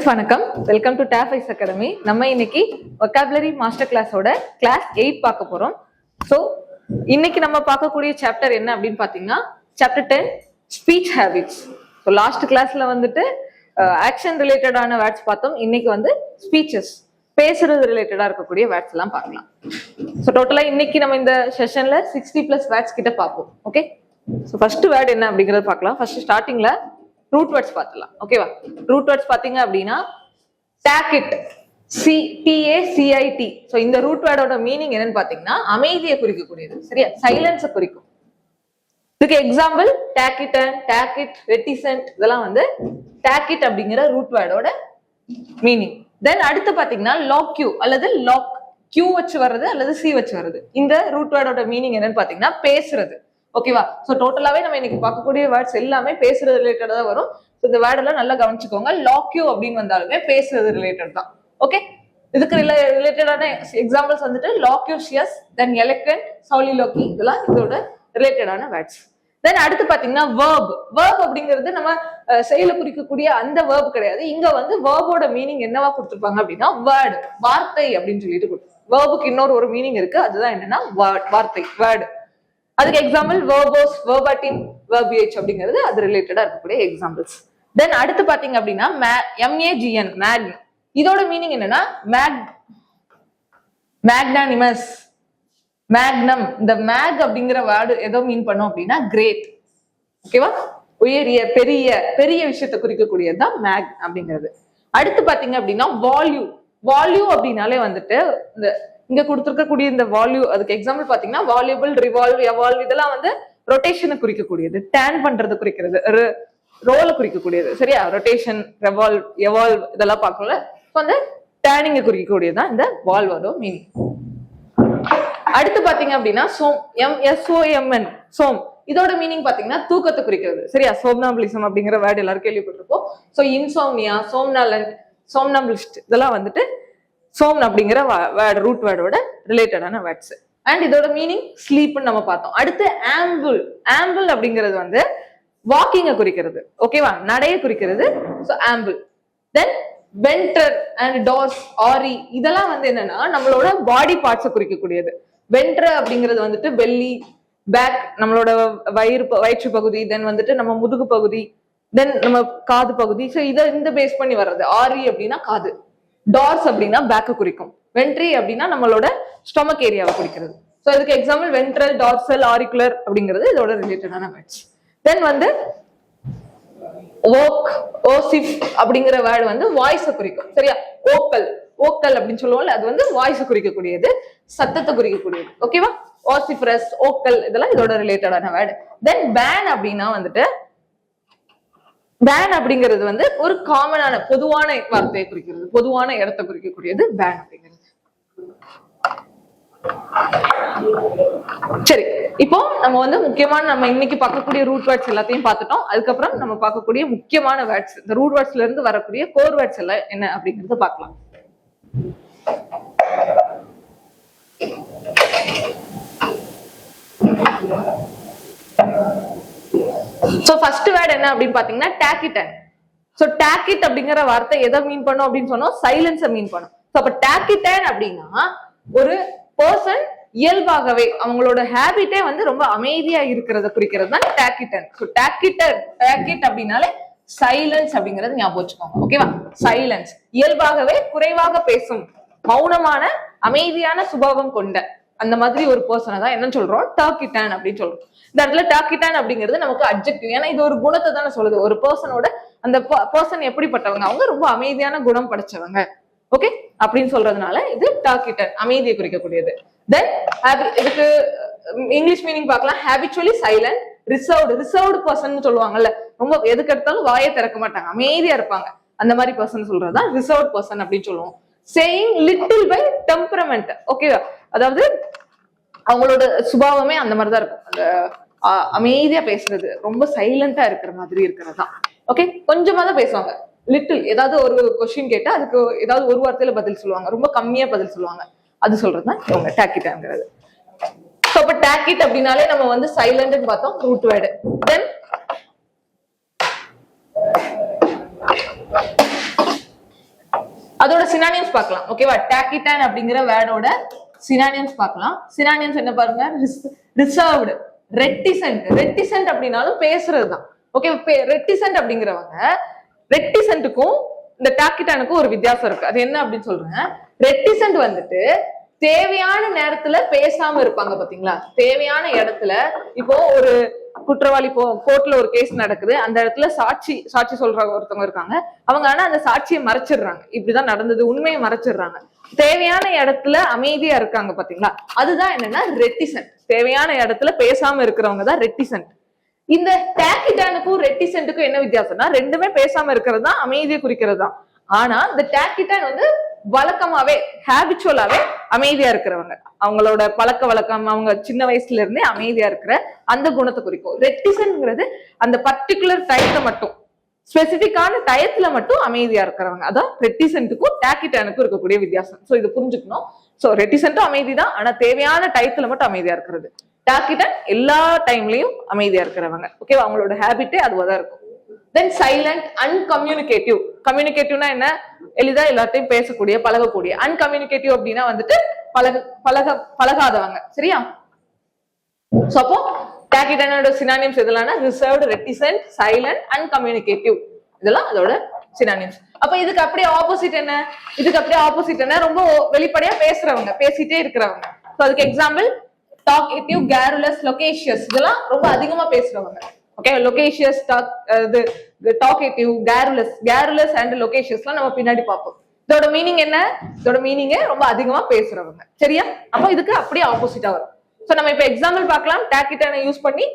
Students வணக்கம், welcome to TAFIS academy. நம்ம இன்னைக்கு வொக்காபுலரி மாஸ்டர் கிளாஸோட கிளாஸ் 8 பார்க்க போறோம். ஸோ இன்னைக்கு நம்ம பார்க்கக்கூடிய சாப்டர் என்ன அப்படின்னு பார்த்தீங்கன்னா chapter 10 speech habits. So last கிளாஸ்ல வந்துட்டு ஆக்ஷன் ரிலேட்டடான வேர்ட்ஸ் பார்த்தோம். இன்னைக்கு வந்து ஸ்பீச்சஸ், பேசுறது ரிலேட்டடா இருக்கக்கூடிய வேர்ட்ஸ் எல்லாம் பார்க்கலாம். ஸோ டோட்டலா இன்னைக்கு நம்ம இந்த செஷன்ல 60+ வேர்ட்ஸ் கிட்ட பார்ப்போம். ஓகே, ஸோ ஃபர்ஸ்ட் வேர்ட் என்ன அப்படிங்கறத பார்க்கலாம். ஃபர்ஸ்ட் ஸ்டார்டிங்ல ரூட் வேர்ட்ஸ் பார்த்துலாம். ஓகேவா? ரூட் வேர்ட்ஸ் பாத்தீங்க அப்படின்னா டாக்கிட், TACIT. ஸோ இந்த ரூட் வேர்டோட மீனிங் என்னன்னு பாத்தீங்கன்னா அமைதியை குறிக்கக்கூடியது. சரியா? சைலன்ஸை குறிக்கும். இதுக்கு எக்ஸாம்பிள் டாக்கிட்டன், டாக்கிட், ரெட்டிசன்ட், இதெல்லாம் வந்து டாக்கிட் அப்படிங்கிற ரூட் வேர்டோட மீனிங். தென் அடுத்து பாத்தீங்கன்னா லாக்யூ அல்லது லாக், கியூ வச்சு வர்றது அல்லது சி வச்சு வர்றது. இந்த ரூட் வேர்டோட மீனிங் என்னன்னு பாத்தீங்கன்னா பேசுறது. ஓகேவா? சோ டோட்டலாவே நம்ம இன்னைக்கு பார்க்கக்கூடிய வேர்ட்ஸ் எல்லாமே பேசுறது ரிலேட்டடா தான் வரும். ஸோ இந்த வேர்ட் எல்லாம் நல்லா கவனிச்சுக்கோங்க. லாக்யூ அப்படின்னு வந்தாலுமே பேசுறது ரிலேட்டட் தான். ஓகே, இதுக்கு ரிலேட்டடான எக்ஸாம்பிள்ஸ் வந்துட்டு லாக்யூஷியஸ், தென் எலக்வென்ட், சாலிலோக்கி, இதெல்லாம் இதோட ரிலேட்டடான வேர்ட்ஸ். தென் அடுத்து பாத்தீங்கன்னா வேர்ப். வேர்ப் அப்படிங்கிறது நம்ம செயலை குறிக்கக்கூடிய அந்த வேர்ப் கிடையாது. இங்க வந்து வேர்போட மீனிங் என்னவா கொடுத்துருப்பாங்க அப்படின்னா வேர்டு, வார்த்தை அப்படின்னு சொல்லிட்டு கொடுத்துருப்பாங்க. வேர்புக்கு இன்னொரு ஒரு மீனிங் இருக்கு, அதுதான் என்னன்னா வார்த்தை, வேர்டு. அதுக்கு எக்ஸாம்பிள் வெர்போஸ், வெர்பாட்டிம், வெர்பியேஜ் அப்படிங்கிறது அது ரிலேட்டடா இருக்கக்கூடிய எக்ஸாம்பிள்ஸ். தென் அடுத்து பாத்தீங்க அப்படின்னா MAGN, மேக். இதோட மீனிங் என்னன்னா மேக்னானிமஸ், மேக்னம். இந்த மேக் அப்படிங்கிற வேர்டு ஏதோ மீன் பண்ணோம் அப்படின்னா கிரேட். ஓகேவா? உயரிய, பெரிய பெரிய விஷயத்தை குறிக்கக்கூடியதுதான் மேக் அப்படிங்கிறது. அடுத்து பாத்தீங்க அப்படின்னா வால்யூ. வால்யூ அப்படின்னாலே வந்துட்டு இந்த இங்க கொடுத்துருக்கக்கூடிய இந்த வால்யூ, அதுக்கு எக்ஸாம்பிள் பாத்தீங்கன்னா வால்யூபிள், ரிவால்வ், எவால்வ், இதெல்லாம் வந்து ரொட்டேஷனை குறிக்கக்கூடியது, டேன் பண்றது குறிக்கிறது, ரோல குறிக்கக்கூடியது. சரியா? ரொட்டேஷன், ரெவால்வ், எவால்வ் இதெல்லாம் பார்க்கல. வந்து டேனிங்க குறிக்கக்கூடியதுதான் இந்த வால்வோட மீனிங். அடுத்து பாத்தீங்க அப்படின்னா சோம், SOMN, சோம். இதோட மீனிங் பாத்தீங்கன்னா தூக்கத்தை குறிக்கிறது. சரியா? சோம்னாம்பிலிசம் அப்படிங்கிற வேர்டு எல்லாரும் கேள்விப்பட்டிருப்போம். ஸோ இன்சோம்னியா, சோம்னாலண்ட், சோம்னாம்பிலிஸ்ட், இதெல்லாம் வந்துட்டு சோம் அப்படிங்கிற ரூட் வேர்டோட ரிலேட்டடான வேர்ட்ஸ். அண்ட் இதோட மீனிங் ஸ்லீப்னு நம்ம பார்த்தோம். அடுத்து ஆம்பிள். ஆம்பிள் அப்படிங்கிறது வந்து வாக்கிங்கை குறிக்கிறது. ஓகேவா? நடைய குறிக்கிறது. So ample. Then venter and dors, ஆரி, இதெல்லாம் வந்து என்னன்னா நம்மளோட பாடி பார்ட்ஸை குறிக்கக்கூடியது. வென்டர் அப்படிங்கிறது வந்துட்டு பெல்லி, பேக், நம்மளோட வயிற்று பகுதி, தென் வந்துட்டு நம்ம முதுகு பகுதி, தென் நம்ம காது பகுதி. ஸோ இதை இந்த பேஸ் பண்ணி வர்றது. ஆரி அப்படின்னா காது, டார்ஸ் அப்படின்னா பேக்க குறிக்கும், வென்ட்ரி அப்படின்னா நம்மளோட ஸ்டொமக் ஏரியாவை குறிக்கிறது. ஸோ இதுக்கு எக்ஸாம்பிள் வென்ட்ரல், டார்சல், ஆரிகுலர் அப்படிங்கிறது இதோட ரிலேட்டடான வேர்ட்ஸ். தென் வந்து ஓக், ஓசிஃப் அப்படிங்கிற வேர்டு வந்து வாய்ஸை குறிக்கும். சரியா? ஓக்கல், ஓக்கல் அப்படின்னு சொல்லுவோம்ல, அது வந்து வாய்ஸை குறிக்கக்கூடியது, சத்தத்தை குறிக்கக்கூடியது. ஓகேவா? ஓசிஃபரஸ், ஓக்கல், இதெல்லாம் இதோட ரிலேட்டடான வேர்டு. தென் பேன் அப்படின்னா வந்துட்டு பேன் அப்படிங்கிறது வந்து ஒரு காமனான பொதுவான வார்த்தையை குறிக்கிறது, பொதுவான இடத்தை குறிக்கக்கூடியது பேன் அப்படிங்கிறது. சரி, இப்போ நம்ம வந்து முக்கியமான நம்ம இன்னைக்கு பார்க்கக்கூடிய ரூட் வேர்ட்ஸ் எல்லாத்தையும் பார்த்துட்டோம். அதுக்கப்புறம் நம்ம பார்க்கக்கூடிய முக்கியமான வேர்ட்ஸ், இந்த ரூட் வேர்ட்ஸ்ல இருந்து வரக்கூடிய கோர் வேர்ட்ஸ் எல்லாம் என்ன அப்படிங்கறத பார்க்கலாம். சோ ஃபர்ஸ்ட் வேர்ட் என்ன அப்படின்னு பாத்தீங்கன்னா டாக்கிட்டன். சோ டாக்கிட் அப்படிங்கிற வார்த்தை எதை மீன் பண்ணும் அப்படின்னு சொன்னோம்? சைலன்ஸை மீன் பண்ணும். சோ அப்ப டாக்கிட்டன் அப்படின்னா ஒரு பர்சன் இயல்பாகவே அவங்களோட ஹேபிட்டே வந்து ரொம்ப அமைதியா இருக்கிறத குறிக்கிறது தான் டாக்கிட்டன். சோ டாக்கிட் அப்படின்னாலே சைலன்ஸ் அப்படிங்கறது ஞாபகம் வச்சுக்கோங்க. ஓகேவா? சைலன்ஸ், இயல்பாகவே குறைவாக பேசும், மௌனமான, அமைதியான சுபாவம் கொண்ட அந்த மாதிரி ஒரு பர்சனை தான் என்ன சொல்றோம்? டாக்கிட்டன் அப்படின்னு சொல்றோம். இந்த இடத்துல டாக்கிட்டன் அப்படிங்கிறது நமக்கு அட்ஜெக்டிவ். ஏன்னா இது ஒரு குணத்தை தானே சொல்லுது. ஒரு பர்சனோட அந்த பர்சன் எப்படிப்பட்டவங்க, அவங்க ரொம்ப அமைதியான குணம் படைச்சவங்க, ஓகே அப்படின்னு சொல்றதுனால இது டாக்கிட்டன், அமைதியை குறிக்கக்கூடியது. தென் இதுக்கு இங்கிலீஷ் மீனிங் பார்க்கலாம். ஹேபிச்சுவலி சைலண்ட், ரிசர்வ்டு பர்சன் சொல்லுவாங்கல்ல, ரொம்ப எதுக்கு எடுத்தாலும் வாயை திறக்க மாட்டாங்க, அமைதியா இருப்பாங்க, அந்த மாதிரி பர்சன் சொல்றதுதான் ரிசர்வ்டு பர்சன் அப்படின்னு சொல்லுவோம். Saying little by temperament. ஓகேவா? அதாவது அவங்களோட சுபாவமே அந்த மாதிரிதான் இருக்கும். அந்த அமைதியா பேசுறது, ரொம்ப சைலண்டா இருக்கிற மாதிரி இருக்கிறது தான். ஓகே, கொஞ்சமா தான் பேசுவாங்க. லிட்டில், ஏதாவது ஒரு கொஸ்டின் கேட்டா அதுக்கு ஏதாவது ஒரு வார்த்தையில பதில் சொல்லுவாங்க, ரொம்ப கம்மியா பதில் சொல்லுவாங்க, அது சொல்றதுதான் இவங்க டாக்கிட்டாங்கிறது. சோ அப்ப டாக்கிட் அப்படின்னாலே நம்ம வந்து சைலண்ட் பார்த்தோம், ரூட் வேர்டு. தென் அதோட சினானியம்ஸ் பார்க்கலாம். ஓகேவா? டாக்கிட்டான் அப்படிங்கிற வேர்டோட சினானியம்ஸ் பார்க்கலாம். சினானியம்ஸ் என்ன பாருங்க? ரிசர்வ்டு, ரெட்டிசன்ட். ரெட்டிசன்ட் அப்படின்னாலும் பேசுறதுதான். ஓகே, ரெட்டிசன்ட் அப்படிங்கிறவங்க, ரெட்டிசன்ட்டுக்கும் இந்த டாக்கிட்டானுக்கும் ஒரு வித்தியாசம் இருக்கு. அது என்ன அப்படின்னு சொல்றேன். ரெட்டிசன்ட் வந்துட்டு தேவையான நேரத்துல பேசாம இருப்பாங்க பாத்தீங்களா? தேவையான இடத்துல இப்போ ஒரு குற்றவாளி கோர்ட்ல ஒரு கேஸ் நடக்குது, அந்த இடத்துல சாட்சி சொல்றாங்க ஒருத்தவங்க இருக்காங்க, அவங்க ஆனா அந்த சாட்சியை மறைச்சிடுறாங்க, இப்படிதான் நடந்தது, உண்மையை மறைச்சிடுறாங்க. தேவையான இடத்துல அமைதியா இருக்காங்க பாத்தீங்களா? அதுதான் என்னன்னா ரெட்டிசன்ட். தேவையான இடத்துல பேசாம இருக்கிறவங்க தான் ரெட்டிசன்ட். இந்த டாக்கிட்டானுக்கும் ரெட்டிசன்ட்டுக்கும் என்ன வித்தியாசம்னா, ரெண்டுமே பேசாம இருக்கிறது தான் அமைதியை குறிக்கிறது தான். ஆனா இந்த டாக்கிட்டான் வந்து வழக்கமாவே ஹேபிச்சுவலாவே அமைதியா இருக்கிறவங்க, அவங்களோட பழக்க வழக்கம், அவங்க சின்ன வயசுல இருந்தே அமைதியா இருக்கிற அந்த குணத்தை குறிக்கும். ரெட்டிசன்ட்ங்கிறது அந்த பர்டிகுலர் டயத்தை மட்டும், ஸ்பெசிபிக்கான டயத்துல மட்டும் அமைதியா இருக்கிறவங்க. அதான் ரெட்டிசன்ட்டுக்கும் டாக்கிட்டானுக்கும் இருக்கக்கூடிய வித்தியாசம். சோ இது புரிஞ்சுக்கணும். சோ ரெட்டிசன்ட்டும் அமைதி தான், ஆனா தேவையான டயத்துல மட்டும் அமைதியா இருக்கிறது. டாக்கிட்டன் எல்லா டைம்லயும் அமைதியா இருக்கிறவங்க. ஓகேவா? அவங்களோட ஹேபிட்டே அதுவாதான் இருக்கும். தென் சைலண்ட், அன்கம்யூனிகேட்டிவ். கம்யூனிகேட்டிவ்னா என்ன? எளிதா எல்லாத்தையும் பேசக்கூடிய, பழகக்கூடிய. அன்கம்யூனிகேட்டிவ் அப்படின்னா வந்துட்டு பழகாதவங்க. சரியா? சோ அப்போ டாக்கிட்டனோட சினானிம்ஸ் எதெல்லாம்? Reserved, reticent, silent, uncommunicative. இதெல்லாம் அதோட சினானிம்ஸ். அப்ப இதுக்கு அப்படியே ஆப்போசிட் என்ன? இதுக்கு அப்படியே ஆப்போசிட் என்ன? ரொம்ப வெளிப்படையா பேசுறவங்க, பேசிட்டே இருக்கிறவங்க. சோ அதுக்கு எக்ஸாம்பிள் டாக்கேட்டிவ், கேருலஸ், லொகேஷியஸ். இதெல்லாம் ரொம்ப அதிகமா பேசுறவங்க. ஓகே, லொகேஷியஸ், டாக்கேட்டிவ், கேருலஸ் அண்ட் லொகேஷியஸ்லாம் நம்ம பின்னாடி பார்ப்போம். இதோட மீனிங் என்ன? இதோட மீனிங் ரொம்ப அதிகமா பேசுறவங்க. சரியா? அப்ப இதுக்கு அப்படியே ஆப்போசிட்டா வரும். சோ நம்ம இப்ப எக்ஸாம்பிள் பார்க்கலாம் டாக்கிட்டானை யூஸ் பண்ணி.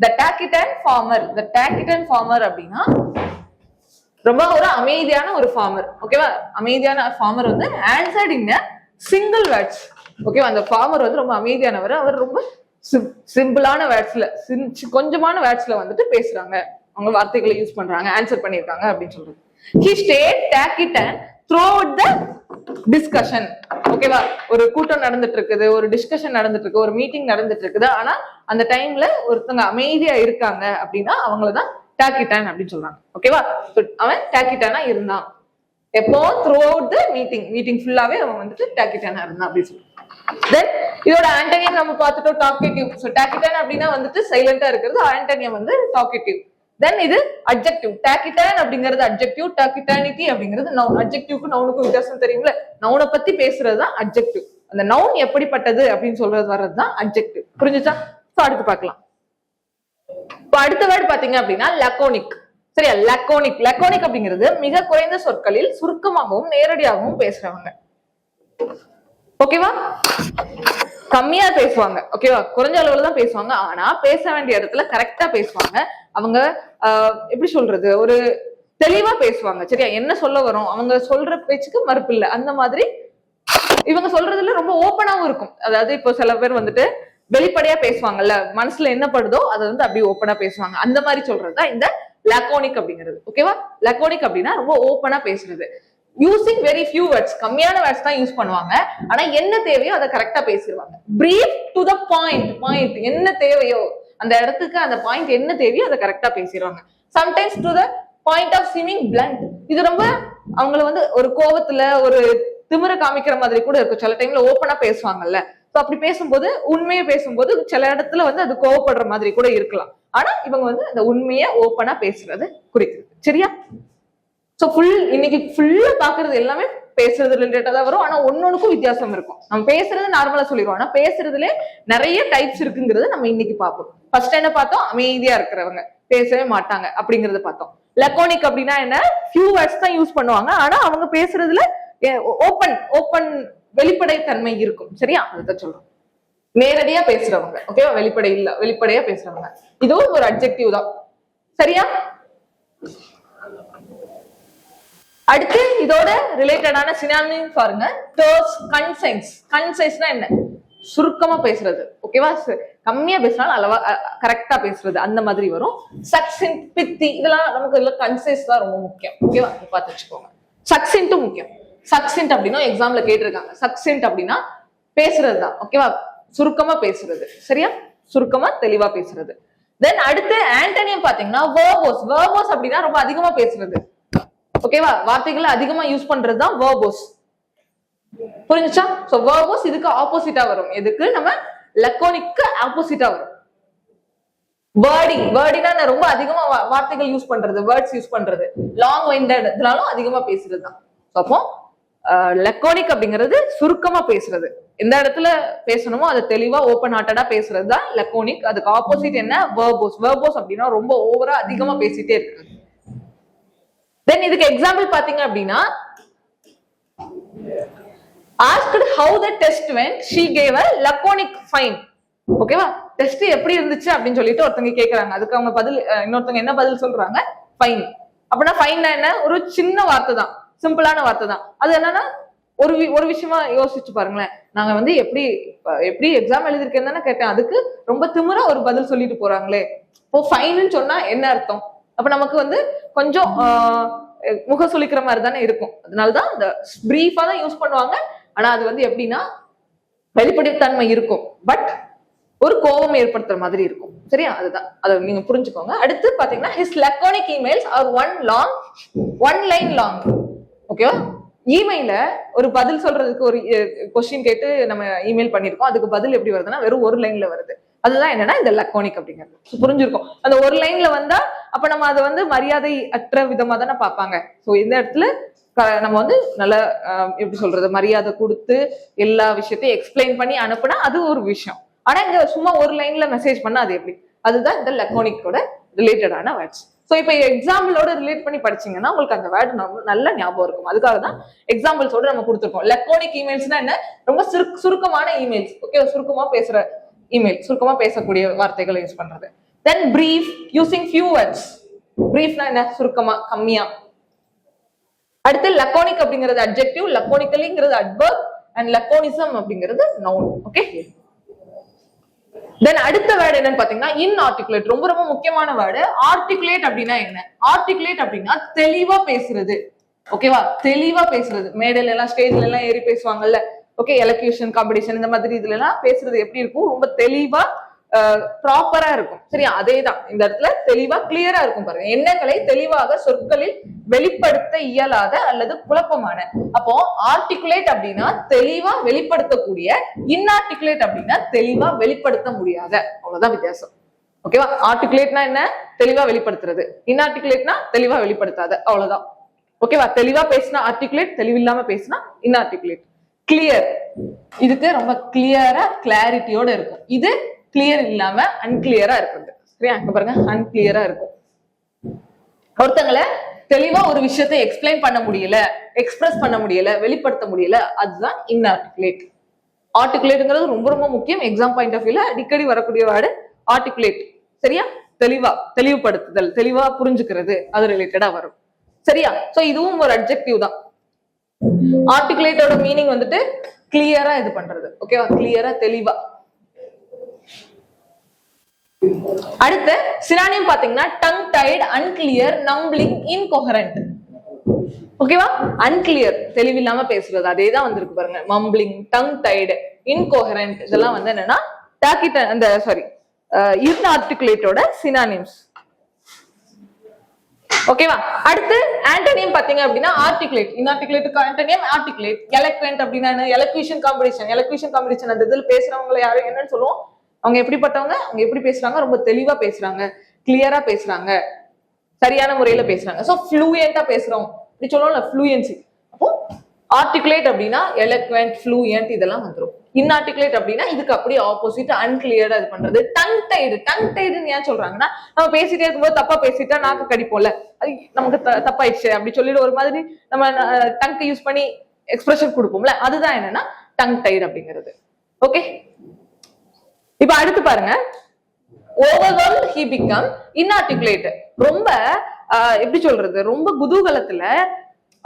த டாக்கிட்டன் ஃபார்மர். த டாக்கிட்டன் ஃபார்மர் அப்படின்னா ரொம்ப ஒரு அமைதியான ஒரு ஃபார்மர். ஓகேவா? அமைதியான ஃபார்மர் வந்து ஆன்சர்ட் இன் சிங்கிள் வேர்ட்ஸ். ஓகேவா? அந்த ஃபார்மர் வந்து ரொம்ப அமைதியானவர். அவர் ரொம்ப சிம்பிளான வேர்ட்ஸ்ல, கொஞ்சமான வேர்ட்ஸ்ல வந்துட்டு பேசுறாங்க, அவங்க வார்த்தைகளை யூஸ் பண்றாங்க, ஆன்சர் பண்ணிருக்காங்க அப்படின்னு சொல்றது. He stayed taciturned throughout the discussion. ஓகேவா? ஒரு கூட்டம் நடந்துட்டு இருக்குது, ஒரு டிஸ்கஷன் நடந்துட்டு இருக்கு, ஒரு மீட்டிங் நடந்துட்டு இருக்குது, ஆனா அந்த டைம்ல ஒருத்தவங்க அமைதியா இருக்காங்க அப்படின்னா அவங்களதான் டாக்கிட்டான் அப்படின்னு சொல்றாங்க. ஓகேவா? அவன் டாக்கிட்டானா இருந்தான். எப்போ? த்ரூ அவுட் த மீட்டிங் ஃபுல்லாவே அவன் வந்துட்டு டாக்கிட்டானா இருந்தான் அப்படின்னு சொல்றான். தென் இதோட ஆண்டனியம் நம்ம பார்த்துட்டோம், டாக்கேட்டிவ். சோ டாக்கிட்டான் அப்படின்னா வந்துட்டு சைலண்டா இருக்கிறது, ஆண்டனியம் வந்து டாக்கேட்டிவ். தென் இது அட்ஜெக்டிவ். டாக்கிட்டான் அப்படிங்கிறது அட்ஜெக்டிவ், டாக்கிட்டானிட்டி அப்படிங்கிறது நவுன். அட்ஜெக்டிவ்க்கு நவுனுக்கு வித்தியாசம் தெரியும்ல? நவுனை பத்தி பேசுறதுதான் அட்ஜெக்டிவ். அந்த நவுன் எப்படிப்பட்டது அப்படின்னு சொல்றது வர்றதுதான் அட்ஜெக்டிவ். புரிஞ்சுச்சா? சோ அடுத்து பார்க்கலாம். இப்போ அடுத்த வேர்டு பாத்தீங்க அப்படின்னா லக்கோனிக். சரியா? லக்கோனிக். லக்கோனிக் அப்படிங்கிறது மிக குறைந்த சொற்களில் சுருக்கமாகவும் நேரடியாகவும் பேசுறவங்க. ஓகேவா? கம்மியா பேசுவாங்க. ஓகேவா? குறைஞ்ச அளவுல தான் பேசுவாங்க, ஆனா பேச வேண்டிய இடத்துல கரெக்டா பேசுவாங்க. அவங்க எப்படி சொல்றது, ஒரு தெளிவா பேசுவாங்க. சரியா? என்ன சொல்ல வரும், அவங்க சொல்ற பேச்சுக்கு மறுப்பு இல்லை, அந்த மாதிரி இவங்க சொல்றதுல ரொம்ப ஓப்பனாவும் இருக்கும். அதாவது இப்போ சில பேர் வந்துட்டு வெளிப்படையா பேசுவாங்கல்ல, மனசுல என்ன படுதோ அதை வந்து அப்படியே ஓப்பனா பேசுவாங்க. அந்த மாதிரி சொல்றதுதான் இந்த லக்கோனிக் அப்படிங்கிறது. ஓகேவா? லக்கோனிக் அப்படின்னா ரொம்ப ஓப்பனா பேசுறது. யூசிங் வெரி ஃபியூ வேர்ட்ஸ், கம்மியான வேர்ட்ஸ் தான் யூஸ் பண்ணுவாங்க, ஆனா என்ன தேவையோ அதை கரெக்டா பேசிடுவாங்க. Brief to the point. என்ன தேவையோ அந்த இடத்துக்கு, அந்த பாயிண்ட் என்ன தேவையோ அதை கரெக்டா பேசிடுவாங்க. Sometimes to the point of seeming blunt. இது ரொம்ப அவங்கள வந்து ஒரு கோவத்துல ஒரு திமிர காமிக்கிற மாதிரி கூட இருக்கும். சில டைம்ல ஓப்பனா பேசுவாங்கல்ல, அப்படி பேசும்போது, உண்மையை பேசும்போது சில இடத்துல வந்து அது கோவப்படுற மாதிரி கூட இருக்கலாம். ஆனா இவங்க வந்து அந்த உண்மையை ஓப்பனா பேசுறது குறிக்குது. சரியா? சோ இன்னைக்கு ஃபுல்லா பாக்குறது எல்லாமே பேசுறது ரிலேட்டடா தான் வரும், ஆனா ஒன்னொன்னுக்கும் வித்தியாசம் இருக்கும். நம்ம பேசுறது நார்மலா சொல்லிடுவோம், ஆனா பேசுறதுல நிறைய டைப்ஸ் இருக்குங்கிறத நம்ம இன்னைக்கு பார்ப்போம். ஃபர்ஸ்ட் என்ன பார்த்தோம்? அமைதியா இருக்கிறவங்க, பேசவே மாட்டாங்க அப்படிங்கறத பார்த்தோம். லக்கோனிக் அப்படின்னா என்ன? ஃபியூ வேர்ட்ஸ் தான் யூஸ் பண்ணுவாங்க, ஆனா அவங்க பேசுறதுல ஓப்பன் வெளிப்படைத்தன்மை இருக்கும். சரியா? அதுதான் சொல்றோம். நேரடியா பேசுறவங்க. ஓகேவா? வெளிப்படையா பேசுறவங்க. இதுவும் ஒரு அட்ஜெக்டிவ் தான். சரியா? அடுத்து இதோட ரிலேட்டடான சினானிம் பாருங்க. டர்ஸ், கன்சைன்ஸ். கன்சைன்ஸ்னா என்ன? சுருக்கமா பேசுறது. ஓகேவா? கம்மியா பேசினாலும் அளவா கரெக்டா பேசுறது, அந்த மாதிரி வரும். சக்சின்ட், பித்தி, இதெல்லாம் நமக்கு இதுல கன்சைன்ஸ் தான் ரொம்ப முக்கியம். ஓகேவா? பார்த்து வச்சுக்கோங்க. சக்சின்ட்டும் முக்கியம். சக்சின்ட் அப்படின்னா எக்ஸாம்ல கேட்டிருக்காங்க. சக்சின்ட் அப்படின்னா பேசுறது தான். ஓகேவா? சுருக்கமா பேசுறது. சரியா? சுருக்கமா தெளிவா பேசுறது. தென் அடுத்து ஆண்டனியம் பாத்தீங்கன்னா வெர்போஸ். வெர்போஸ் அப்படின்னா ரொம்ப அதிகமா பேசுறது. ஓகேவா? வார்த்தைகளை அதிகமா யூஸ் பண்றதுதான் வேர்போஸ். புரிஞ்சுச்சா? சோ வேர்போஸ் இதுக்கு ஆப்போசிட்டா வரும். எதுக்கு? நம்ம லக்கோனிக்கு ஆப்போசிட்டா வரும். வேர்டிங்னா ரொம்ப அதிகமா வார்த்தைகள் யூஸ் பண்றது, வேர்ட்ஸ் யூஸ் பண்றது, லாங் வைண்டட் இதனாலும் அதிகமா பேசுறது தான். அப்போ லக்கோனிக் அப்படிங்கிறது சுருக்கமா பேசுறது. எந்த இடத்துல பேசணுமோ அதை தெளிவா ஓப்பன் ஹார்ட்டடா பேசுறது தான் லக்கோனிக். அதுக்கு ஆப்போசிட் என்ன? வேர்போஸ். வேர்போஸ் அப்படின்னா ரொம்ப ஓவரா அதிகமா பேசிட்டே இருக்கு. தென் இதுக்கு எக்ஸாம்பிள் பாத்தீங்க அப்படின்னா, asked how the test went, she gave a laconic fine. ஓகேவா? டெஸ்ட் எப்படி இருந்துச்சு அப்படின்னு சொல்லிட்டு ஒருத்தங்க கேக்குறாங்க. அதுக்கு அவங்க பதில், இன்னொருத்தங்க என்ன பதில் சொல்றாங்க? ஃபைன். அப்படின்னா ஃபைன்னா என்ன? ஒரு சின்ன வார்த்தை தான், சிம்பிளான வார்த்தை தான். அது என்னன்னா ஒரு விஷயமா யோசிச்சு பாருங்களேன். நாங்க வந்து எப்படி எக்ஸாம் எழுதிருக்கேன்னு தானே கேட்டேன், அதுக்கு ரொம்ப திமிரா ஒரு பதில் சொல்லிட்டு போறாங்களே. இப்போ ஃபைன்னு சொன்னா என்ன அர்த்தம்? அப்ப நமக்கு வந்து கொஞ்சம் முக சுளிக்கிற மாதிரி தானே இருக்கும். அதனாலதான் இந்த பிரீஃபா தான் யூஸ் பண்ணுவாங்க. ஆனா அது வந்து எப்படின்னா வெளிப்படைத்தன்மை இருக்கும், பட் ஒரு கோபம் ஏற்படுத்துற மாதிரி இருக்கும். சரியா? அதுதான், அதை நீங்க புரிஞ்சுக்கோங்க. அடுத்து பாத்தீங்கன்னா his laconic emails are one line long. ஓகேவா? இமெயில ஒரு பதில் சொல்றதுக்கு ஒரு கொஸ்டின் கேட்டு நம்ம இமெயில் பண்ணிருக்கோம். அதுக்கு பதில் எப்படி வருதுன்னா வெறும் ஒரு லைன்ல வருது. அதுதான் என்னன்னா இந்த லக்கோனிக் அப்படிங்கிறது. புரிஞ்சிருக்கும். அந்த ஒரு லைன்ல வந்தா அப்ப நம்ம அதை வந்து மரியாதை அற்ற விதமா தானே பார்ப்பாங்க. சோ இந்த இடத்துல நம்ம வந்து நல்ல எப்படி சொல்றது, மரியாதை கொடுத்து எல்லா விஷயத்தையும் எக்ஸ்பிளைன் பண்ணி அனுப்புனா அது ஒரு விஷயம். ஆனா இங்க சும்மா ஒரு லைன்ல மெசேஜ் பண்ணா அது எப்படி? அதுதான் இந்த லக்கோனிக்கோட ரிலேட்டடான வேர்ட்ஸ். சோ இப்ப எக்ஸாம்பிளோட ரிலேட் பண்ணி படிச்சீங்கன்னா உங்களுக்கு அந்த வேர்ட் நல்ல ஞாபகம் இருக்கும். அதுக்காக தான் எக்ஸாம்பிள்ஸோட நம்ம கொடுத்துருக்கோம். லக்கோனிக் இமெயில்ஸ்னா என்ன? ரொம்ப சுருக்கமான இமெயில்ஸ். ஓகே, சுருக்கமா பேசுற இமெயில், சுருக்கமா பேசக்கூடிய வார்த்தைகளை யூஸ் பண்றது. தென் பிரீஃப், யூசிங் ஃபியூ வேர்ட்ஸ். பிரீஃப்னா என்ன? சுருக்கமா, கம்மியா. அடுத்து லக்கோனிக் அப்படிங்கிறது அட்ஜெக்டிவ், லக்கோனிக்கலிங்கிறது அட்வர்ப், அண்ட் லக்கோனிசம் அப்படிங்கிறது நவுன். ஓகே. தென் அடுத்த வேர்டு என்னன்னு பாத்தீங்கன்னா இன்ஆர்டிகுலேட். ரொம்ப ரொம்ப முக்கியமான வேர்டு. ஆர்டிகுலேட் அப்படின்னா என்ன? ஆர்டிகுலேட் அப்படின்னா தெளிவா பேசுறது. ஓகேவா? தெளிவா பேசுறது. மேடையில எல்லாம், ஸ்டேஜ்ல எல்லாம் ஏறி பேசுவாங்கல்ல. ஓகே, எலக்யூஷன் காம்படிஷன் இந்த மாதிரி இதுல எல்லாம் பேசுறது எப்படி இருக்கும்? ரொம்ப தெளிவா ப்ராப்பரா இருக்கும். சரியா? அதேதான் இந்த இடத்துல தெளிவா கிளியரா இருக்கும். பாருங்க, எண்ணங்களை தெளிவாக சொற்களில் வெளிப்படுத்த இயலாத அல்லது குழப்பமான. அப்போ ஆர்டிகுலேட் அப்படின்னா தெளிவா வெளிப்படுத்தக்கூடிய, இன்ஆர்டிகுலேட் அப்படின்னா தெளிவா வெளிப்படுத்த முடியாத. அவ்வளவுதான் வித்தியாசம். ஓகேவா? ஆர்டிகுலேட்னா என்ன? தெளிவா வெளிப்படுத்துறது. இன்ஆர்டிகுலேட்னா தெளிவா வெளிப்படுத்தாத. அவ்வளவுதான். ஓகேவா? தெளிவா பேசினா ஆர்டிகுலேட், தெளிவில்லாம பேசினா இன்ஆர்டிகுலேட். கிளியர், இதுக்கு ரொம்ப கிளியரா கிளாரிட்டியோட இருக்கும். இது கிளியர் இல்லாம அன்கிளியரா இருக்குது. சரியா? பாருங்க, அன்கிளியரா இருக்கும். ஒருத்தங்களை தெளிவா ஒரு விஷயத்தை எக்ஸ்பிளைன் பண்ண முடியல, எக்ஸ்பிரஸ் பண்ண முடியல, வெளிப்படுத்த முடியல, அதுதான் இன்ஆர்டிகுலேட். ஆர்டிகுலேட்ங்கிறது ரொம்ப ரொம்ப முக்கியம். எக்ஸாம் பாயிண்ட் ஆஃப் வியூல அடிக்கடி வரக்கூடிய வேர்டு ஆர்டிகுலேட். சரியா? தெளிவா, தெளிவுபடுத்துதல், தெளிவா புரிஞ்சுக்கிறது, அது ரிலேட்டடா வரும். சரியா? சோ இதுவும் ஒரு அட்ஜெக்டிவ் தான். ஆர்டிகுலேட்டோட மீனிங் வந்துட்டு கிளியரா இது பண்றது. ஓகேவா? கிளியரா, தெளிவா. அடுத்து சினானிம் பாத்தீங்கன்னா டங் டைட், அன்கிளியர், நம்பிளிங், இன்கோஹரண்ட். ஓகேவா? அன்கிளியர், தெளிவில்லாம பேசுறது, அதேதான் வந்திருக்கு பாருங்க. மம்பிளிங், டங் டைடு, இன்கோஹரண்ட் இதெல்லாம் வந்து என்னன்னா இன்ஆர்டிகுலேட்டோட சினானிம்ஸ். ஓகேவா? அடுத்து ஆன்டோனியம் பாத்தீங்க அப்படின்னா ஆர்டிகுலேட். இன்ஆர்டிகுலேட்டுக்கு ஆன்டோனியம் ஆர்டிகுலேட். எலக்வென்ட் அப்படின்னா என்ன? Elocution competition. எலக்யூஷன் காம்படிஷன் அந்த இதில் பேசுறவங்களை யாரும் என்னன்னு சொல்லுவோம்? அவங்க எப்படிப்பட்டவங்க? அவங்க எப்படி பேசுறாங்க? ரொம்ப தெளிவா பேசுறாங்க, கிளியரா பேசுறாங்க, சரியான முறையில பேசுறாங்க. சோ ஃப்ளூயண்டா பேசுறோம் அப்படி சொல்லுவோம்ல, ஃப்ளூயன்சி. அப்போ ஆர்டிகுலேட் அப்படின்னா எலக்வென்ட், ஃப்ளூயன்ட் இதெல்லாம் வந்துடும். இன்ஆர்டிகுலேட் அப்படின்னா இதுக்கு அப்படியே ஆப்போசிட், அன்கிளியரா இது பண்றது. Tongue Tide. டங் டைடுன்னு ஏன் சொல்றாங்கன்னா, நம்ம பேசிட்டே இருக்கும்போது தப்பா பேசிட்டா நாக்கு கடிப்போம்ல, அது நமக்கு தப்பாயிடுச்சு அப்படி சொல்லிட்டு ஒரு மாதிரி நம்ம டங்க் யூஸ் பண்ணி எக்ஸ்பிரஷன் கொடுப்போம்ல, அதுதான் என்னன்னா டங் டைடு அப்படிங்கிறது. ஓகே, இப்ப அடுத்து பாருங்க, overwhelmed he become inarticulate. ரொம்ப எப்படி சொல்றது, ரொம்ப குதூகலத்துல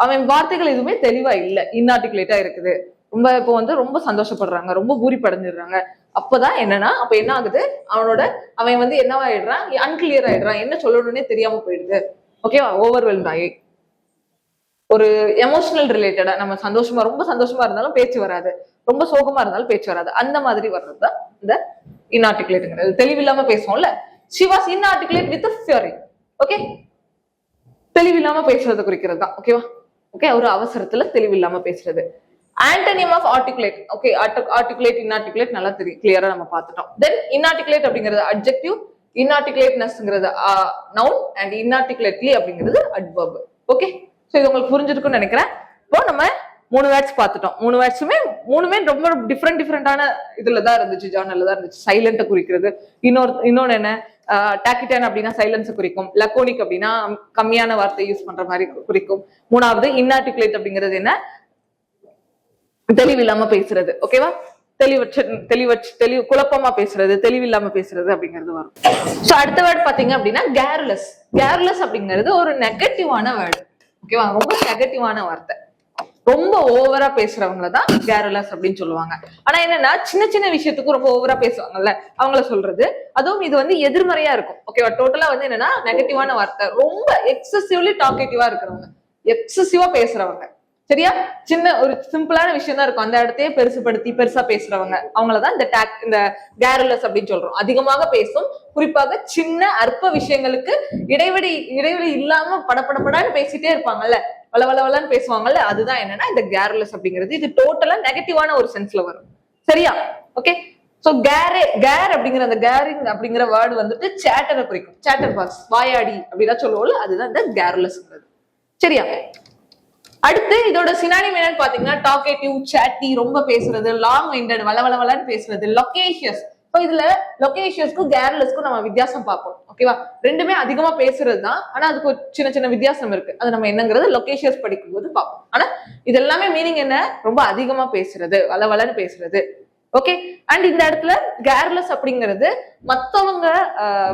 அவன் வார்த்தைகள் எதுவுமே தெளிவா இல்ல, இன்ஆர்டிகுலேட்டா இருக்குது. ரொம்ப இப்போ வந்து ரொம்ப சந்தோஷப்படுறாங்க, ரொம்ப பூரிப்படைஞ்சிடுறாங்க. அப்பதான் என்னன்னா, அப்ப என்ன ஆகுது, அவன் வந்து என்னவாயிடுறான், அன்கிளியர் ஆயிடுறான், என்ன சொல்லணும்னே தெரியாம போயிடுது. ஓகேவா? ஓவர்வெல்ட் ஆகி ஒரு எமோஷனல் ரிலேட்டடா, நம்ம சந்தோஷமா, ரொம்ப சந்தோஷமா இருந்தாலும் பேச்சு வராது, ரொம்ப சோகமா இருந்தாலும் பேச்சு வராது, அந்த மாதிரி வர்றதுதான் இந்த இன்ஆர்டிகுலேட்ங்கிறது. தெளிவில்லாம பேசுவோம்ல. She was inarticulate with a fury. Okay, தெளிவில்லாம பேசுறதை குறிக்கிறது தான். ஓகேவா? ஓகே, ஒரு அவசரத்துல தெளிவில்லாம பேசுறது. Antonym of articulate. Okay, articulate inarticulate நல்லா தெரியும், கிளியரா நம்ம பார்த்துட்டோம். தென் இன்ஆர்டிகுலேட் அப்படிங்கிறது அட்ஜெக்டிவ், இன்ஆர்டிகுலேட்னஸ்ங்கிறது நவுன் அண்ட் இன்ஆர்டிகுலேட்லி அப்படிங்கிறது அட்வர்ப். ஓகே, சோ இது உங்களுக்கு புரிஞ்சிருக்கும்னு நினைக்கிறேன். இப்போ நம்ம 3 வேர்ட்ஸ் பார்த்துட்டோம். 3 வேர்ட்ஸுமே ரொம்ப டிஃப்ரெண்டான இதுலதான் இருந்துச்சு, ஜார்னல்ல தான் இருந்துச்சு. சைலண்ட்டை குறிக்கிறது, இன்னொன்னு என்ன, டாக்கிட்டான் அப்படின்னா சைலன்ஸை குறிக்கும், லக்கோனிக் அப்படின்னா கம்மியான வார்த்தை யூஸ் பண்ற மாதிரி குறிக்கும். 3வது இன்ஆர்டிகுலேட் அப்படிங்கிறது என்ன, தெளிவில்லாம பேசுறது. ஓகேவா? குழப்பமா பேசுறது, தெளிவில்லாம பேசுறது அப்படிங்கிறது வரும். சோ அடுத்த வேர்ட் பாத்தீங்க அப்படின்னா கேர்லெஸ். கேர்லெஸ் அப்படிங்கிறது ஒரு நெகட்டிவான வேர்டு. ஓகேவா? ரொம்ப நெகட்டிவான வார்த்தை. ரொம்ப ஓவரா பேசுறவங்களதான் கேர்லெஸ் அப்படின்னு சொல்லுவாங்க. ஆனா என்னன்னா சின்ன சின்ன விஷயத்துக்கும் ரொம்ப ஓவரா பேசுவாங்கல்ல, அவங்கள சொல்றது. அதுவும் இது வந்து எதிர்மறையா இருக்கும். ஓகேவா? டோட்டலா வந்து என்னன்னா நெகட்டிவான வார்த்தை, ரொம்ப எக்ஸசிவ்லி டாக்கேட்டிவா இருக்கிறவங்க, எக்ஸசிவா பேசுறவங்க. சரியா? சின்ன ஒரு சிம்பிளான விஷயம் தான் இருக்கும், அந்த இடத்தையே பெருசுபடுத்தி பெருசா பேசுறவங்க அவங்களதான் இந்த கேர்லெஸ் அப்படின்னு சொல்றோம். அதிகமாக பேசும், குறிப்பாக சின்ன அற்ப விஷயங்களுக்கு இடைவெளி இல்லாம படப்படப்படான்னு பேசிட்டே இருப்பாங்கல்ல, வளவளன்னு பேசுவாங்கல்ல, அதுதான் என்னன்னா இந்த கேர்லெஸ் அப்படிங்கிறது. இது டோட்டலா நெகட்டிவான ஒரு சென்ஸ்ல வரும். சரியா? ஓகே, சோ கேர் அப்படிங்கிற அந்த கேரிங் அப்படிங்கிற வேர்டு வந்துட்டு சேட்டரை குறிக்கும். சேட்டர் பாக்ஸ், வாயாடி அப்படின்னா சொல்லுவோம்ல, அதுதான் இந்த கேர்லெஸ்ங்கிறது. சரியா? அடுத்து இதோட சினானிம் என்னன்னு பாத்தீங்கன்னா டாக்கேட்டிவ், சாட்டி, ரொம்ப பேசுறது, லாங் வைண்டட், வளவளன்னு பேசுறது, லொகேஷியஸ். இதுல லொகேஷியஸ்க்கும் கேர்லெஸ்க்கும் நம்ம வித்தியாசம் பார்ப்போம். ஓகேவா? ரெண்டுமே அதிகமா பேசுறது தான், ஆனா அதுக்கு ஒரு சின்ன வித்தியாசம் இருக்கு. அது நம்ம என்னங்கிறது லொகேஷியஸ் படிக்கும் போது பார்ப்போம். ஆனா இது எல்லாமே மீனிங் என்ன, ரொம்ப அதிகமா பேசுறது, வளவளன்னு பேசுறது. ஓகே, அண்ட் இந்த இடத்துல கேர்லெஸ் அப்படிங்கிறது மத்தவங்க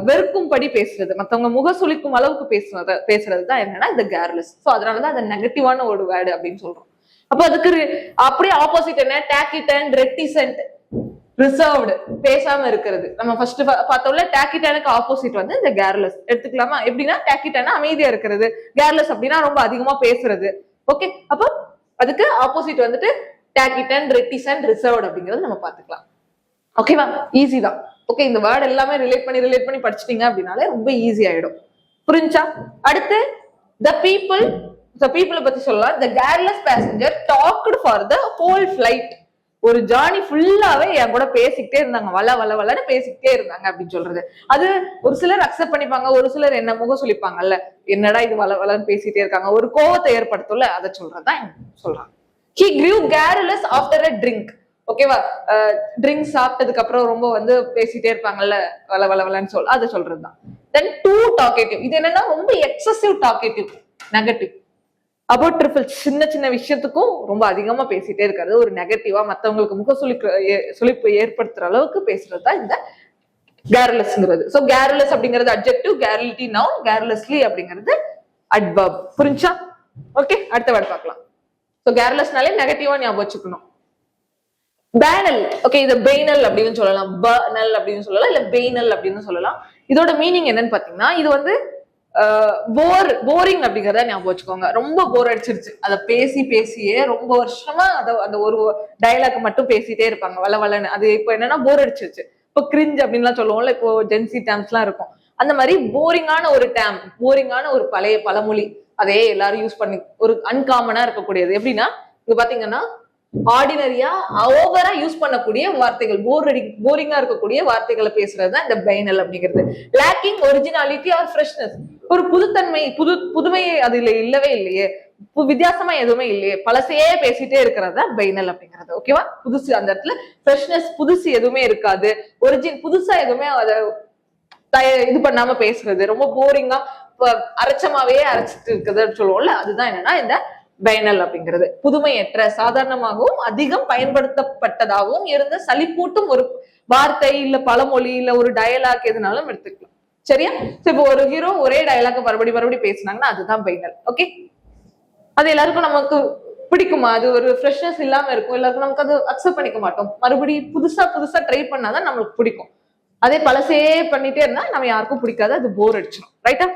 வெறுக்கும்படி பேசுறது, மத்தவங்க முகசுளிக்கும் அளவுக்கு பேசுறது தான் என்னன்னா இந்த கேர்லெஸ். சோ அதனாலதான் அது நெகட்டிவான ஒரு வேர்டு அப்படின்னு சொல்றோம். அப்போ அதுக்கு அப்படியே ஆப்போசிட் என்ன, டாக்கிட்டன், ரெட்டிசன்ட், ரிசர்வ்டு, பேசாம இருக்கிறது. நம்ம ஃபர்ஸ்ட் பார்த்தோம்ல, டாக்கிட்டானுக்கு ஆப்போசிட் வந்து இந்த கேர்லெஸ் எடுத்துக்கலாமா? எப்படின்னா டாக்கிட்டானா அமைதியா இருக்கிறது, கேர்லெஸ் அப்படின்னா ரொம்ப அதிகமா பேசுறது. ஓகே, அப்போ அதுக்கு ஆப்போசிட் வந்துட்டு டாக்கிட்டன், ரெட்டிசன்ட், ரிசர்வ்டு அப்படிங்கிறது நம்ம பார்த்துக்கலாம். ஓகேவா? ஈஸி தான். ஓகே, இந்த வேர்ட் எல்லாமே ரிலேட் பண்ணி படிச்சிட்டீங்க அப்படின்னாலே ரொம்ப ஈஸி ஆயிடும். புரிஞ்சா? அடுத்து the people பத்தி சொல்லலாம். the careless passenger talked for the whole flight. ஒரு ஜார்னி ஃபுல்லாவே என் கூட பேசிக்கிட்டே இருந்தாங்க, வளன்னு பேசிக்கிட்டே இருந்தாங்க அப்படின்னு சொல்றது. அது ஒரு சிலர் அக்செப்ட் பண்ணிப்பாங்க, ஒரு சிலர் என்ன முகம் சொல்லிப்பாங்கல்ல, என்னடா இது வளன்னு பேசிட்டே இருக்காங்க, ஒரு கோவத்தை ஏற்படுத்தல, அதை சொல்றதுதான் சொல்றாங்க. he grew garrulous after a drink. ஓகேவா? ட்ரிங்க் சாப்பிட்டதுக்கு அப்புறம் ரொம்ப வந்து பேசிட்டே இருப்பாங்கல்ல, வளன்னு சொல்ல, அதை சொல்றதுதான். தென் too talkative. இது என்னன்னா ரொம்ப எக்ஸசிவ் டாக்கேட்டிவ், நெகட்டிவ். அபவுட் ட்ரிபிள், சின்ன விஷயத்துக்கும் ரொம்ப அதிகமா பேசிட்டே இருக்காது, ஒரு நெகட்டிவா மத்தவங்களுக்கு சுளிப்பு ஏற்படுத்துற அளவுக்கு பேசுறதுதான் இந்த கேர்லெஸ்ங்கிறது. சோ கேர்லெஸ் அப்படிங்கிறது அட்ஜெக்டிவ், கேர்லிட்டி நவுன், கேர்லெஸ்லி அப்படிங்கிறது அட்வர்ப். புரிஞ்சா? ஓகே, அடுத்த வேர்ட் பார்க்கலாம். சோ கேர்லெஸ்னாலே நெகட்டிவா ஞாபகம் வச்சுக்கணும். பேனல். ஓகே, இது பெய்னல் அப்படின்னு சொல்லலாம், பனல் அப்படின்னு சொல்லலாம், இல்ல பெய்னல் அப்படின்னு சொல்லலாம். இதோட மீனிங் என்னன்னு பாத்தீங்கன்னா, இது வந்து போரிங் அப்படிங்கறத ஞாபகம் வச்சுக்கோங்க. ரொம்ப போர் அடிச்சிருச்சு, அதை பேசியே ரொம்ப வருஷமா அந்த ஒரு டயலாக் மட்டும் பேசிட்டே இருப்பாங்க, வளன்னு. அது இப்போ என்னன்னா போர் அடிச்சிருச்சு. இப்போ கிரிஞ்ச் அப்படின்லாம் சொல்லுவோம்ல, இப்போ ஜென்சி டேர்ம்ஸ் எல்லாம் இருக்கும். அந்த மாதிரி போரிங்கான ஒரு பழைய பழமொழி, அதையே எல்லாரும் யூஸ் பண்ணி ஒரு அன்காமனா இருக்கக்கூடியது. எப்படின்னா இங்க பாத்தீங்கன்னா ஆர்டினரியா ஓவரா யூஸ் பண்ணக்கூடிய வார்த்தைகள், போரிங்கா இருக்கக்கூடிய வார்த்தைகளை பேசுறதுதான் இந்த பைனல் அப்படிங்கிறது. லேக்கிங் ஒரிஜினாலிட்டி ஆர் ஃப்ரெஷ்னஸ், ஒரு புதுமை அதுல இல்லவே இல்லையே, வித்தியாசமா எதுவுமே இல்லையே, பழசையே பேசிட்டே இருக்கிறதா பைனல் அப்படிங்கிறது. ஓகேவா? புதுசு, அந்த இடத்துல ஃப்ரெஷ்னஸ், புதுசு எதுவுமே இருக்காது, புதுசா எதுவுமே அதை இது பண்ணாம பேசுறது, ரொம்ப போரிங்கா அரைச்சிட்டு இருக்குதுன்னு சொல்லுவோம்ல, அதுதான் என்னன்னா இந்த பைனல் அப்படிங்கிறது. புதுமையற்ற, சாதாரணமாகவும் அதிகம் பயன்படுத்தப்பட்டதாகவும் இருந்த சலிப்பூட்டும் ஒரு வார்த்தை, இல்ல பழமொழி, இல்ல ஒரு டயலாக், எதுனாலும் எடுத்துக்கலாம். சரியா? இப்போ ஒரு ஹீரோ ஒரே டயலாக் மறுபடி பேசினாங்கன்னா அதுதான் பைனல். ஓகே, அது எல்லாருக்கும் நமக்கு பிடிக்குமா? அது ஒரு ஃப்ரெஷ்னஸ் இல்லாம இருக்கும், எல்லாருக்கும் நமக்கு அது அக்செப்ட் பண்ணிக்க மாட்டோம். மறுபடியும் புதுசா ட்ரை பண்ணாதான் நம்மளுக்கு பிடிக்கும். அதே பழசே பண்ணிட்டே இருந்தா நம்ம யாருக்கும் பிடிக்காது, அது போர் அடிச்சிடும். ரைட்டா?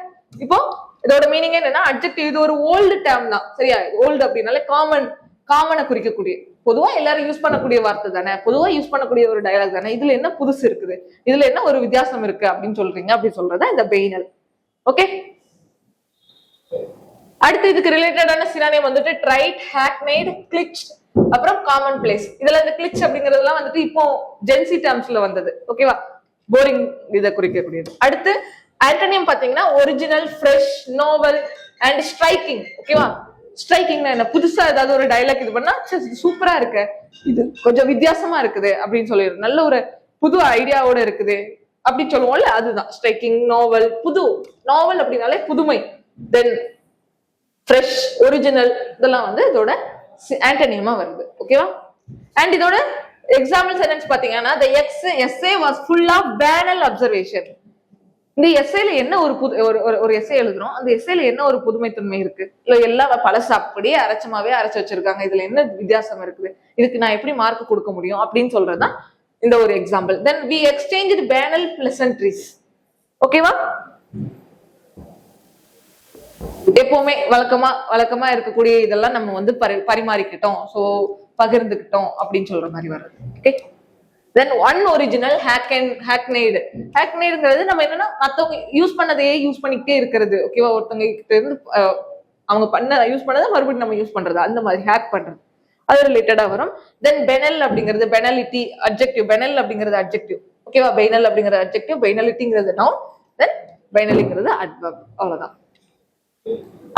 இப்போ இதோட மீனிங் என்னன்னா அட்ஜெக்டிவ், இது ஒரு ஓல்டு டேர்ம் தான். சரியா? ஓல்டு அப்படின்னாலே காமனை குறிக்கக்கூடிய, பொதுவா எல்லாரும் யூஸ் பண்ணக்கூடிய வார்த்தை தானே, பொதுவா யூஸ் பண்ணக்கூடிய ஒரு டயலாக் தானே. இதுல என்ன புதுசு இருக்குது, இதுல என்ன ஒரு வித்தியாசம் இருக்கு அப்படின்னு சொல்றீங்க, அப்படி சொல்றதா இந்த பைனல். ஓகே. அடுத்து இதுக்கு ரிலேட்டடான சினானியம் வந்துட்டு ட்ரைட், ஹேக்னைட், கிளிச், அப்புறம் காமன் பிளேஸ். இதுல இந்த கிளிச் அப்படிங்கறதுலாம் வந்துட்டு இப்போ ஜென்சி டேர்ம்ஸ்ல வந்தது. ஓகேவா, போரிங் இதை குறிக்கக்கூடியது. அடுத்து ஆண்டோனியம் பாத்தீங்கன்னா original, fresh, novel and striking. ஓகேவா, ஸ்ட்ரைக்கிங்னா என்ன, புதுசா ஏதாவது ஒரு டைலாக் இது பண்ணா சூப்பரா இருக்கு, இது கொஞ்சம் வித்தியாசமா இருக்குது அப்படின்னு சொல்லிடுது, நல்ல ஒரு புது ஐடியாவோட இருக்குது அப்படின்னு சொல்லுவோம்ல, அதுதான் ஸ்ட்ரைக்கிங். நோவல், புது, நோவல் அப்படின்னாலே புதுமை. தென் ஃப்ரெஷ், ஒரிஜினல், இதெல்லாம் வந்து இதோட ஆண்டோனியமா வருது. ஓகேவா, அண்ட் இதோட எக்ஸாம்பிள் சென்டென்ஸ் பாத்தீங்கன்னா the essay was full of banal observation. இந்த எஸ்ஏல என்ன ஒரு ஒரு எஸ்ஏ எழுதுறோம், அந்த எஸ்ஏல என்ன ஒரு புதுமைத்தன்மை இருக்கு, இல்ல எல்லாம் பழசு அப்படியே அரைச்சமாவே அரைச்சு வச்சிருக்காங்க, இதுல என்ன வித்தியாசம் இருக்குது, இதுக்கு நான் எப்படி மார்க் கொடுக்க முடியும் அப்படின்னு சொல்றதுதான் இந்த ஒரு example. Then we exchanged banal pleasantries. ஓகேவா, எப்பவுமே வழக்கமா இருக்கக்கூடிய இதெல்லாம் நம்ம வந்து பரிமாறிக்கிட்டோம், சோ பகிர்ந்துக்கிட்டோம் அப்படின்னு சொல்ற மாதிரி வருது. ஓகே, தென் ஒன் ஒரிஜினல், ஹேக்னைடு. ஹேக்னைடுங்கிறது நம்ம என்னன்னா மத்தவங்க யூஸ் பண்ணதையே யூஸ் பண்ணிக்கிட்டே இருக்கிறது. ஓகேவா, ஒருத்தவங்க கிட்ட இருந்து அவங்க யூஸ் பண்ணதை மறுபடியும் நம்ம யூஸ் பண்றது, அந்த மாதிரி ஹேக் பண்றது, அது ரிலேட்டடா வரும். தென் பெனல் அப்படிங்கிறது பெனலிட்டி, அட்ஜெக்டிவ். பெனல் அப்படிங்கிறது அட்ஜெக்டிவ். ஓகேவா, பெய்னல் அப்படிங்கிறது அட்ஜெக்டிவ், பெய்னலிட்டிங்கிறது நவுன், தென் பெய்னலிங்கிறது அட்வர்ப். அவ்வளவுதான்.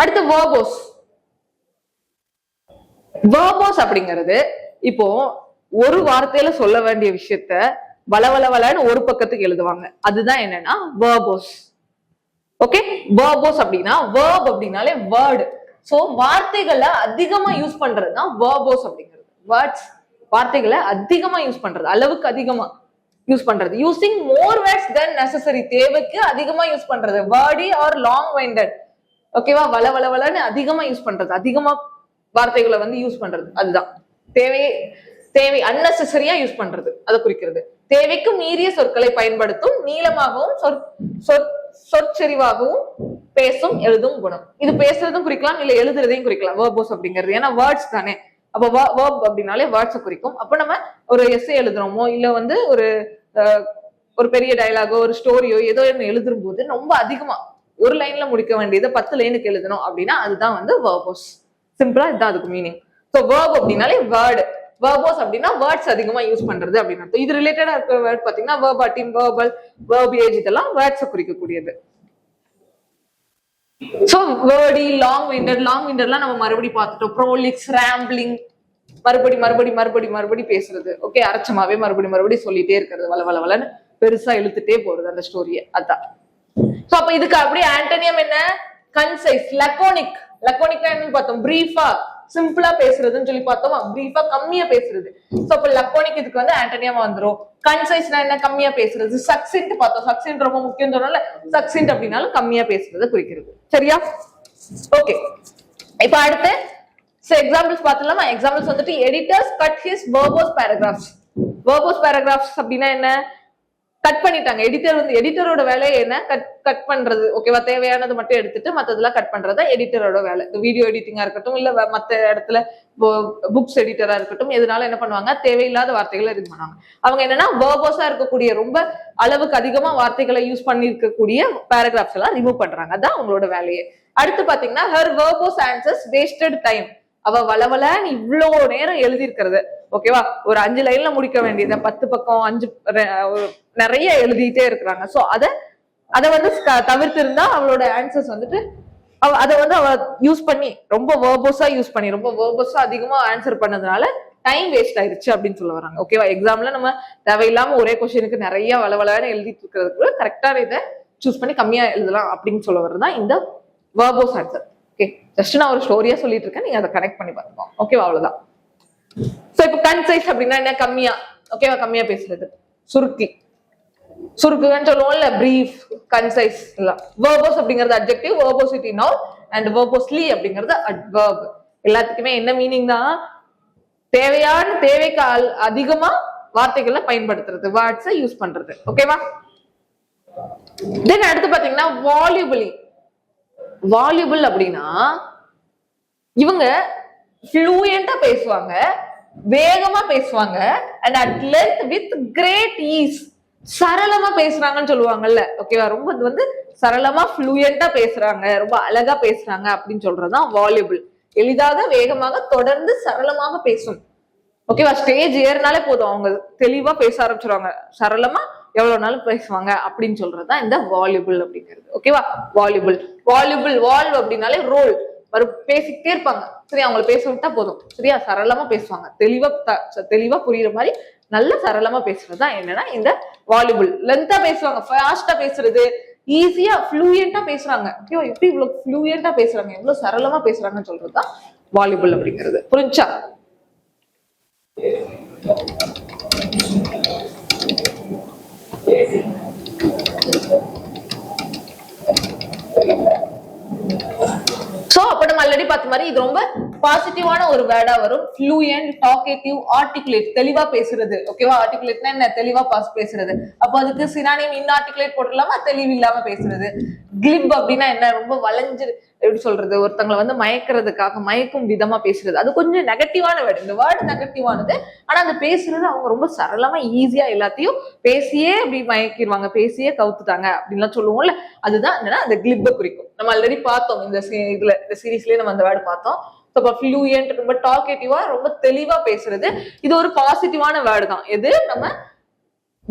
அடுத்து வேர்போஸ். வேர்போஸ் அப்படிங்கிறது இப்போ ஒரு வார்த்தையில சொல்ல வேண்டிய விஷயத்த வளவளவலன்னு ஒரு பக்கத்துக்கு எழுதுவாங்க, அதுதான் என்னன்னா வேர்போஸ். ஓகே, வேர்போஸ் அப்படின்னா வேர்ப் அப்படின்னாலே வேர்டு. சோ வார்த்தைகளை அதிகமா யூஸ் பண்றதுதான் வேர்போஸ் அப்படிங்கிறது. வேர்ட்ஸ், வார்த்தைகளை அதிகமா யூஸ் பண்றது, அளவுக்கு அதிகமா யூஸ் பண்றது. யூசிங் மோர் வேர்ட்ஸ் தென் நெசசரி, தேவைக்கு அதிகமா யூஸ் பண்றது. வேர்டி ஆர் லாங் வைண்டட். ஓகேவா, வளவளவலன்னு அதிகமா யூஸ் பண்றது, அதிகமா வார்த்தைகளை வந்து யூஸ் பண்றது, அதுதான் தேவை அன்னெசரியா யூஸ் பண்றது, அதை குறிக்கிறது. தேவைக்கு மீறிய சொற்களை பயன்படுத்தும், நீளமாகவும் சொற்செறிவாகவும் பேசும், எழுதும் குணம். இது பேசுறதும் குறிக்கலாம், இல்ல எழுதுறதையும் குறிக்கலாம் வேர்போஸ் அப்படிங்கிறது. ஏன்னா வேர்ட்ஸ் தானே, அப்ப வேர்ப் அப்படின்னாலே வேர்ட்ஸை குறிக்கும். அப்ப நம்ம ஒரு எஸ்ஸே எழுதுறோமோ இல்ல வந்து ஒரு பெரிய டயலாகோ ஒரு ஸ்டோரியோ ஏதோ எழுதும் போது ரொம்ப அதிகமா ஒரு லைன்ல முடிக்க வேண்டியதை 10 லைனுக்கு எழுதணும் அப்படின்னா அதுதான் வந்து வேர்போஸ். சிம்பிளா இதுதான் அதுக்கு மீனிங். சோ வேர்ப் அப்படின்னாலே வேர்டு, வேர்போஸ் அப்படின்னா வேர்ட்ஸ் அதிகமா யூஸ் பண்றது அப்படின்னு. இது ரிலேட்டடா இருக்க வேர்ட் பாத்தீங்கன்னா வேர்பாட்டிம், வேர்பல், வேர்பியேஜ், இதெல்லாம் வேர்ட்ஸை குறிக்கக்கூடியது. சோ வேர்டி, லாங் விண்டர்லாம் நம்ம மறுபடியும் பார்த்துட்டோம். ப்ரோலிக்ஸ், ரேம்பிளிங், மறுபடி பேசுறது. ஓகே, அரைச்சமாவே மறுபடி சொல்லிட்டே இருக்கிறது, வளவளன்னு பெருசா இழுத்துட்டே போறது அந்த ஸ்டோரிய, அதான். சோ அப்ப இதுக்கு அப்படியே ஆண்டோனியம் என்ன, கன்சைஸ், லக்கோனிக். லக்கோனிக்னா என்னன்னு பார்த்தோம், பிரீஃபா, சிம்பிளா பேசுறதுன்னு சொல்லி பார்த்தோமா, பிரீஃபா கம்மியா பேசுறது. சோ அப்ப லக்கோனிக் இதுக்கு வந்து ஆண்டோனியம் வந்துரும். கன்சைஸ்னா என்ன, கம்மியா பேசுறது. சக்சின்ட் பார்த்தோம், சக்சின்ட் ரொம்ப முக்கியம் சொன்னால, சக்சின்ட் அப்படின்னாலும் கம்மியா பேசுறதை குறிக்கிறது. சரியா, ஓகே. இப்ப அடுத்து எக்ஸாம்பிள்ஸ் பார்த்தலாமா. எக்ஸாம்பிள்ஸ் வந்துட்டு editors cut his verbose paragraphs. verbose paragraphs அப்படின்னா என்ன, கட் பண்ணிட்டாங்க. எடிட்டரோட வேலையை என்ன, கட் பண்றது. ஓகேவா, தேவையானது மட்டும் எடுத்துட்டு மத்ததெல்லாம் கட் பண்றதா எடிட்டரோட வேலை. வீடியோ எடிட்டிங்கா இருக்கட்டும், இல்ல மத்த இடத்துல புக்ஸ் எடிட்டரா இருக்கட்டும், எதனால என்ன பண்ணுவாங்க, தேவையில்லாத வார்த்தைகளை இது பண்ணுவாங்க. அவங்க என்னன்னா வேர்போஸா இருக்கக்கூடிய ரொம்ப அளவுக்கு அதிகமா வார்த்தைகளை யூஸ் பண்ணி இருக்கக்கூடிய பேராகிராஃப்ஸ் எல்லாம் ரிமூவ் பண்றாங்க, அதான் அவங்களோட வேலையே. அடுத்து பாத்தீங்கன்னா her verbose answers wasted time. அவ வளவலன்னு இவ்வளவு நேரம் எழுதி இருக்கிறது. ஓகேவா, ஒரு 5 லைன்ல முடிக்க வேண்டியதை 10 பக்கம் 5 நிறைய எழுதிட்டே இருக்கிறாங்க. சோ அதை வந்து தவிர்த்து இருந்தா அவளோட ஆன்சர்ஸ் வந்துட்டு அதை வந்து அவ யூஸ் பண்ணி ரொம்ப வேர்போஸா அதிகமா ஆன்சர் பண்ணதுனால டைம் வேஸ்ட் ஆயிடுச்சு அப்படின்னு சொல்ல வராங்க. ஓகேவா, எக்ஸாம்ல நம்ம தேவையில்லாம ஒரே கொஸ்டினுக்கு நிறைய வளவலன்னு எழுதிட்டு இருக்கிறதுக்குள்ள கரெக்டான இதை சூஸ் பண்ணி கம்மியா எழுதலாம் அப்படின்னு சொல்ல வர்றதுதான் இந்த வேர்போஸ் ஆன்சர். ஓகே, ஜஸ்ட் நான் ஒரு ஸ்டோரியா சொல்லிட்டு இருக்கேன், நீங்க அதை கனெக்ட் பண்ணி பார்த்துக்கோங்க. ஓகேவா, அவ்வளவுதான். சோ இப்போ கன்சைஸ் அப்படின்னா என்ன, கம்மியா. ஓகேவா, கம்மியா பேசுறது. சுருக்குன்னு சொல்லுவோம்ல, பிரீஃப், கன்சைஸ் இல்ல. வேர்போஸ் அப்படிங்கிறது அட்ஜெக்டிவ், வேர்போசிட்டி நவுன், அண்ட் வேர்போஸ்லி அப்படிங்கிறது அட்வர்ப். எல்லாத்துக்குமே என்ன மீனிங் தான், தேவைக்கு அதிகமா வார்த்தைகளை பயன்படுத்துறது, வேர்ட்ஸை யூஸ் பண்றது. ஓகேவா, தென் அடுத்து பாத்தீங்கன்னா வால்யூபிள் அப்படின்னா இவங்க ஃப்ளூயண்டா பேசுவாங்க, வேகமா பேசுவாங்க, and at length with great ease, சரளமா பேசுறாங்கன்னு சொல்லுவாங்கல்ல. ஓகேவா, ரொம்ப வந்து சரளமா ஃப்ளூயண்டா பேசுறாங்க, ரொம்ப அழகா பேசுறாங்க அப்படின்னு சொல்றதுதான் வால்யூபிள். எளிதாக வேகமாக தொடர்ந்து சரளமாக பேசும். ஓகேவா? ஸ்டேஜ் ஏறினாலே போதும், அவங்க தெளிவா பேச ஆரம்பிச்சிருவாங்க, சரளமா எவ்வளவு நாளும் பேசுவாங்க அப்படின்னு சொல்றதுதான் இந்த வால்யூபிள் அப்படிங்கிறது. ஓகேவா? வால்யூபிள். வால்வ் அப்படின்னாலே ரோல் பேசிக்கிட்டே இருப்பாங்க. சரியா? அவங்களை பேச விட்டா போதும், சரியா? சரளமா பேசுவாங்க, தெளிவா புரியுற மாதிரி நல்ல சரளமா பேசுறதுதான் என்னன்னா இந்த வால்யூபிள். லென்த்தா பேசுவாங்க, ஃபாஸ்டா பேசுறது, ஈஸியா ஃப்ளூயண்டா பேசுறாங்க. ஓகேவா? எப்படி இவ்வளவு ஃப்ளூயண்டா பேசுறாங்க, எவ்வளவு சரளமா பேசுறாங்கன்னு சொல்றதுதான் வால்யூபிள் அப்படிங்கிறது. புரிஞ்சா? சோ அப்ப நம்ம ஆல்ரெடி பார்த்த மாதிரி இது ரொம்ப பாசிட்டிவான ஒரு வேர்டா வரும். ஃப்ளூயன்ட், டாக்கேட்டிவ், ஆர்டிகுலேட், தெளிவா பேசுறது. ஓகேவா? ஆர்டிகுலேட்னா என்ன? தெளிவா பேசுறது. அப்போ அதுக்கு சினானிம் இன்ஆர்டிகுலேட் போட்டுலாமா? தெளிவு இல்லாம பேசுறது. கிளிப் அப்படின்னா என்ன? ரொம்ப வளைஞ்சு, எப்படி சொல்றது, ஒருத்தங்களை வந்து மயக்கிறதுக்காக மயக்கும் விதமா பேசுறது. அது கொஞ்சம் நெகட்டிவான வேர்டு. இந்த வேர்டு நெகட்டிவானது, ஆனா அந்த பேசுறது அவங்க ரொம்ப சரளமா ஈஸியா எல்லாத்தையும் பேசியே அப்படி மயக்கிடுவாங்க, பேசியே கவுத்துட்டாங்க அப்படின்லாம் சொல்லுவோம்ல, அதுதான் என்னன்னா அந்த கிளிப்பை குறிக்கும். நம்ம ஆல்ரெடி பார்த்தோம் இந்த சீரீஸ்லயே நம்ம அந்த வேர்டு பார்த்தோம். ஃப்ளூயன்ட், ரொம்ப டாக்கேட்டிவா, ரொம்ப தெளிவா பேசுறது. இது ஒரு பாசிட்டிவான வேர்டு தான். எது? நம்ம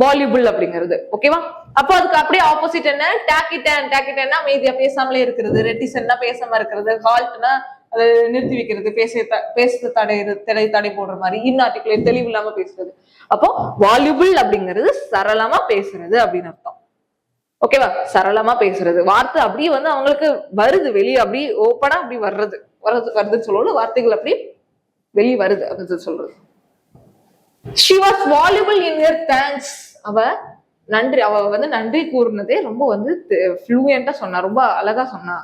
வால்யூபிள் அப்படிங்கிறது. ஓகேவா? அப்போ அதுக்கு அப்படியே ஆப்போசிட் என்ன? டாக்கிட்டன்னா அமைதியா பேசாமலே இருக்கிறது. ரெட்டிசன்னா பேசாம இருக்கிறது. ஹால்ட்னா அதை நிறுத்தி வைக்கிறது, பேச தடை போடுற மாதிரி. இன்ஆர்டிகுலேட், தெளிவு இல்லாம பேசுறது. அப்போ வால்யூபிள் அப்படிங்கிறது சரளமா பேசுறது அப்படின்னு அர்த்தம். ஓகேவா? சரளமா பேசுறது. வார்த்தை அப்படியே வந்து அவங்களுக்கு வருது வெளியே, அப்படி ஓப்பனா அப்படி வருதுன்னு சொல்லணும். வார்த்தைகள் அப்படி வெளியே வருது அப்படின்னு சொல்றது. She was voluble in her thanks. அவ வந்து நன்றி கூறுனதே ரொம்ப வந்து ஃப்ளூயண்டா சொன்னா, ரொம்ப அழகா சொன்னா.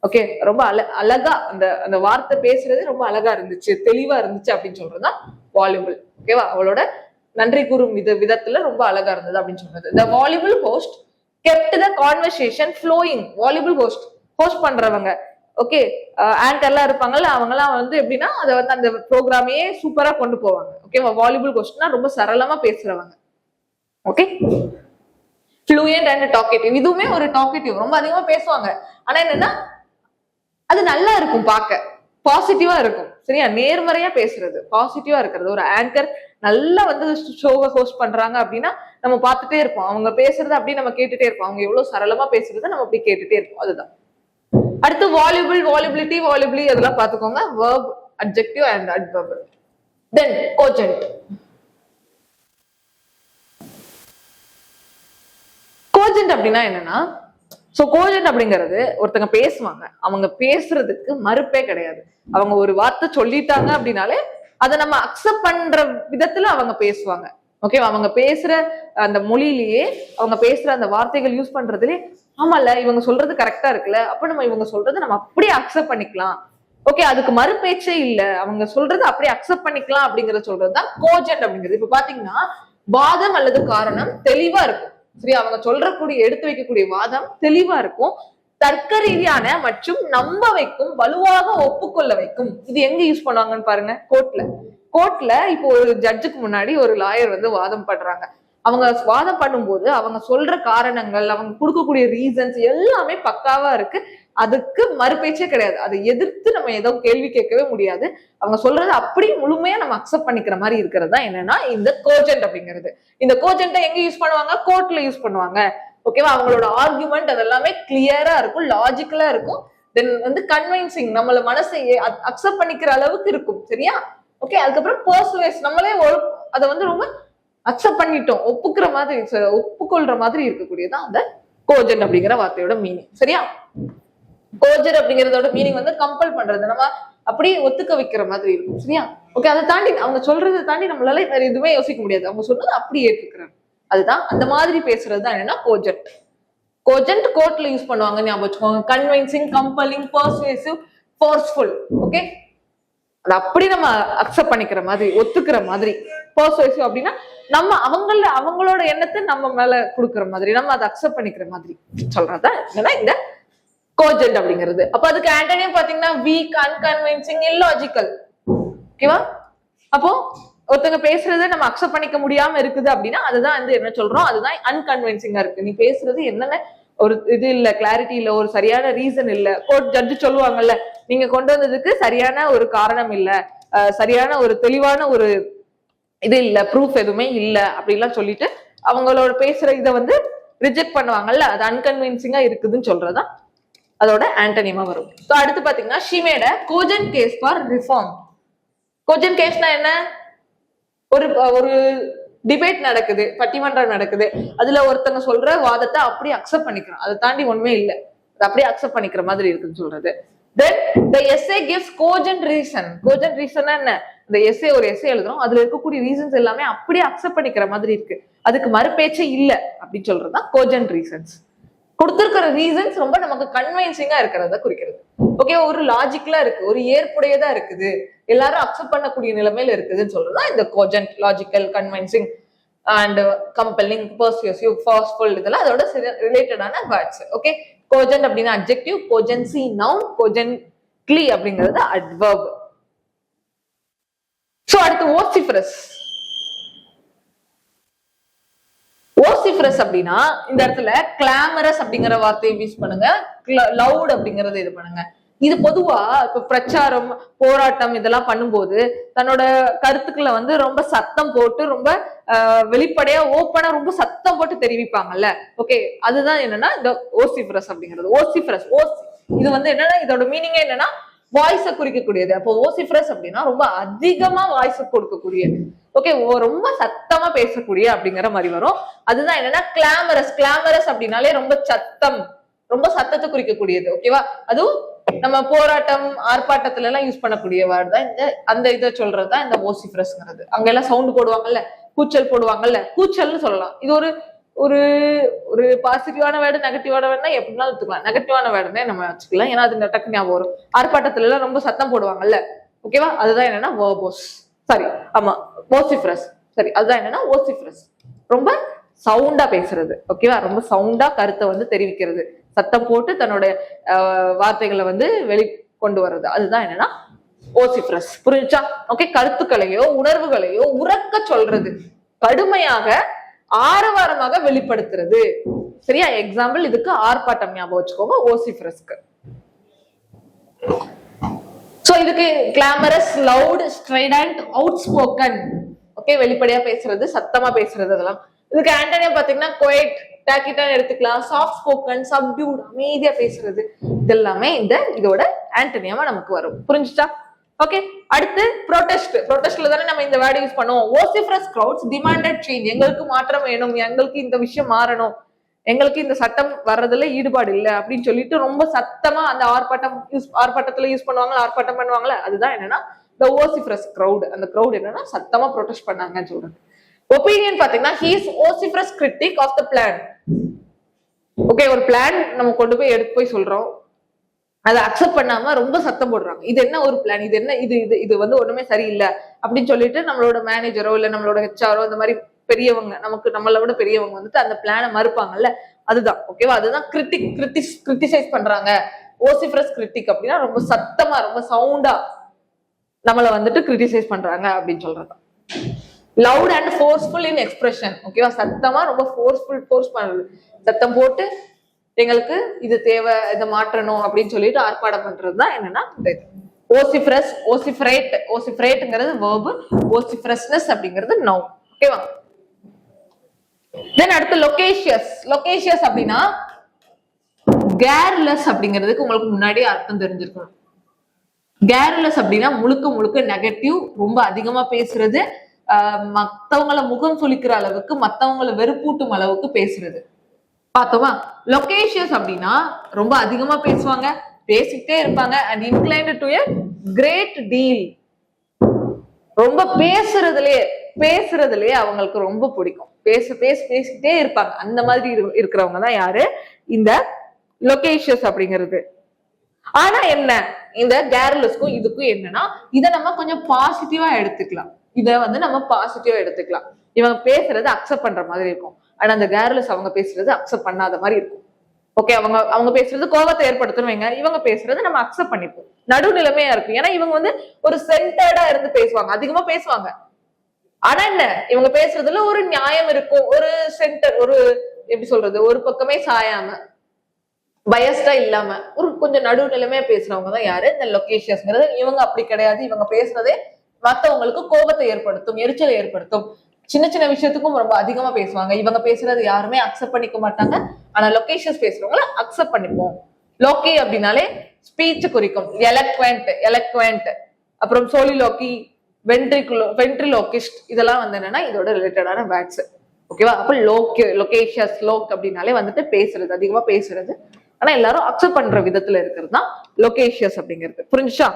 ஓகே, ரொம்ப அழகா அந்த வார்த்தை பேசுறது ரொம்ப அழகா இருந்துச்சு, தெளிவா இருந்துச்சு அப்படின்னு சொல்றதுதான் வால்யூபிள். ஓகேவா? அவளோட நன்றி கூறும் விதத்துல ரொம்ப அழகா இருந்தது அப்படின்னு சொல்றது. The voluble host kept the conversation flowing. Valuable host பண்றவங்க, ஓகே, ஆங்கர்லாம் இருப்பாங்கல்ல, அவங்க எல்லாம் வந்து எப்படின்னா அதை வந்து அந்த ப்ரோக்ராமையே சூப்பரா கொண்டு போவாங்க. ஓகேவா? வால்யூபிள் ஹோஸ்ட்னா ரொம்ப சரளமா பேசுறவங்க. Okay, fluent and talkative. இதுவுமே ஒரு டாக்கேட்டிவ், ரொம்ப அதிகமா பேசுவாங்க. ஆனா என்னன்னா அது நல்லா இருக்கும், பார்க்க பாசிட்டிவா இருக்கும். சரியா? நேர்மறையா பேசுறது, பாசிட்டிவா இருக்கிறது. ஒரு ஆங்கர் நல்லா வந்து ஷோவை ஹோஸ்ட் பண்றாங்க அப்படின்னா நம்ம பார்த்துட்டே இருப்போம், அவங்க பேசுறது அப்படி நம்ம கேட்டுட்டே இருப்போம். அவங்க எவ்வளவு சரளமா பேசுறதை நம்ம அப்படி கேட்டுட்டே இருப்போம். அதுதான். அடுத்து வால்யூபிள், வால்யூபிலிட்டி, வால்யூபிளி அதெல்லாம் பாத்துக்கோங்க. Verb, adjective and adverb. Then cogent. Cogent அப்படின்னா என்னன்னா, சோ கோஜென்ட் அப்படிங்கிறது ஒருத்தங்க பேசுவாங்க, அவங்க பேசுறதுக்கு மறுப்பே கிடையாது. அவங்க ஒரு வார்த்தை சொல்லிட்டாங்க அப்படின்னாலே அதை நம்ம அக்செப்ட் பண்ற விதத்துல அவங்க பேசுவாங்க. ஓகேவா? அவங்க பேசுற அந்த மொழியிலேயே, அவங்க பேசுற அந்த வார்த்தைகள் யூஸ் பண்றதுலயே, ஆமால இவங்க சொல்றது கரெக்டா இருக்குல்ல, அப்ப நம்ம இவங்க சொல்றது நம்ம அப்படியே அக்செப்ட் பண்ணிக்கலாம். ஓகே, அதுக்கு மறுபேச்சே இல்ல, அவங்க சொல்றது அப்படியே அக்செப்ட் பண்ணிக்கலாம் அப்படிங்கறத சொல்றதுதான் கோஜென்ட் அப்படிங்கிறது. இப்ப பாத்தீங்கன்னா வாதம் அல்லது காரணம் தெளிவா இருக்கும். சரி, அவங்க எடுத்து வைக்கக்கூடிய வாதம் தெளிவா இருக்கும், தர்க்க ரீதியான மற்றும் நம்ப வைக்கும், வலுவாக ஒப்புக்கொள்ள வைக்கும். இது எங்க யூஸ் பண்ணுவாங்கன்னு பாருங்க, கோர்ட்ல. இப்போ ஒரு ஜட்ஜுக்கு முன்னாடி ஒரு லாயர் வந்து வாதம் பண்றாங்க. அவங்க வாதம் பண்ணும்போது அவங்க சொல்ற காரணங்கள், அவங்க கொடுக்கக்கூடிய ரீசன்ஸ் எல்லாமே பக்காவா இருக்கு, அதுக்கு மறுபேச்சே கிடையாது. அதை எதிர்த்து நம்ம ஏதோ கேள்வி கேட்கவே முடியாது. அவங்க சொல்றது அப்படியே முழுமையா நம்ம அக்செப்ட் பண்ணிக்கிற மாதிரி இருக்கிறது தான் என்னன்னா இந்த கோஜென்ட் அப்படிங்கிறது. இந்த கோஜென்ட்டை எங்க யூஸ் பண்ணுவாங்க? கோர்ட்ல யூஸ் பண்ணுவாங்க. ஓகேவா? அவங்களோட ஆர்குமெண்ட் அதெல்லாமே கிளியரா இருக்கும், லாஜிக்கலா இருக்கும். தென் வந்து கன்வின்சிங், நம்மள மனசை அக்செப்ட் பண்ணிக்கிற அளவுக்கு இருக்கும். சரியா? ஓகே, அதுக்கப்புறம் பர்சுவேஸ், நம்மளே அதை வந்து ரொம்ப அக்செப்ட் பண்ணிட்டோம், ஒப்புக்கொள்ற மாதிரி இருக்கக்கூடியதான் அந்த கோஜென்ட் அப்படிங்கிற வார்த்தையோட மீனிங். சரியா? கோஜென்ட் அப்படிங்கறதோட மீனிங் வந்து கம்பல் பண்றது, நம்ம அப்படியே ஒத்துக்க வைக்கிற மாதிரி இருக்கும். சரியா? ஓகே, அதை தாண்டி அவங்க சொல்றதை தாண்டி நம்மளால வேற எதுவுமே யோசிக்க முடியாது. அவங்க சொன்னது அப்படி ஏற்றுக்கிறாங்க. அதுதான் அந்த மாதிரி பேசுறது தான் என்னன்னா கோஜென்ட். கோர்ட்ல யூஸ் பண்ணுவாங்க, ஞாபகம் வச்சுக்கோங்க. Convincing, compelling, persuasive, forceful. Okay, அது அப்படி நம்ம அக்செப்ட் பண்ணிக்கிற மாதிரி, ஒத்துக்கிற மாதிரி. பர்சுவேசிவ் அப்படின்னா நம்ம அவங்களோட எண்ணத்தை நம்ம மேல கொடுக்குற மாதிரி, நம்ம அதை அக்செப்ட் பண்ணிக்கிற மாதிரி சொல்றதா என்னன்னா இந்த கோஜென்ட் அப்படிங்கிறது. அப்ப அதுக்கு ஆண்டனியம் பாத்தீங்கன்னா வீக், அன்கன்வின்சிங், இல்லாஜிக்கல். ஓகேவா? அப்போ ஒருத்தங்க பேசுறதை நம்ம அக்செப்ட் பண்ணிக்க முடியாம இருக்குது அப்படின்னா அதுதான் வந்து என்ன சொல்றோம், அதுதான் அன்கன்வின்சிங்கா இருக்கு. நீ பேசுறது என்னென்ன ஒரு இது இல்ல, கிளாரிட்டி இல்ல, ஒரு சரியான ரீசன் இல்ல, கோர்ட் ஜட்ஜு சொல்லுவாங்கல்ல நீங்க கொண்டு வந்ததுக்கு சரியான ஒரு காரணம் இல்ல, சரியான ஒரு தெளிவான ஒரு இது இல்ல, ப்ரூஃப் எதுவுமே இல்ல அப்படிலாம் சொல்லிட்டு அவங்களோட பேசுற இதை வந்து ரிஜெக்ட் பண்ணுவாங்கல்ல, அது அன்கன்வின்சிங்கா இருக்குதுன்னு சொல்றதுதான் அதோட ஆண்டனிமா வரும். ஸோ அடுத்து பாத்தீங்கன்னா she made a cogent case for reform. cogent கேஸ்னா என்ன? ஒரு ஒரு டிபேட் நடக்குது, பட்டிமன்றம் நடக்குது, அதுல ஒருத்தங்க சொல்ற வாதத்தை அப்படியே அக்செப்ட் பண்ணிக்கிறோம், அதை தாண்டி ஒண்ணுமே இல்லை, அது அப்படியே அக்செப்ட் பண்ணிக்கிற மாதிரி இருக்குன்னு சொல்றது. தென் the essay gives cogent reason. cogent reason என்ன? இந்த எஸ்ஏ ஒரு எஸ்ஏ எழுதுறோம், அதுல இருக்கக்கூடிய ரீசன்ஸ் எல்லாமே அப்படியே அக்செப்ட் பண்ணிக்கிற மாதிரி இருக்கு, அதுக்கு மறுபேச்சே இல்ல அப்படின்னு சொல்றதுதான் cogent reasons. கொடுத்திருக்கிற ரீசன்ஸ் ரொம்ப நமக்கு கன்வின்சிங்கா இருக்கிறத குறிக்கிறது. ஓகே, ஒரு லாஜிக்கலா இருக்கு, ஒரு ஏற்புடையதா இருக்குது, எல்லாரும் அக்செப்ட் பண்ணக்கூடிய நிலைமையில இருக்குதுன்னு சொல்றதுதான் இந்த cogent, logical, convincing and compelling, பர்சுயசிவ், ஃபார்ஸ்ஃபுல், இதெல்லாம் அதோட ரிலேட்டடான வேர்ட்ஸ். ஓகே, கோஜென்ட் அப்படின்னா அட்ஜெக்டிவ், கோஜென்சி நவுன், கோஜென்ட்லி அப்படிங்கிறது அட்வர்ப். சோ அடுத்து ஓசிஃபரஸ். ஓசிஃபரஸ் அப்படின்னா இந்த இடத்துல கிளாமரஸ் அப்படிங்கிற வார்த்தையை யூஸ் பண்ணுங்க, லவுட் அப்படிங்கறத இது பண்ணுங்க. இது பொதுவா இப்ப பிரச்சாரம், போராட்டம் இதெல்லாம் பண்ணும்போது தன்னோட கருத்துக்களை வந்து ரொம்ப சத்தம் போட்டு, ரொம்ப வெளிப்படையா ஓப்பனா ரொம்ப சத்தம் போட்டு தெரிவிப்பாங்கல்ல. ஓகே, அதுதான் என்னன்னா இந்த ஓசிஃபரஸ் அப்படிங்கிறது. ஓசிஃபரஸ் இது வந்து என்னன்னா இதோட மீனிங் என்னன்னா வாய்ஸை குறிக்கக்கூடியது. அப்போ ஓசிஃபரஸ் அப்படின்னா ரொம்ப அதிகமா வாய்ஸ் கொடுக்கக்கூடியது. ஓகே, ரொம்ப சத்தமா பேசக்கூடிய அப்படிங்கிற மாதிரி வரும். அதுதான் என்னன்னா கிளாமரஸ். கிளாமரஸ் அப்படின்னாலே ரொம்ப சத்தம், ரொம்ப சத்தத்தை குறிக்கக்கூடியது. ஓகேவா, அதுவும் நம்ம போராட்டம், ஆர்ப்பாட்டத்துல எல்லாம் யூஸ் பண்ணக்கூடிய வேர்டு தான் இந்த, அந்த இதை சொல்றதுதான் இந்த ஓசிஃபரஸ்ங்கிறது. அங்க எல்லாம் சவுண்ட் போடுவாங்கல்ல, கூச்சல் போடுவாங்கல்ல, கூச்சல்னு சொல்லலாம். இது ஒரு ஒரு ஒரு பாசிட்டிவான வேர்டு, நெகட்டிவான வேர்டுனா எப்படினாலும் எடுத்துக்கலாம். நெகட்டிவான வேர்டுனே நம்ம வச்சுக்கலாம், ஏன்னா அது டக்கு ஞாபகம் வரும். ஆர்ப்பாட்டத்துல எல்லாம் ரொம்ப சத்தம் போடுவாங்கல்ல, ஓகேவா, அதுதான் என்னன்னா வெர்போஸ். சாரி, ஆமா, ஓசிஃபரஸ். சரி, அதுதான் என்னன்னா ஓசிஃபரஸ், ரொம்ப சவுண்டா பேசுறது. ஓகேவா, ரொம்ப சவுண்டா கருத்தை வந்து தெரிவிக்கிறது, சத்தம் போட்டு தன்னோட வார்த்தைகளை வந்து வெளிக்கொண்டு வர்றது, அதுதான் என்னன்னா ஓசிஃபரஸ். புரிஞ்சா? ஓகே, கருத்துக்களையோ உணர்வுகளையோ உறக்க சொல்றது, கடுமையாக ஆரவாரமாக வெளிப்படுத்துறது. சரியா? எக்ஸாம்பிள் இதுக்கு ஆர்ப்பாட்டம் ஞாபகம் வச்சுக்கோங்க ஓசிஃபரஸ்க்கு. சோ இதுக்கு clamorous, loud, strident, outspoken. Okay, வெளிப்படையா பேசுறது, சத்தமா பேசுறது அதெல்லாம். இதுக்கு ஆண்டனியா பாத்தீங்கன்னா குவைட், டாக்கிட்டான் எடுத்துக்கலாம். சாஃப்ட் ஸ்போக்கன், சப்டியூட், அமைதியா பேசுறது, இதெல்லாமே இந்த இதோட ஆண்டனியாவா நமக்கு வரும். புரிஞ்சுச்சா? ஓகே, அடுத்து ப்ரொடெஸ்ட். ப்ரொடெஸ்ட்ல தானே நம்ம இந்த வேர்ட் யூஸ் பண்ணுவோம். ஓசிஃபரஸ் கிரவுட்ஸ் டிமாண்டட் சேஞ்ச். எங்களுக்கு மாற்றம் வேணும், எங்களுக்கு இந்த விஷயம் மாறணும், எங்களுக்கு இந்த சட்டம் வர்றதுல ஈடுபாடு இல்லை அப்படின்னு சொல்லிட்டு ரொம்ப சத்தமா அந்த ஆர்ப்பாட்டத்துல யூஸ் பண்ணுவாங்களா, ஆர்ப்பாட்டம் பண்ணுவாங்களா, அதுதான் என்னன்னா இந்த ஓசிஃபரஸ் கிரவுட். அந்த கிரவுட் என்னன்னா சத்தமா ப்ரொடெஸ்ட் பண்ணாங்கன்னு சொல்றது. ஒப்பீனியன் பாத்தீங்கன்னா he is vociferous critic of the plan. Okay, ஒரு பிளான் நம்ம கொண்டு போய் எடுத்து போய் சொல்றோம், அதை அக்செப்ட் பண்ணாம ரொம்ப சத்தம் போடுறாங்க, இது என்ன ஒரு பிளான், இது என்ன, இது இது இது வந்து ஒண்ணுமே சரியில்லை அப்படின்னு சொல்லிட்டு நம்மளோட மேனேஜரோ இல்ல நம்மளோட ஹெச்ஆரோ இந்த மாதிரி பெரியவங்க, நமக்கு நம்மளை விட பெரியவங்க வந்துட்டு அந்த பிளானை மறுப்பாங்கல்ல, அதுதான். ஓகேவா, அதுதான் கிரிட்டிசைஸ் பண்றாங்க. ஓசிஃபரஸ் கிரிட்டிக் அப்படின்னா ரொம்ப சத்தமா, ரொம்ப சவுண்டா நம்மளை வந்துட்டு கிரிட்டிசைஸ் பண்றாங்க அப்படின்னு சொல்றதுதான். Loud and forceful in expression. ஓகேவா, சத்தமா ரொம்ப ஃபோர்ஸ் பண்றது, சத்தம் போட்டு எங்களுக்கு இது தேவை, இதை மாற்றணும் அப்படின்னு சொல்லிட்டு ஆர்ப்பாட்டம் பண்றதுதான் என்னன்னா ஓசிஃபரஸ். ஓசிஃபரேட், ஓசிஃபரேட்ங்கிறது வெர்பு, ஓசிஃபரஸ்னஸ் அப்படிங்கிறது நவுன். ஓகேவா, தென் அடுத்து லொகேஷியஸ். லொகேஷியஸ் அப்படின்னா கேர்லெஸ் அப்படிங்கிறதுக்கு உங்களுக்கு முன்னாடி அர்த்தம் தெரிஞ்சிருக்கணும். கேர்லெஸ் அப்படின்னா முழுக்க முழுக்க நெகட்டிவ், ரொம்ப அதிகமா பேசுறது, மத்தவங்களை முகம் சுளிக்கிற அளவுக்கு, மத்தவங்களை வெறுப்பூட்டும் அளவுக்கு பேசுறது. பார்த்தோமா? லொகேஷியஸ் அப்படின்னா ரொம்ப அதிகமா பேசுவாங்க, பேசிக்கிட்டே இருப்பாங்க, and inclined to a great deal. ரொம்ப பேசுறதுலயே அவங்களுக்கு ரொம்ப பிடிக்கும், பேசிக்கிட்டே இருப்பாங்க, அந்த மாதிரி இருக்கிறவங்க தான் யாரு, இந்த லொகேஷியஸ் அப்படிங்கிறது. ஆனா என்ன, இந்த கேர்லெஸ்க்கும் இதுக்கும் என்னன்னா, இதை நம்ம கொஞ்சம் பாசிட்டிவா எடுத்துக்கலாம். இதை வந்து நம்ம பாசிட்டிவா எடுத்துக்கலாம். இவங்க பேசுறது அக்செப்ட் பண்ற மாதிரி இருக்கும், ஆனா அந்த கேர்லெஸ் அவங்க பேசுறது அக்செப்ட் பண்ணாத மாதிரி இருக்கும். ஓகே, அவங்க பேசுறது கோபத்தை ஏற்படுத்தணும், இவங்க பேசுறது நம்ம அக்செப்ட் பண்ணிப்போம், நடுநிலைமையா இருக்கும். ஏன்னா இவங்க வந்து ஒரு சென்டர்டா இருந்து பேசுவாங்க, அதிகமா பேசுவாங்க. ஆனா என்ன, இவங்க பேசுறதுல ஒரு நியாயம் இருக்கும், ஒரு சென்டர், ஒரு எப்படி சொல்றது, ஒரு பக்கமே சாயாம பயஸ்டா இல்லாம ஒரு கொஞ்சம் நடுநிலைமையா பேசுறவங்க தான் யாரு, இந்த லொகேஷியஸ்ங்கிறது. இவங்க அப்படி கிடையாது. இவங்க பேசுறதே மத்தவங்களுக்கு கோபத்தை ஏற்படுத்தும், எரிச்சலை ஏற்படுத்தும். சின்ன சின்ன விஷயத்துக்கும் ரொம்ப அதிகமா பேசுவாங்க. இவங்க பேசுறது யாருமே அக்செப்ட் பண்ணிக்க மாட்டாங்க. ஆனா லொகேஷியஸ் பேசுறவங்கள அக்செப்ட் பண்ணிப்போம். லோக்கி அப்படின்னாலே ஸ்பீச் குறிக்கும். எலக்வென்ட், அப்புறம் சோலிலோக்கி, வென்ட்ரிலோகிஸ்ட், இதெல்லாம் வந்து என்னன்னா இதோட ரிலேட்டடான வேர்ட்ஸ். ஓகேவா? அப்ப லொகேஷியஸ், லோக் அப்படின்னாலே வந்துட்டு பேசுறது, அதிகமா பேசுறது. ஆனா எல்லாரும் அக்செப்ட் பண்ற விதத்துல இருக்கிறது தான் லொகேஷியஸ் அப்படிங்கிறது. புரிஞ்சுச்சா?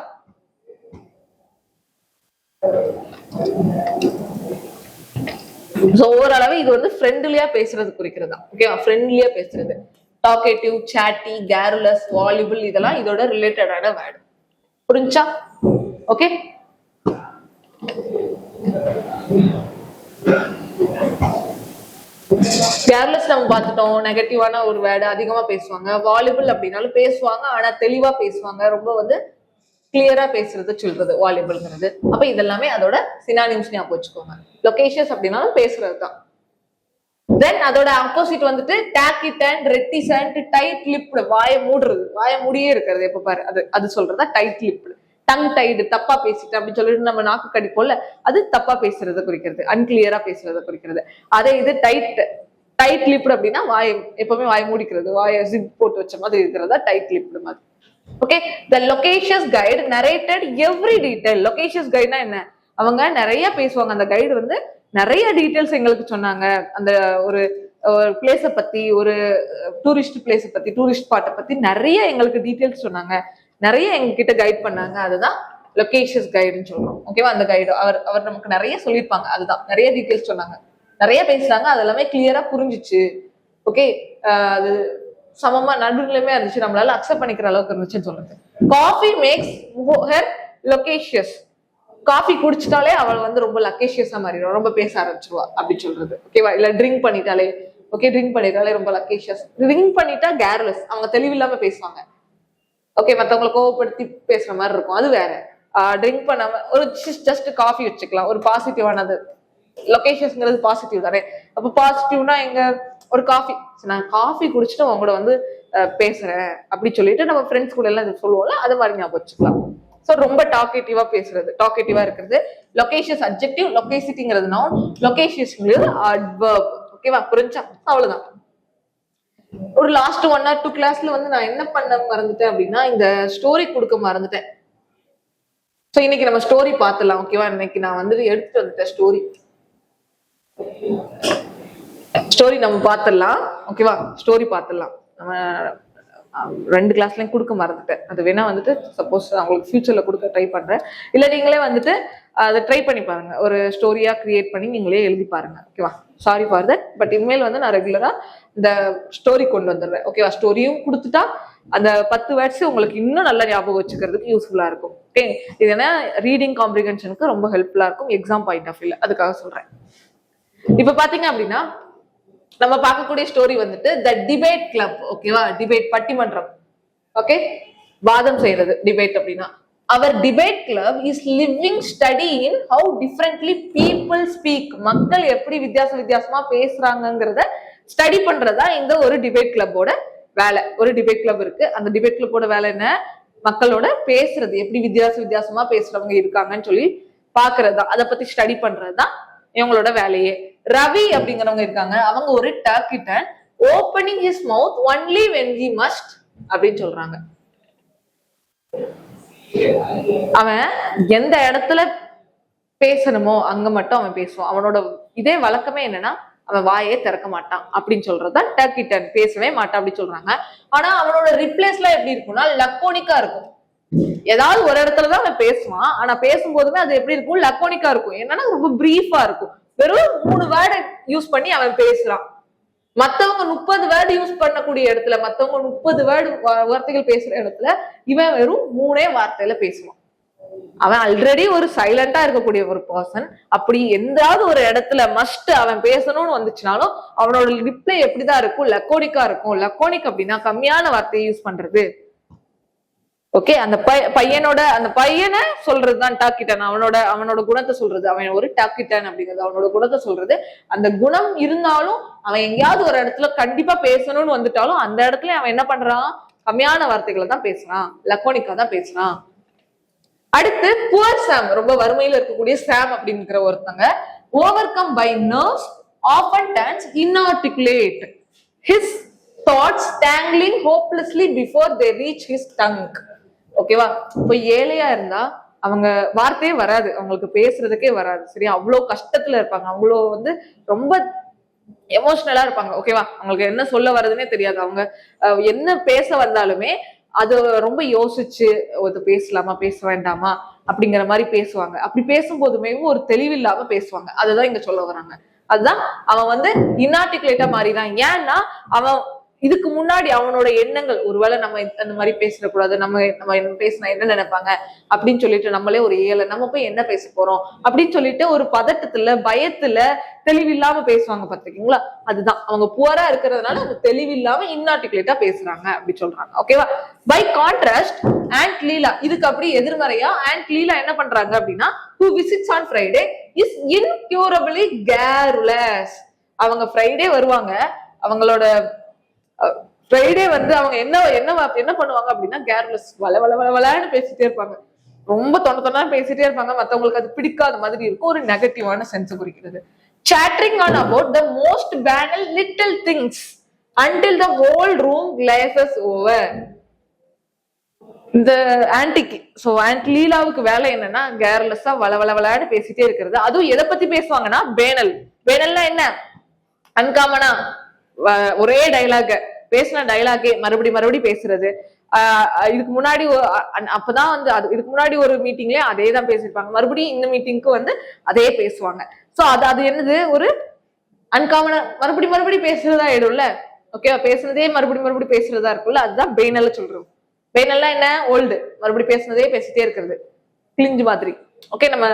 ஓவராலாவே இது வந்து ஃப்ரெண்ட்லியா பேசுறது குறிக்கிறதா. ஓகேவா? ஃப்ரெண்ட்லியா பேசுறது. டாக்கேட்டிவ், சாட்டி, கேருலஸ், வால்யூபிள், இதெல்லாம் இதோட ரிலேட்டடான வேர்டு. புரிஞ்சா? ஓகே. கேர்லெஸ் நம்ம பார்த்துட்டோம். நெகட்டிவான ஒரு வேர்டு, அதிகமா பேசுவாங்க. வால்யூபிள் அப்படின்னாலும் பேசுவாங்க, ஆனா தெளிவா பேசுவாங்க. ரொம்ப வந்து கிளியரா பேசுறது சொல்றது வால்யூபிள்ங்கிறது. அப்ப இதெல்லாமே அதோட சினானிம்ஸ் ஞாபகம் வச்சுக்கோங்க. லொகேஷியஸ் அப்படின்னாலும் பேசுறது தான். தென் அதோட ஆப்போசிட் வந்துட்டு டாக்கிட்டன்ட், ரெட்டிசன்ட், டைட் லிப்டு, வாயை மூடுறது, வாயை மூடியே இருக்கிறது எப்ப பாரு, அது சொல்றதா டைட் லிப்டு. டங் டைடு, தப்பா பேசிட்டு அப்படின்னு சொல்லிட்டு நம்ம நாக்கு கடிப்போம்ல, அது தப்பா பேசுறத குறிக்கிறது, அன்கிளியரா பேசுறத குறிக்கிறது. அதே இது டைட் லிப்டு அப்படின்னா வாயை எப்பவுமே வாய் மூடிக்கிறது, வாயை ஜிப் போட்டு வச்ச மாதிரி இருக்கிறதா டைட் லிப்டு மாதிரி. ஓகே. த லொகேஷியஸ் கைடு நரேட்டட் எவ்ரி டீடைல். லொகேஷியஸ் கைடுனா என்ன? அவங்க நிறைய பேசுவாங்க. அந்த கைடு வந்து நிறைய டீடைல்ஸ் எங்களுக்கு சொன்னாங்க. அந்த ஒரு பிளேஸ பத்தி, ஒரு டூரிஸ்ட் பிளேஸ பத்தி, டூரிஸ்ட் ஸ்பாட்டை பத்தி நிறைய எங்களுக்கு டீடைல்ஸ் சொன்னாங்க, நிறைய எங்க கிட்ட கைட் பண்ணாங்க. அதுதான் லொகேஷியஸ் கைடுன்னு சொல்றோம். ஓகேவா? அந்த கைடு அவர் நமக்கு நிறைய சொல்லியிருப்பாங்க. அதுதான் நிறைய டீடைல்ஸ் சொன்னாங்க, நிறைய பேசுறாங்க, அது எல்லாமே கிளியரா புரிஞ்சிச்சு. ஓகே. அது சமமா நடுநிலைமையா இருந்துச்சு, நம்மளால அக்செப்ட் பண்ணிக்கிற அளவுக்கு இருந்துச்சுன்னு சொல்றது. Coffee makes her loquacious. Coffee குடிச்சிட்டாலே அவள் வந்து ரொம்ப லக்கேஷியஸா மாறிடும், ரொம்ப பேச ஆரம்பிச்சிருவா அப்படின்னு சொல்றது. ஓகேவா? இல்ல ட்ரிங்க் பண்ணிட்டாலே, ஓகே, ட்ரிங்க் பண்ணிட்டாலே ரொம்ப லக்கேஷியஸ். ட்ரிங்க் பண்ணிட்டா கேர்லெஸ், அவங்க தெளிவில்லாம பேசுவாங்க. ஓகே, மத்தவங்களை கோவப்படுத்தி பேசுற மாதிரி இருக்கும், அது வேற. ட்ரிங்க் பண்ணாம ஒரு ஜஸ்ட் காஃபி வச்சுக்கலாம், ஒரு பாசிட்டிவானது. லொகேஷன்ஸ்ங்கிறது பாசிட்டிவ் தானே. அப்ப பாசிட்டிவ்னா எங்க, ஒரு காஃபி, நான் காஃபி குடிச்சிட்டு அவங்க கூட வந்து பேசுறேன் அப்படி சொல்லிட்டு நம்ம ஃப்ரெண்ட்ஸ் கூட எல்லாம் சொல்லுவோம்ல, அது மாதிரி ஞாபகம் வச்சுக்கலாம். சோ ரொம்ப டாக்கேட்டிவா பேசுறது, டாக்கேட்டிவா இருக்கிறது. லொகேஷியஸ் அட்ஜெக்டிவ், லொகேசிட்டிங்கிறது நவுன், லொகேஷியஸ்ங்கிறது அட்வர்ப். ஓகேவா? புரிஞ்சா? அவ்வளவுதான். ஒரு லாஸ்ட் 1 or 2 கிளாஸ்ல வந்து நான் என்ன பண்ண மறந்துட்டேன் அப்படின்னா, இந்த ஸ்டோரி கொடுக்க மறந்துட்டேன். சோ இன்னைக்கு நம்ம ஸ்டோரி பார்த்துலாம். ஓகேவா? இன்னைக்கு நான் வந்து எடுத்துட்டு வந்துட்டேன் ஸ்டோரி நம்ம பார்த்துடலாம். ஓகேவா? ஸ்டோரி பார்த்துடலாம். நம்ம 2 கிளாஸ்லயும் கொடுக்க மறந்துட்டேன். அது வேணா வந்துட்டு சப்போஸ் அவங்களுக்கு ஃபியூச்சர்ல கொடுக்க ட்ரை பண்றேன். இல்ல நீங்களே வந்துட்டு அதை ட்ரை பண்ணி பாருங்க, ஒரு ஸ்டோரியா கிரியேட் பண்ணி நீங்களே எழுதி பாருங்க. ஓகேவா? Sorry for that. பட் இனிமேல் வந்து நான் ரெகுலரா இந்த ஸ்டோரி கொண்டு வந்துடுறேன். ஓகேவா? ஸ்டோரியும் கொடுத்துட்டா அந்த 10 வேர்ட்ஸ் உங்களுக்கு இன்னும் நல்லா ஞாபகம் வச்சுக்கிறதுக்கு யூஸ்ஃபுல்லா இருக்கும். ஓகே. இது என்ன, ரீடிங் காம்ப்ரிஹென்ஷனுக்கு ரொம்ப ஹெல்ப்ஃபுல்லா இருக்கும் எக்ஸாம் பாயிண்ட் ஆஃப் வியூல, அதுக்காக சொல்றேன். இப்ப பாத்தீங்க அப்படின்னா நம்ம பார்க்கக்கூடிய ஸ்டோரி வந்துட்டு த டிபேட் கிளப். ஓகேவா? டிபேட், பட்டிமன்றம். ஓகே, வாதம் செய்யறது டிபேட் அப்படின்னா. Our debate club is living study in how differently people speak. மக்கள் எப்படி வித்தியாசமா பேசுறாங்கிறத ஸ்டடி பண்றதா இந்த ஒரு டிபேட் கிளப்போட வேலை. ஒரு டிபேட் கிளப் இருக்கு, அந்த டிபேட் கிளப்போட வேலை என்ன? மக்களோட பேசுறது, எப்படி வித்தியாசமா பேசுறவங்க இருக்காங்கன்னு சொல்லி பாக்குறதா, அதை பத்தி ஸ்டடி பண்றதுதான் இவங்களோட வேலையே. ரவி அப்படிங்கிறவங்க இருக்காங்க, அவங்க ஒரு taciturn, opening his mouth only when he must அப்படின்னு சொல்றாங்க. அவன் எந்த இடத்துல பேசணுமோ அங்க மட்டும் அவன் பேசுவான். அவனோட இதே வழக்கமே என்னன்னா, அவன் வாயே திறக்க மாட்டான் அப்படின்னு சொல்றதுதான் டாக்கிட்டன், பேசவே மாட்டான் அப்படி சொல்றாங்க. ஆனா அவனோட ரிப்ளேஸ் எல்லாம் எப்படி இருக்கும்னா லக்கோனிக்கா இருக்கும். ஏதாவது ஒரு இடத்துலதான் அவன் பேசுவான், ஆனா பேசும்போதுமே அது எப்படி இருக்கும், லக்கோனிக்கா இருக்கும். என்னன்னா ரொம்ப பிரீஃபா இருக்கும். வெறும் 3 வேர்டு யூஸ் பண்ணி அவன் பேசுறான். மத்தவங்க 30 வேர்டு யூஸ் பண்ணக்கூடிய இடத்துல, மத்தவங்க 30 வார்த்தைகள் பேசுற இடத்துல இவன் வெறும் 3 வார்த்தையில பேசுவான். அவன் ஆல்ரெடி ஒரு சைலண்டா இருக்கக்கூடிய ஒரு பர்சன். அப்படி எந்தாவது ஒரு இடத்துல மஸ்ட் அவன் பேசணும்னு வந்துச்சுனாலும் அவனோட ரிப்ளை எப்படிதான் இருக்கும், லக்கோனிக்கா இருக்கும். லக்கோனிக் அப்படின்னா கம்மியான வார்த்தையை யூஸ் பண்றது. ஓகே, அந்த அந்த பையனை சொல்றதுதான் டாக்கிட்டன். அவனோட குணத்தை சொல்றது. அவன் ஒரு டாக்கிட்டன் அப்படிங்கிறது அவனோட குணத்தை சொல்றது. அந்த குணம் இருந்தாலும் அவன் எங்கேயாவது ஒரு இடத்துல கண்டிப்பா பேசணும்னு வந்துட்டாலும் அந்த இடத்துல அவன் என்ன பண்றான், கம்மியான வார்த்தைகளை தான் பேசுறான், லக்கோனிக்கா தான் பேசுறான். அடுத்து புவர் சாம், ரொம்ப வறுமையில இருக்கக்கூடிய சாம் அப்படிங்கிற ஒருத்தங்க, overcome by nerves often turns inarticulate, his thoughts tangling hopelessly before they reach his tongue. ஓகேவா? இப்போ ஏழையா இருந்தா அவங்க வார்த்தையே வராது, அவங்களுக்கு பேசுறதுக்கே வராது. சரியா? அவ்வளவு கஷ்டத்துல இருப்பாங்க, அவ்வளோ வந்து ரொம்ப எமோஷனலா இருப்பாங்க. ஓகேவா? அவங்களுக்கு என்ன சொல்ல வர்றதுன்னே தெரியாது. அவங்க என்ன பேச வந்தாலுமே அது ரொம்ப யோசிச்சு பேசலாமா பேச வேண்டாமா அப்படிங்கிற மாதிரி பேசுவாங்க. அப்படி பேசும்போதுமே ஒரு தெளிவில்லாம பேசுவாங்க. அதுதான் இங்க சொல்ல வராங்க. அதுதான் அவன் வந்து இன்ஆர்டிகுலேட்டா மாறிதான். ஏன்னா அவன் இதுக்கு முன்னாடி அவனோட எண்ணங்கள், ஒருவேளை நம்ம அந்த மாதிரி பேசிடக்கூடாது, நம்ம பேசினா என்ன நினைப்பாங்க அப்படின்னு சொல்லிட்டு, நம்மளே ஒரு ஏழை, நம்ம போய் என்ன பேச போறோம் அப்படின்னு சொல்லிட்டு ஒரு பதட்டத்துல பயத்துல தெளிவில்லாம பேசுவாங்க பாத்துக்கீங்களா? அதுதான் அவங்க புவரா இருக்கிறதுனால அது தெளிவில்லாம இன்ஆர்டிகுலேட்டா பேசுறாங்க அப்படி சொல்றாங்க. ஓகேவா? பை கான்ட்ராஸ்ட் ஆண்ட் லீலா, இதுக்கு அப்படி எதிர்மறையா ஆண்ட் லீலா என்ன பண்றாங்க அப்படின்னா, who visits on Friday is incurably garrulous. அவங்க ஃப்ரைடே வருவாங்க, அவங்களோட ஃப்ரைடே வந்து அவங்க என்ன பண்ணுவாங்க அப்படின்னா கேர்லெஸ், வளன்னு பேசிட்டே இருப்பாங்க, ரொம்ப தொண்டா பேசிட்டே இருப்பாங்க. மத்தவங்களுக்கு அது பிடிக்காத மாதிரி இருக்கும், ஒரு நெகட்டிவான சென்ஸ் குறிக்கிறது. chattering on about the most banal little things until the whole room glazes over. இந்த ஆன்டிக்கு, சோ ஆன்ட் லீலாவுக்கு வேலை என்னன்னா கேர்லெஸ்ஸா வளன்னு பேசிட்டே இருக்கிறது. அதுவும் எதை பத்தி பேசுவாங்கன்னா பேனல்னா என்ன, அன்காமனா ஒரே டைலாக் பேசின டைலாகே மறுபடி பேசுறது. இதுக்கு முன்னாடி அப்பதான் வந்து இதுக்கு முன்னாடி ஒரு மீட்டிங்லயே அதே தான் பேசிருப்பாங்க, மறுபடியும் இந்த மீட்டிங்க்கு வந்து அதே பேசுவாங்க. சோ அது என்னது, ஒரு அன்காமனா மறுபடி பேசுறதா ஆயிடும்ல. ஓகே, பேசுனதே மறுபடி பேசுறதா இருக்கும்ல, அதுதான் பேனல்ல சொல்றோம். பேனல்னா என்ன, ஓல்டு, மறுபடி பேசுனதே பேசிட்டே இருக்கிறது, கிளிஞ்சு மாதிரி. ஓகே, நம்ம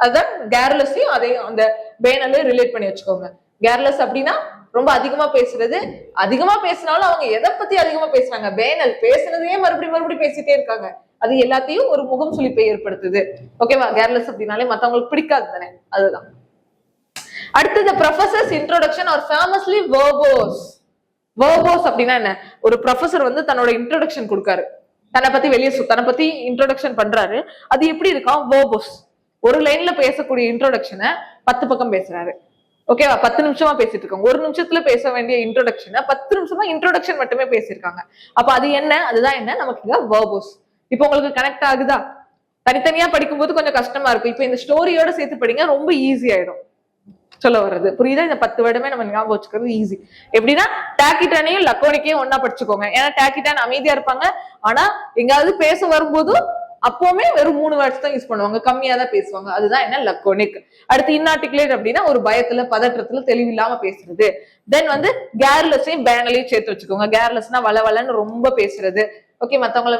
அதுதான் கேர்லெஸ்ஸையும் அதையும் அந்த பேனல்ல ரிலேட் பண்ணி வச்சுக்கோங்க. கேர்லெஸ் அப்படின்னா ரொம்ப அதிகமா பேசுறது, அதிகமா பேசினாலும் அவங்க எதை பத்தி அதிகமா பேசுறாங்க, பேனல் பேசுனதையே மறுபடி பேசிட்டே இருக்காங்க, அது எல்லாத்தையும் ஒரு முகம் சுளிப்பை ஏற்படுத்துது. ஓகேவா? கேர்லெஸ் அப்படின்னாலே மத்தவங்களுக்கு பிடிக்காது தானே, அதுதான். அடுத்து the professor's introduction or famously verbose. verbose அப்படின்னா என்ன, ஒரு ப்ரொஃபசர் வந்து தன்னோட இன்ட்ரோடக்ஷன் கொடுக்காரு, தன்னை பத்தி இன்ட்ரோடக்ஷன் பண்றாரு. அது எப்படி இருக்கும், verbose. ஒரு லைன்ல பேசக்கூடிய இன்ட்ரோடக்ஷனை 10 பக்கம் பேசுறாரு. ஓகேவா? 10 நிமிஷமா பேசிட்டு இருக்காங்க. ஒரு நிமிஷத்துல பேச வேண்டிய இன்ட்ரோடக்ஷனை 10 நிமிஷமா இன்ட்ரோடக்ஷன் மட்டுமே பேசியிருக்காங்க. அப்ப அது என்ன, அதுதான் என்ன, நமக்கு இங்க verbose. இப்போ உங்களுக்கு கனெக்ட் ஆகுதா? தனித்தனியா படிக்கும்போது கொஞ்சம் கஷ்டமா இருக்கும், இப்ப இந்த ஸ்டோரியோட சேர்த்து படிங்க, ரொம்ப ஈஸி ஆயிடும். சொல்ல வர்றது புரியுதா? இந்த 10 வருடமே நம்ம ஞாபகம் வச்சுக்கிறது ஈஸி. எப்படின்னா டாக்கிட்டானையும் லக்கோனிக்கையும் ஒன்னா படிச்சுக்கோங்க. ஏன்னா டாக்கிட்டான் அமைதியா இருப்பாங்க, ஆனா எங்காவது பேச வரும்போது அப்பவுமே வெறும் 3 வேர்ட்ஸ் தான் யூஸ் பண்ணுவாங்க, கம்மியா தான் பேசுவாங்க. அதுதான் என்ன, லக்கோனிக். அடுத்து இன்ஆர்டிகுலேட் அப்படின்னா ஒரு பயத்துல பதற்றத்துல தெளிவில்லாம பேசுறது. தென் வந்து கேர்லெஸ்ஸையும் பேனலையும் சேர்த்து வச்சுக்கோங்க. கேர்லெஸ்னா வளன்னு ரொம்ப பேசுறது. ஓகே, மத்தவங்களை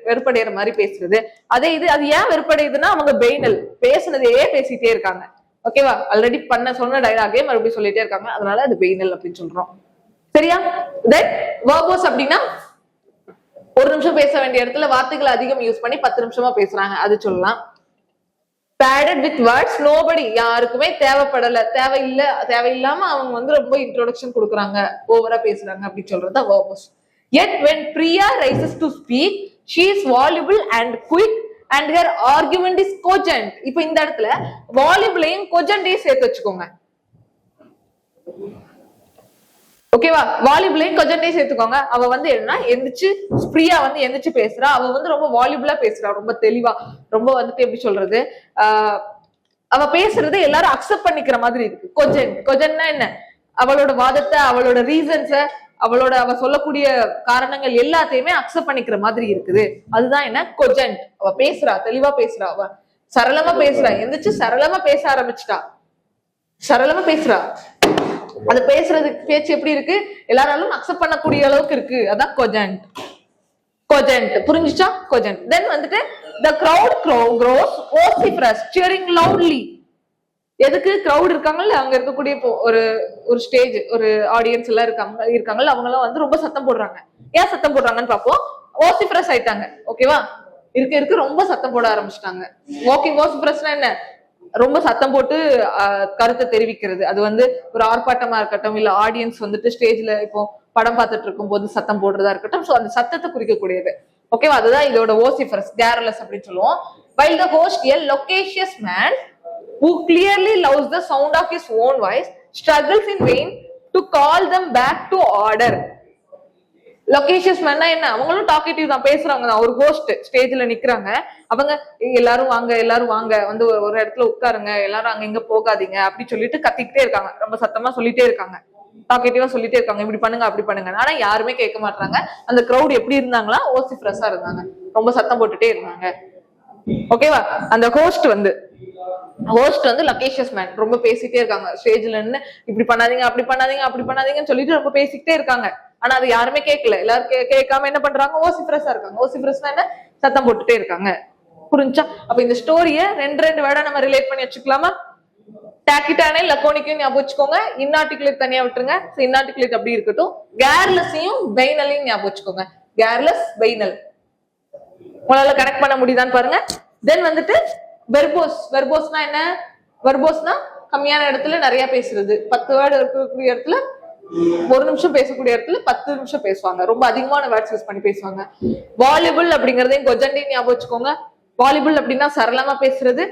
வெறுப்படைகிற மாதிரி பேசுறது. அது ஏன் வெறுப்படையுதுன்னா அவங்க பேனல் பேசுனதையே பேசிட்டே இருக்காங்க. ஓகேவா? ஆல்ரெடி சொன்ன டைலாகே மறுபடியும் சொல்லிட்டே இருக்காங்க, அதனால அது பேனல் அப்படின்னு சொல்றோம். சரியா? தென் verbose அப்படின்னா ஒரு நிமிஷம் பேச வேண்டிய இடத்துல வார்த்தைகளை அதிகம் யூஸ் பண்ணி 10 நிமிஷமா பேசுறாங்க, அது சொல்லலாம். padded with words nobody, யாருக்குமே தேவையில்லாம அவங்க வந்து ரொம்ப இன்ட்ரோடக்ஷன் கொடுக்குறாங்க, ஓவரா பேசுறாங்க அப்படி சொல்றது verbose. Yet when Priya rises to speak, she is voluble and quick and her argument is cogent. இப்போ இந்த இடத்துல volubleையும் cogentையும் சேர்த்து வச்சுக்கோங்க. ஓகேவா? வாலிபுலையும் கொஜன்டையும் சேர்த்துக்கோங்க. அவ வந்து என்ன எந்திரிச்சு, பிரியா வந்து எந்திரிச்சு பேசுறா, அவ வந்து ரொம்ப வாலிபுலா பேசுறா, ரொம்ப தெளிவா, ரொம்ப வந்துட்டு எப்படி சொல்றது, அவ பேசுறது எல்லாரும் அக்செப்ட் பண்ணிக்கிற மாதிரி இருக்கு. கொஜன்னா என்ன, அவளோட வாதத்தை, அவளோட ரீசன்ஸ, அவ சொல்லக்கூடிய காரணங்கள் எல்லாத்தையுமே அக்செப்ட் பண்ணிக்கிற மாதிரி இருக்குது. அதுதான் என்ன, கொஜன்ட். அவ பேசுறா, தெளிவா பேசுறா, அவ சரளமா பேசுறா, எந்திரிச்சு சரளமா பேச ஆரம்பிச்சுட்டா, சரளமா பேசுறா. அது பேசுறது பேச்சு எப்படி இருக்கு, எல்லாராலும் அக்செப்ட் பண்ணக்கூடிய அளவுக்கு இருக்கு, அதான் கொஜன்ட். புரிஞ்சுச்சா? கொஜன்ட். தென் வந்துட்டு the crowd grows vociferous cheering loudly. எதுக்கு crowd இருக்காங்கல்ல, அங்க இருக்கக்கூடிய ஒரு ஸ்டேஜ், ஒரு ஆடியன்ஸ் எல்லாம் இருக்காங்கல்ல, அவங்க எல்லாம் வந்து ரொம்ப சத்தம் போடுறாங்க. ஏன் சத்தம் போடுறாங்கன்னு பாப்போம். ஓசிஃபரஸ் ஆயிட்டாங்க. ஓகேவா? இருக்க இருக்க ரொம்ப சத்தம் போட ஆரம்பிச்சிட்டாங்க. வாக்கிங் ஓசிஃபரஸ்னா என்ன? ரொம்ப சத்தம் போட்டு கருத்தை தெரிவிக்கிறது. அது வந்து ஒரு ஆர்ப்பாட்டமா இருக்கட்டும், இல்ல ஆடியன்ஸ் வந்துட்டு ஸ்டேஜ்ல இப்போ படம் பார்த்துட்டு இருக்கும் போது சத்தம் போடுறதா இருக்கட்டும். சோ அந்த சத்தத்தை குறிக்கக்கூடியது. ஓகேவா? அதுதான் இதோட ஓசிஃபரஸ், கேரலஸ் அப்படின்னு சொல்லுவோம். While the host, a loquacious man who clearly loves the sound of his own voice, struggles in vain to call them back to order. லொகேஷியஸ் மேன்னா என்ன? அவங்களும் டாக்கேட்டிவ் தான், பேசுறாங்க தான். ஒரு ஹோஸ்ட் ஸ்டேஜ்ல நிக்கிறாங்க, அவங்க எல்லாரும் வாங்க எல்லாரும் வாங்க வந்து ஒரு இடத்துல உட்காருங்க, எல்லாரும் அங்க இங்க போகாதீங்க அப்படி சொல்லிட்டு கத்திக்கிட்டே இருக்காங்க, ரொம்ப சத்தமா சொல்லிட்டே இருக்காங்க, டாக்கேட்டிவா சொல்லிட்டே இருக்காங்க, இப்படி பண்ணுங்க அப்படி பண்ணுங்க. ஆனா யாருமே கேட்க மாட்டாங்க. அந்த கிரௌட் எப்படி இருந்தாங்களா? ஓசிஃபரஸா இருந்தாங்க, ரொம்ப சத்தம் போட்டுட்டே இருந்தாங்க. ஓகேவா? அந்த ஹோஸ்ட் வந்து லொகேஷியஸ் மேன், ரொம்ப பேசிட்டே இருக்காங்க ஸ்டேஜ்ல இருந்து, இப்படி பண்ணாதீங்க அப்படி பண்ணாதீங்க அப்படி பண்ணாதீங்கன்னு சொல்லிட்டு ரொம்ப பேசிக்கிட்டே இருக்காங்க. ஆனா அது யாருமே கேட்கல. எல்லாரும் கேட்காம என்ன பண்றாங்க? ஓசிஃபரஸா இருக்காங்க. ஓசிஃபரஸ்னா என்ன? சத்தம் போட்டுட்டே இருக்காங்க. புரிஞ்சா? அப்ப இந்த ஸ்டோரிய ரெண்டு வேர்டா நம்ம ரிலேட் பண்ணி வச்சுக்கலாமா? டாக்கிட்டானே லக்கோனிக்கும் ஞாபகம் வச்சுக்கோங்க. இன்னார்டிகுலேட் தனியா விட்டுருங்க. இன்னார்டிகுலேட் அப்படி இருக்கட்டும். கேர்லெஸ்ஸையும் பெய்னலையும் ஞாபகம் வச்சுக்கோங்க. கேர்லெஸ், பெய்னல். உங்களால கனெக்ட் பண்ண முடியுதான்னு பாருங்க. தென் வந்துட்டு வெர்போஸ். வெர்போஸ்னா என்ன? வெர்போஸ்னா கம்மியான இடத்துல நிறைய பேசுறது. 10 வேர்டு இருக்கக்கூடிய இடத்துல 1 நிமிஷம் பேசக்கூடிய இடத்துல 10 நிமிஷம் பேசுவாங்க. ரொம்ப அதிகமான வேர்ட்ஸ் யூஸ் பண்ணி பேசுவாங்க. வாலிபிள் அப்படிங்கறதையும் கொஜண்டின் ஞாபகம் வச்சுக்கோங்க. வாலிபிள் அப்படின்னா சரளமா பேசுறது.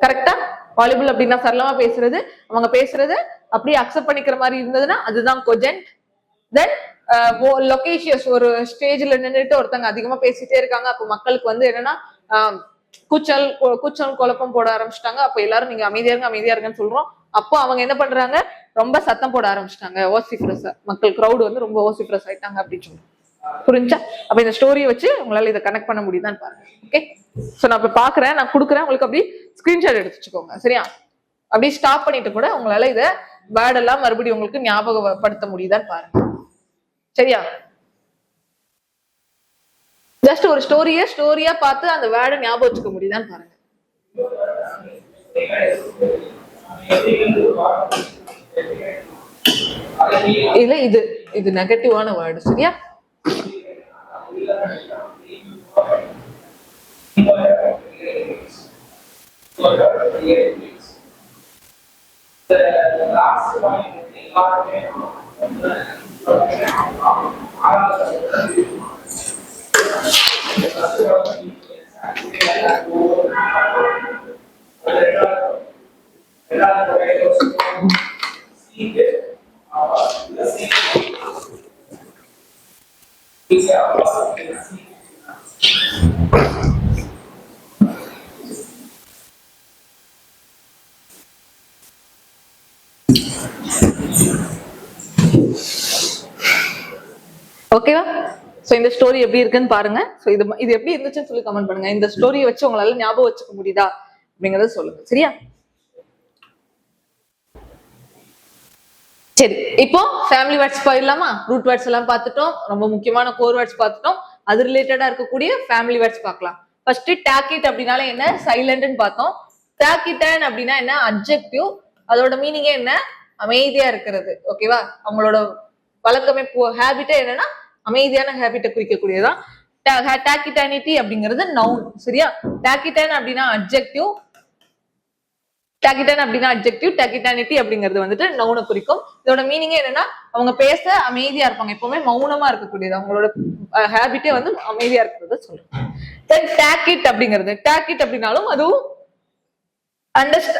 கரெக்டா? வாலிபிள் அப்படின்னா சரளமா பேசுறது. அவங்க பேசுறது அப்படியே அக்செப்ட் பண்ணிக்கிற மாதிரி இருந்ததுன்னா அதுதான் கொஜென்ட். தென் லொகேஷியஸ், ஒரு ஸ்டேஜ்ல நின்றுட்டு ஒருத்தங்க அதிகமா பேசிட்டே இருக்காங்க. அப்போ மக்களுக்கு வந்து என்னன்னா கூச்சல் குழப்பம் போட ஆரம்பிச்சிட்டாங்க. அப்ப எல்லாரும் நீங்க அமைதியா இருங்கன்னு சொல்றோம். அப்போ அவங்க என்ன பண்றாங்க? ரொம்ப சத்தம் போட ஆரம்பிச்சிட்டாங்க. ஓசிஃபரஸ், மக்கள் கிரௌட் வந்து ரொம்ப ஓசிஃபரஸ் ஆயிட்டாங்க அப்படின்னு சொல்றோம். புரிஞ்சா? அப்ப இந்த ஸ்டோரியை வச்சு உங்களால இதை கனெக்ட் பண்ண முடியுதான்னு பாருங்க. ஓகே, சோ நான் இப்ப பாக்குறேன், நான் கொடுக்குறேன், உங்களுக்கு அப்படி ஸ்கிரீன்ஷாட் எடுத்து வச்சுக்கோங்க. சரியா? அப்படியே ஸ்டாப் பண்ணிட்டு கூட உங்களால இதை வேர்ட் எல்லாம் மறுபடியும் உங்களுக்கு ஞாபகப்படுத்த முடியுதான்னு பாருங்க. சரியா? ஜஸ்ட் ஒரு ஸ்டோரியா பார்த்து அந்த வேர்டை ஞாபகம் வச்சுக்க முடியுதான்னு பாருங்க. இல்ல இது நெகட்டிவான வேர்டு. சரியா? ஓகேவா? சோ இந்த ஸ்டோரி எப்படி இருக்குன்னு பாருங்க. சோ இது எப்படி இருந்துச்சுன்னு சொல்லி கமெண்ட் பண்ணுங்க. இந்த ஸ்டோரியை வச்சு உங்களால ஞாபகம் வச்சுக்க முடியுதா அப்படிங்கறத சொல்லுங்க. சரியா? சரி, இப்போ ஃபேமிலி வேர்ட்ஸ் போயிடலாமா? ரூட் வேர்ட்ஸ் எல்லாம் பார்த்துட்டோம், ரொம்ப முக்கியமான கோர் வேர்ட்ஸ் பார்த்துட்டோம். அது ரிலேட்டடா இருக்கக்கூடிய ஃபேமிலி வேர்ட்ஸ் பார்க்கலாம். ஃபர்ஸ்ட் டாக்கிட் அப்படின்னால என்ன? சைலண்ட்னு பார்த்தோம். டாக்கிட்டன் அப்படின்னா என்ன? அட்ஜெக்டிவ். அதோட மீனிங்கே என்ன? அமைதியா இருக்கிறது. ஓகேவா? அவங்களோட வழக்கமே ஹேபிட்டே என்னன்னா அமைதியான ஹேபிட்டை குறிக்கக்கூடியதான். டாக்கிட்டானிட்டி அப்படிங்கிறது நவுன். சரியா? டாக்கிட்டன் அப்படின்னா அட்ஜெக்டிவ். டாக்கிட்டானிட்டி அப்படிங்கிறது வந்துட்டு நவுனை குறிக்கும். இதோட மீனிங் என்னன்னா அவங்க பேச அமைதியா இருப்பாங்க, எப்பவுமே மௌனமா இருக்கக்கூடியது. அவங்களோட ஹேபிட்டே வந்து அமைதியா இருக்கிறத சொல்றோம். டாக்கிட் அப்படின்னாலும் அதுவும்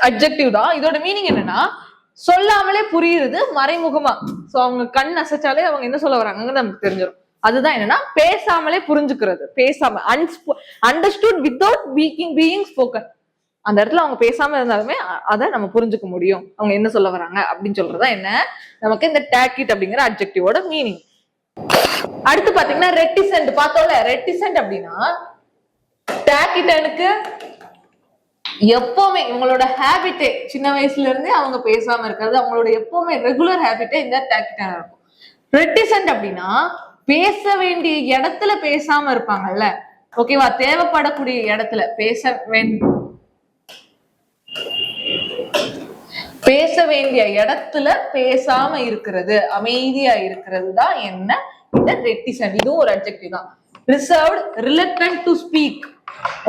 அட்ஜெக்டிவ் தான். இதோட மீனிங் என்னன்னா சொல்லாமலே புரியுது, மறைமுகமா. சோ அவங்க கண் அசைச்சாலே அவங்க என்ன சொல்ல வராங்கன்னு நமக்கு தெரிஞ்சிடும். அதுதான் என்னன்னா பேசாமலே புரிஞ்சுக்கிறது. பேசாம அண்டர்ஸ்டுட் வித்தவுட் பீயிங் ஸ்போக்கன். அந்த இடத்துல அவங்க பேசாம இருந்தாலுமே அதை நம்ம புரிஞ்சுக்க முடியும், அவங்க என்ன சொல்ல வராங்க அப்படின்னு சொல்றதா என்ன நமக்கு இந்த டாக்கிட் அப்படிங்கிற அட்ஜெக்டிவோட மீனிங். அடுத்து பாத்தீங்கன்னா ரெட்டிசென்ட் பார்த்தோம்ல. ரெட்டிசென்ட் அப்படின்னா டாக்கிட்டனுக்கு எப்பவுமே இவங்களோட ஹேபிட்டே சின்ன வயசுல இருந்தே அவங்க பேசாம இருக்கிறது, அவங்களோட எப்பவுமே ரெகுலர் ஹேபிட்டே இந்த டாக்கிட்டனா இருக்கும். ரெட்டிசென்ட் அப்படின்னா பேச வேண்டிய இடத்துல பேசாம இருப்பாங்கல்ல. ஓகேவா? தேவைப்படக்கூடிய இடத்துல பேச வேண்டிய இடத்துல பேசாம இருக்கிறது, அமைதியா இருக்கிறது தான் என்ன இந்த ரெட்டிசென்ட். இதுவும் ஒரு அட்ஜெக்டிவ் தான். Reserved, reluctant to speak.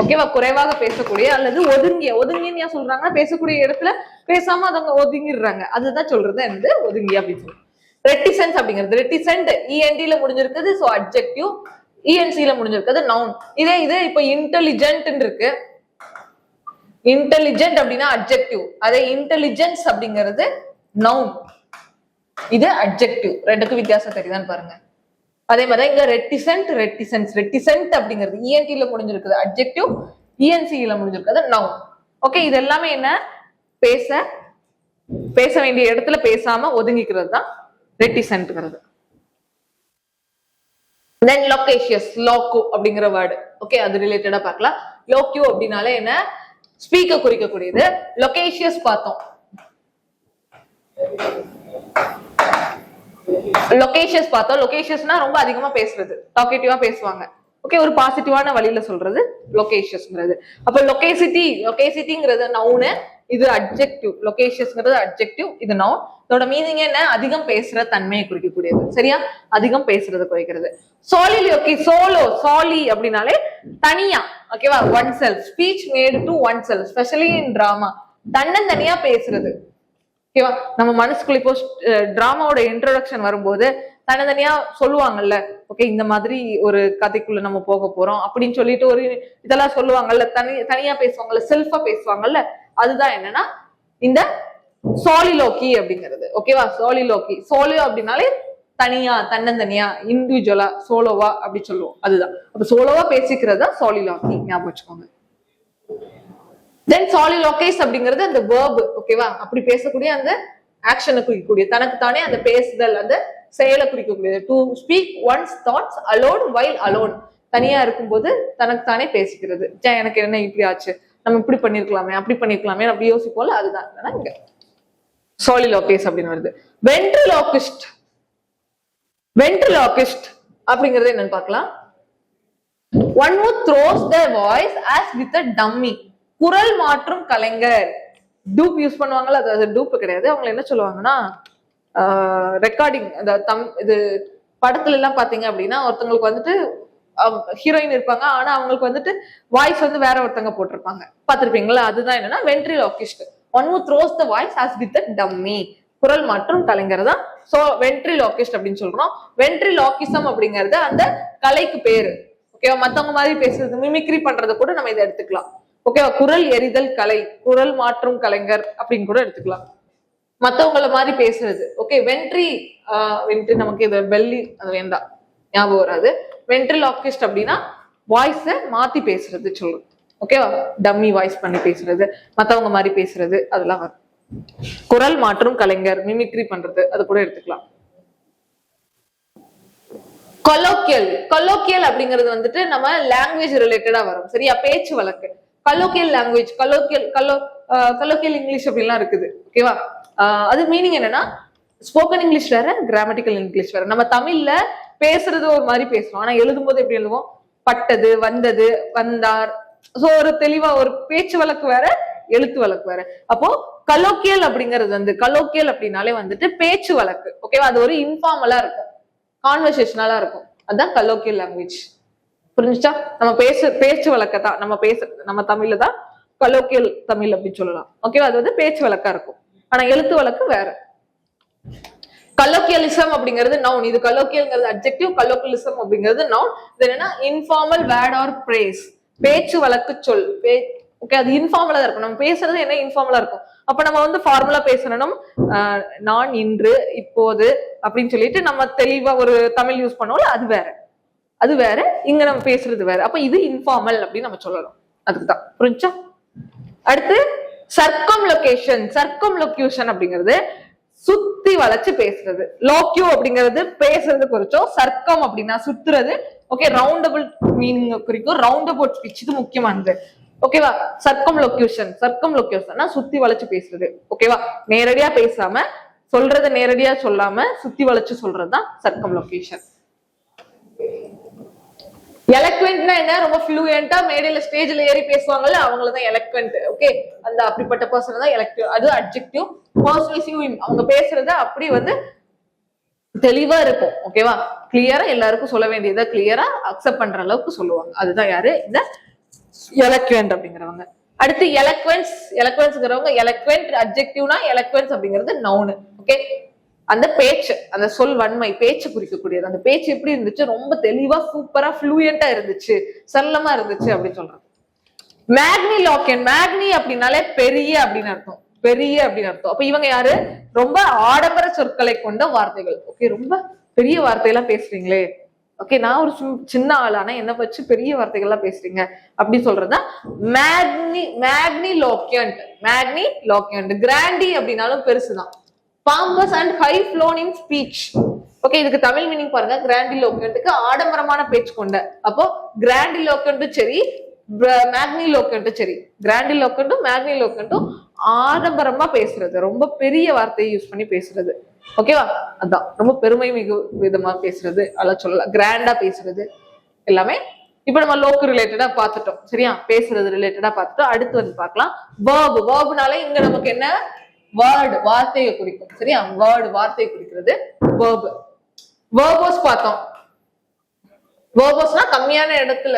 ஓகேவா, குறைவாக பேசக்கூடிய அல்லது ஒதுங்கிய. ஒதுங்கின்னு ஏன் சொல்றாங்கன்னா பேசக்கூடிய இடத்துல பேசாம அதவங்க ஒதுங்கிடுறாங்க, அதுதான் சொல்றது வந்து ஒதுங்கிய அப்படின்னு சொல்லுவாங்க. ரெட்டிசன்ஸ் அப்படிங்கிறது, ரெட்டிசன்ட் இஎன்டில முடிஞ்சிருக்குது, சோ அட்ஜெக்டிவ். இஎன்சில முடிஞ்சிருக்குது நவுன். இதே இப்ப இன்டெலிஜென்ட் இருக்கு, இன்டெலிஜென்ட் அப்படின்னா அட்ஜெக்டிவ், அதே இன்டெலிஜென்ஸ் அப்படிங்கிறது நவுன், இது அட்ஜெக்டிவ். ரெண்டுக்கும் வித்தியாசம் தெரியுதான்னு பாருங்க. அதே மாதிரி இங்க ரெட்டிசன்ட், ரெட்டிசன்ஸ். ரெட்டிசன்ட் அப்படிங்கிறது இஎன்டில முடிஞ்சிருக்குது அட்ஜெக்டிவ், இஎன்சில முடிஞ்சிருக்குது நவுன். ஓகே, இது எல்லாமே என்ன, பேச வேண்டிய இடத்துல பேசாம ஒதுங்கிக்கிறது தான் ரெட்டிசன்ட்ங்கிறது. தென் லொகேஷியஸ், லோக்கோ அப்படிங்கிற வேர்டு. ஓகே, அது ரிலேட்டடா பார்க்கலாம். லோக்கியோ அப்படின்னாலே என்ன, ஸ்பீக்கர் குறிக்கக்கூடியது. லொகேஷியஸ் பார்த்தோம். லொகேஷியஸ் பார்த்தோம். லொகேஷியஸ்னா ரொம்ப அதிகமா பேசுறது, டாக்கேட்டிவா பேசுவாங்க. ஓகே, ஒரு பாசிட்டிவான வழியில சொல்றது லொகேஷியஸ்ங்கிறது. அப்ப லொகேசிட்டிங்கிறது நவுனு, இது அட்ஜெக்டிவ். லொகேஷியஸ்ங்கிறது அட்ஜெக்டிவ், இது நவுன். இதோட மீனிங் என்ன, அதிகம் பேசுற தன்மையை குறிக்கக்கூடியது. சரியா, அதிகம் பேசுறது குறிக்கிறது. சோலிலோக்கி, சாலி அப்படின்னாலே தனியா. ஓகேவா, oneself, speech made to oneself, specially in drama. தன்னந்தனியா பேசுறது. ஓகேவா, நம்ம மனசுக்குள்ள இப்போ டிராமாவோட இன்ட்ரோடக்ஷன் வரும்போது தனித்தனியா சொல்லுவாங்கல்ல, ஓகே இந்த மாதிரி ஒரு கதைக்குள்ள நம்ம போக போறோம் அப்படின்னு சொல்லிட்டு ஒரு இதெல்லாம் சொல்லுவாங்கல்ல, தனியா பேசுவாங்கல்ல, செல்ஃபா பேசுவாங்கல்ல, அதுதான் என்னன்னா இந்த சாலிலோக்கி அப்படிங்கிறது. ஓகேவா, சாலிலோக்கி. சோலோ அப்படின்னாலே தனியா, தன்னந்தனியா, இண்டிவிஜுவலா, சோலோவா அப்படி சொல்லுவோம், அதுதான். அப்ப சோலோவா பேசிக்கிறதா சாலிலோக்கி, ஞாபகம் வச்சுக்கோங்க. தென் சாலிலோகைஸ் அப்படிங்கிறது அந்த வேர்ப். ஓகேவா, அப்படி பேசக்கூடிய அந்த ஆக்ஷனை குறிக்கக்கூடிய, தனக்கு தானே அந்த பேசுதல், அந்த செயலை குறிக்கக்கூடியது. To speak once thoughts alone while alone, தனியா இருக்கும்போது தனக்கு தானே பேசிக்கிறது. எனக்கு என்ன இப்படி ஆச்சு, நம்ம இப்படி பண்ணிருக்கலாமே, அப்படி பண்ணிருக்கலாமே அப்படி யோசிப்போம்ல, அதுதான் இங்க சாலிலோகைஸ் அப்படின்னு வருது. வென்ட்ரிலோகிஸ்ட், வென்ட்ரிலோகிஸ்ட் அப்படிங்கிறது என்னன்னு பார்க்கலாம். One who throws their voice as with a dummy, குரல் மாற்றும் கலைஞர். டூப் யூஸ் பண்ணுவாங்கல்ல, அது டூப் கிடையாது. அவங்க என்ன சொல்லுவாங்கன்னா ரெக்கார்டிங், இது படத்துல எல்லாம் பாத்தீங்க அப்படின்னா ஒருத்தவங்களுக்கு வந்துட்டு ஹீரோயின் இருப்பாங்க, ஆனா அவங்களுக்கு வந்துட்டு வாய்ஸ் வந்து வேற ஒருத்தவங்க போட்டிருப்பாங்க, பாத்திருப்பீங்களா? அதுதான் என்னன்னா ventriloquist. One who throws the voice as with a dummy, குரல் மாற்றும் கலைஞர் தான் சோ வென்ட்ரிலோகிஸ்ட் அப்படின்னு சொல்றோம். வென்ட்ரிலோகிசம் அப்படிங்கிறது அந்த கலைக்கு பேரு. ஓகேவா, மத்தவங்க மாதிரி பேசுறது, மிமிக்ரி பண்றதை கூட நம்ம இதை எடுத்துக்கலாம். ஓகேவா, குரல் எறிதல் கலை, குரல் மாற்றும் கலைஞர் அப்படின்னு கூட எடுத்துக்கலாம், மத்தவங்கள மாதிரி பேசுறது. ஓகே, வென்ட்ரி நமக்கு இது பெல்லி அது வேண்டாம், ஞாபகம் வராது. வென்ட்ரிலோகிஸ்ட் அப்படின்னா வாய்ஸ மாத்தி பேசுறது சொல்றது. ஓகேவா, டம்மி வாய்ஸ் பண்ணி பேசுறது, மத்தவங்க மாதிரி பேசுறது, அதெல்லாம் வரும். குரல் மாற்றும் கலைஞர், மிமிக்ரி பண்றது, அது கூட எடுத்துக்கலாம். கொலோக்கியல், கொலோக்கியல் அப்படிங்கிறது வந்துட்டு நம்ம லாங்குவேஜ் ரிலேட்டடா வரும். சரியா, பேச்சு வழக்கு. கொலோக்கியல் லாங்குவேஜ், கொலோக்கியல் இங்கிலீஷ் அப்படின்லாம் இருக்குது. ஓகேவா, அது மீனிங் என்னன்னா ஸ்போக்கன் இங்கிலீஷ் வேற, கிராமட்டிக்கல் இங்கிலீஷ் வேற. நம்ம தமிழ்ல பேசுறது ஒரு மாதிரி பேசுறோம், ஆனா எழுதும் போது எப்படி எழுதுவோம், பட்டது, வந்தது, வந்தார். சோ ஒரு தெளிவா ஒரு பேச்சு வழக்கு வேற, எழுத்து வழக்கு வேற. அப்போ கொலோக்கியல் அப்படிங்கிறது வந்து, கொலோக்கியல் அப்படின்னாலே வந்துட்டு பேச்சு வழக்கு. ஓகேவா, அது ஒரு இன்ஃபார்மலா இருக்கும், கான்வர்சேஷனலா இருக்கும், அதுதான் கொலோக்கியல் லாங்குவேஜ். புரிஞ்சுச்சா? நம்ம பேச்சு வழக்கத்தான் நம்ம தமிழ்ல தான் கொலோக்கியல் தமிழ் அப்படின்னு சொல்லலாம். ஓகேவா, அது வந்து பேச்சு வழக்கா இருக்கும், ஆனா எழுத்து வழக்கு வேற. கொலோக்கியலிசம் அப்படிங்கிறது நவுன், இது கொலோக்கியல்ங்கிறது அட்ஜெக்டிவ், கொலோக்கியலிசம் அப்படிங்கிறது நவுன். இது என்னன்னா இன்ஃபார்மல் வேர்ட் ஆர் பிரேஸ், பேச்சு வழக்கு சொல். ஓகே, அது இன்ஃபார்மலா தான் இருக்கும். நம்ம பேசுறது என்ன இன்ஃபார்மலா இருக்கும். அப்ப நம்ம வந்து ஃபார்முலா பேசணும், நான், இன்று, இப்போது அப்படின்னு சொல்லிட்டு நம்ம தெளிவா ஒரு தமிழ் யூஸ் பண்ணுவோம்ல, அது வேற, அது வேற. இங்க நம்ம பேசுறது வேற. அப்ப இது இன்ஃபார்மல் அப்படின்னு நம்ம சொல்லலாம், அதுக்குதான். புரிஞ்சா? அடுத்து சர்க்கம்லொகேஷன். சர்க்கம்லொகேஷன் அப்படிங்கிறது சுத்தி வளைச்சு பேசுறது. லோக்கியோ அப்படிங்கிறது பேசுறது குறிச்சோம், சர்க்கம் அப்படின்னா சுத்துறது. ஓகே, ரவுண்டபிள் மீனிங் குறிக்கும், ரவுண்ட் அபவுட் ஸ்பீச், இது முக்கியமானது. ஓகேவா, சர்க்கம்லொகேஷன் சுத்தி வளைச்சு பேசுறது. ஓகேவா, நேரடியா பேசாம சொல்றத நேரடியா சொல்லாம சுத்தி வளைச்சு சொல்றதுதான் சர்க்கம்லொகேஷன். எலக்வென்ட்னா என்ன, ரொம்ப ஃப்ளூயண்டா மேடையில ஸ்டேஜ்ல ஏறி பேசுவாங்கல்ல, அவங்களதான் எலக்வென்ட். ஓகே, அந்த அப்படிப்பட்ட பர்சன் தான் எலக்டிவ், அது அட்ஜெக்டிவ். பர்சுவேசிவ், அவங்க பேசுறது அப்படி வந்து தெளிவா இருக்கும். ஓகேவா, கிளியரா எல்லாருக்கும் சொல்ல வேண்டியதை கிளியரா அக்செப்ட் பண்ற அளவுக்கு சொல்லுவாங்க. அதுதான் யாரு? இந்த எலக்வென்ட் அப்படிங்கிறவங்க. அடுத்து எலக்வென்ஸ்ங்கிறவங்க எலக்வென்ட் அட்ஜெக்டிவ்னா எலக்வென்ஸ் அப்படிங்கிறது நவுனு. ஓகே, அந்த பேச்சு, அந்த சொல் வன்மை, பேச்சு குறிக்கக்கூடியது. அந்த பேச்சு எப்படி இருந்துச்சு? ரொம்ப தெளிவா சூப்பரா ஃப்ளூயண்டா இருந்துச்சு, சரளமா இருந்துச்சு அப்படின்னு சொல்றாங்க. மேக்னி லோக்கியன், மேக்னி அப்படின்னாலே பெரிய அப்படின்னு அர்த்தம், பெரிய அப்படின்னு அர்த்தம். அப்ப இவங்க யாரு? ரொம்ப ஆடம்பர சொற்களை கொண்ட வார்த்தைகள். ஓகே, ரொம்ப பெரிய வார்த்தையெல்லாம் பேசுறீங்களே, ஓகே நான் ஒரு சின்ன ஆள் ஆனா என்ன வச்சு பெரிய வார்த்தைகள்லாம் பேசுறீங்க அப்படி சொல்றதா மேக்னி லோக்கியன்ட். மேக்னி லோக்கியன்ட். கிராண்டி அப்படின்னாலும் பெருசுதான். Pompous and high flown in speech. Okay, இதுக்கு தமிழ் மீனிங் பாருங்க. கிராண்டிலோக்கியன்ட்டுக்கு ஆடம்பரமான பேச்சு கொண்ட. அப்போ கிராண்டிலோக்கியன்ட்டும் சரி, மேக்னிலோக்கியன்ட்டும் சரி, கிராண்டிலோக்கியன்ட்டும் மேக்னிலோக்கியன்ட்டும் ஆடம்பரமா பேசுறது, ரொம்ப பெரிய வார்த்தையை யூஸ் பண்ணி பேசுறது. ஓகேவா? அதான் ரொம்ப பெருமை மிகு விதமா பேசுறது, அதெல்லாம் சொல்லலாம். கிராண்டா பேசுறது எல்லாமே. இப்ப நம்ம லோக்கு ரிலேட்டடா பாத்துட்டோம், சரியா? பேசுறது ரிலேட்டடா பாத்துட்டோம். அடுத்து வந்து பார்க்கலாம் வேர்பு. வேர்புனாலே இங்க நமக்கு என்ன? வேர்டு, வார்த்தையை குறிக்கும், சரியா? வேர்டு வார்த்தையை குறிக்கிறது வேர்பு. வேர்போஸ் பார்த்தோம். வேர்போஸ்னா கம்மியான இடத்துல,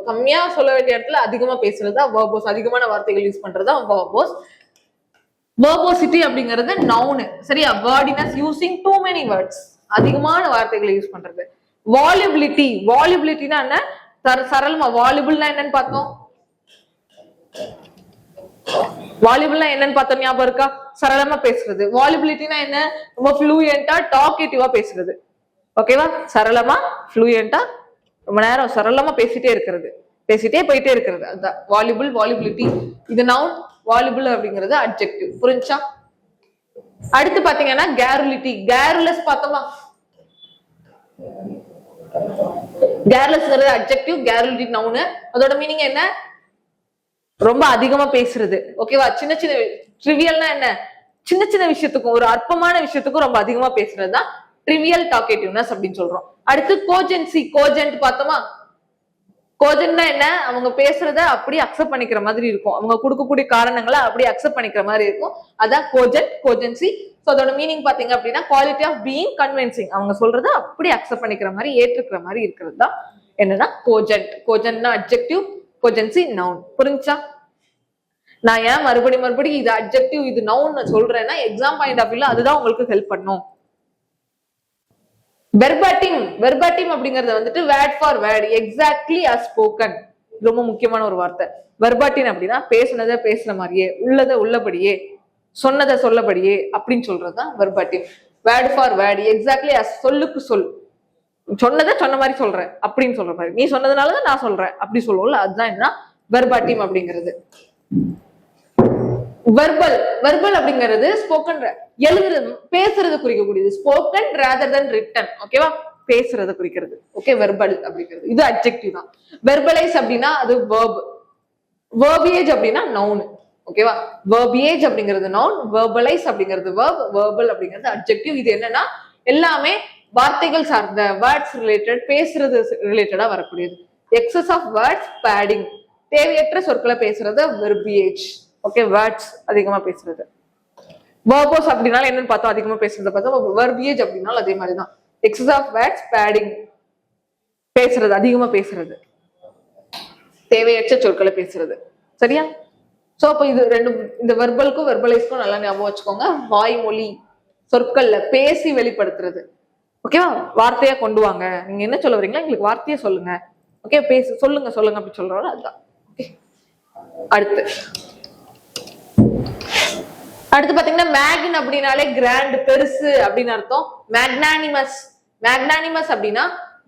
கம்மியா சொல்ல வேண்டிய இடத்துல அதிகமா பேசுறதா வேர்போஸ். அதிகமான வார்த்தைகள் யூஸ் பண்றதா வேர்போஸ். வேர்போசிட்டி அப்படிங்கிறது நவுன், சரியா? வேர்டினஸ் யூசிங் டூ மெனி வேர்ட்ஸ், அதிகமான வார்த்தைகளை யூஸ் பண்றது. வால்யூபிலிட்டி, வால்யூபிலிட்டினா என்ன? சரளமா. வால்யூபிள்னா என்னன்னு பார்த்தோம். வால்யூபிள்னா என்னன்னு பார்த்தோம், ஞாபகம் இருக்கா? சரளமா பேசுறது. வால்யூபிலிட்டினா என்ன? ரொம்ப ஃப்ளூயண்டா டாக்கேட்டிவா பேசுறது. ஓகேவா? சரளமா ஃப்ளூயண்டா ரொம்ப நேரம் சரளமா பேசிட்டே இருக்கிறது, பேசிட்டே போயிட்டே இருக்கிறது, அதுதான் வால்யூபிள். வால்யூபிலிட்டி இது நவுன், வால்யூபிள் அப்படிங்கிறது அட்ஜெக்டிவ். புரிஞ்சா? அடுத்து பாத்தீங்கன்னா கேருலிட்டி. கேருலஸ் பார்த்தோமா? கேர்லெஸ்ங்கிறது அட்ஜெக்டிவ், கேருலிட்டி நவுன். அதோட மீனிங் என்ன? ரொம்ப அதிகமா பேசுறது. ஓகேவா? சின்ன சின்ன ட்ரிவியல்னா என்ன? சின்ன சின்ன விஷயத்துக்கும், ஒரு அற்பமான விஷயத்துக்கும் ரொம்ப அதிகமா பேசுறது தான் ட்ரிவியல் டாக்கேட்டிவ்னஸ் அப்படின்னு சொல்றோம். அடுத்து கோஜென்சி. கோஜென்ட் பார்த்தோமா? கோஜென்ட்னா என்ன? அவங்க பேசுறத அப்படியே அக்செப்ட் பண்ணிக்கிற மாதிரி இருக்கும், அவங்க கொடுக்கக்கூடிய காரணங்களை அப்படியே அக்செப்ட் பண்ணிக்கிற மாதிரி இருக்கும், அதான் கோஜென்ட், கோஜென்சி. ஸோ அதோட மீனிங் பாத்தீங்க அப்படின்னா குவாலிட்டி ஆஃப் பீயிங் கன்வின்சிங், அவங்க சொல்றத அப்படியே அக்செப்ட் பண்ணிக்கிற மாதிரி, ஏற்றுக்கிற மாதிரி இருக்கிறது தான் என்னன்னா கோஜென்ட். கோஜென்ட்னா adjective, கோஜென்சி noun. புரிஞ்சா? நான் ஏன் மறுபடியும் இது அட்ஜெக்டிவ் இது நவுன் சொல்றேன்னா எக்ஸாம் பாயிண்ட் ஆஃப் வியூல அதுதான் உங்களுக்கு ஹெல்ப் பண்ணும். வெர்பாட்டிம். வெர்பாட்டிம் அப்படிங்கறது வந்துட்டு word for word, exactly as spoken. ரொம்ப முக்கியமான ஒரு வார்த்தை. வெர்பாட்டிம் அப்படின்னா பேசுனதை பேசுன மாதிரியே, உள்ளதை உள்ளபடியே, சொன்னதை சொல்லபடியே அப்படின்னு சொல்றதுதான் verbatim. Word for word, exactly as, சொல்லுக்கு சொல், சொன்னதை சொன்ன மாதிரி சொல்றேன் அப்படின்னு சொல்ற மாதிரி, நீ சொன்னதுனாலதான் நான் சொல்றேன் அப்படி சொல்லுவோம்ல, அதுதான் என்ன வெர்பாட்டிம் அப்படிங்கிறது. வெர்பல். வெர்பல் அப்படிங்கிறது ஸ்போக்கன், எழுதுறது பேசுறது குறிக்கக்கூடியது. ஸ்போக்கன் ரேதர் தென் ரிட்டன். ஓகேவா? பேசுறதை குறிக்கிறது. ஓகே, வெர்பல் அப்படிங்கிறது இது அட்ஜெக்டிவ் தான். வெர்பலைஸ் அப்படின்னா அது வேர்ப். வேர்பியேஜ் அப்படின்னா நவுன். ஓகேவா? வேர்பியேஜ் அப்படிங்கிறது நவுன், வெர்பலைஸ் அப்படிங்கிறது வேர்ப், வெர்பல் அப்படிங்கிறது அட்ஜெக்டிவ். இது என்னன்னா எல்லாமே வார்த்தைகள் சார்ந்த, வேர்ட்ஸ் ரிலேட்டட், பேசுறது ரிலேட்டடா வரக்கூடியது. எக்ஸஸ் ஆஃப் வேர்ட்ஸ், பேடிங், தேவையற்ற சொற்களை பேசுறது வெர்பியேஜ். ஓகே, வேர்ட்ஸ் அதிகமா பேசுறது. வெர்போஸ் அப்படினால என்னன்னு பார்த்தோம், அதிகமா பேசுறத பார்த்தோம். வெர்பியேஜ் அப்படினால அதே மாதிரி தான், எக்ஸஸ் ஆஃப் வேர்ட்ஸ், பேடிங், பேசுறது அதிகமா பேசுறது, தேவையற்ற சொற்களை பேசுறது. சரியா? சோ அப்ப இது ரெண்டும், இந்த வெர்பலுக்கும் வெர்பலைஸ்க்கும் நல்லா ஞாபகம் வச்சுக்கோங்க. வாய்மொழி சொற்கள்ல பேசி வெளிப்படுத்துறது. ஓகேவா? வார்த்தையா கொண்டு வாங்க, நீங்க என்ன சொல்ல வரீங்களா எங்களுக்கு வார்த்தையா சொல்லுங்க. ஓகே, பேசு, சொல்லுங்க சொல்லுங்க அப்படி சொல்றோம், அதுதான். ஓகே, அடுத்து பாத்தீங்கன்னா மேக்ன் அப்படின்னாலே கிராண்ட், பெருசு அப்படின்னு அர்த்தம். மேக்னானிமஸ். மேக்னானிமஸ் அப்படின்னா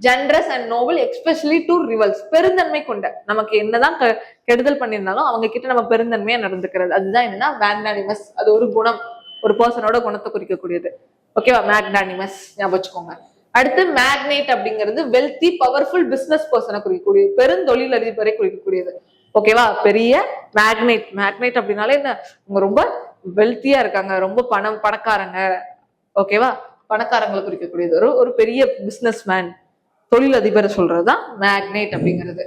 generous and Nobel especially to rivals, பெருந்தன்மை கொண்ட, நமக்கு என்னதான் கெடுதல் பண்ணியிருந்தாலும் அவங்க கிட்ட நம்ம பெருந்தன்மையா நடந்துக்கிறது, அதுதான் என்னன்னா மேக்னானிமஸ். அது ஒரு குணம், ஒரு பர்சனோட குணத்தை குறிக்கக்கூடியது. ஓகேவா? மேக்னானிமஸ் ஞாபகம் வச்சுக்கோங்க. அடுத்து மேக்னேட் அப்படிங்கிறது வெல்தி பவர்ஃபுல் பிசினஸ் பர்சனை குறிக்கக்கூடியது, பெருந்தொழில் அதிபரை குறிக்கக்கூடியது. ஓகேவா? பெரிய மேக்னேட். மேக்னேட் அப்படின்னாலே என்ன, அவங்க ரொம்ப வெல்த்தியா இருக்காங்க, ரொம்ப பணக்காரங்க. ஓகேவா? பணக்காரங்களை குறிக்கக்கூடியது, ஒரு பெரிய பிசினஸ் மேன், தொழில் அதிபரை சொல்றதுதான் மேக்னேட் அப்படிங்கிறது.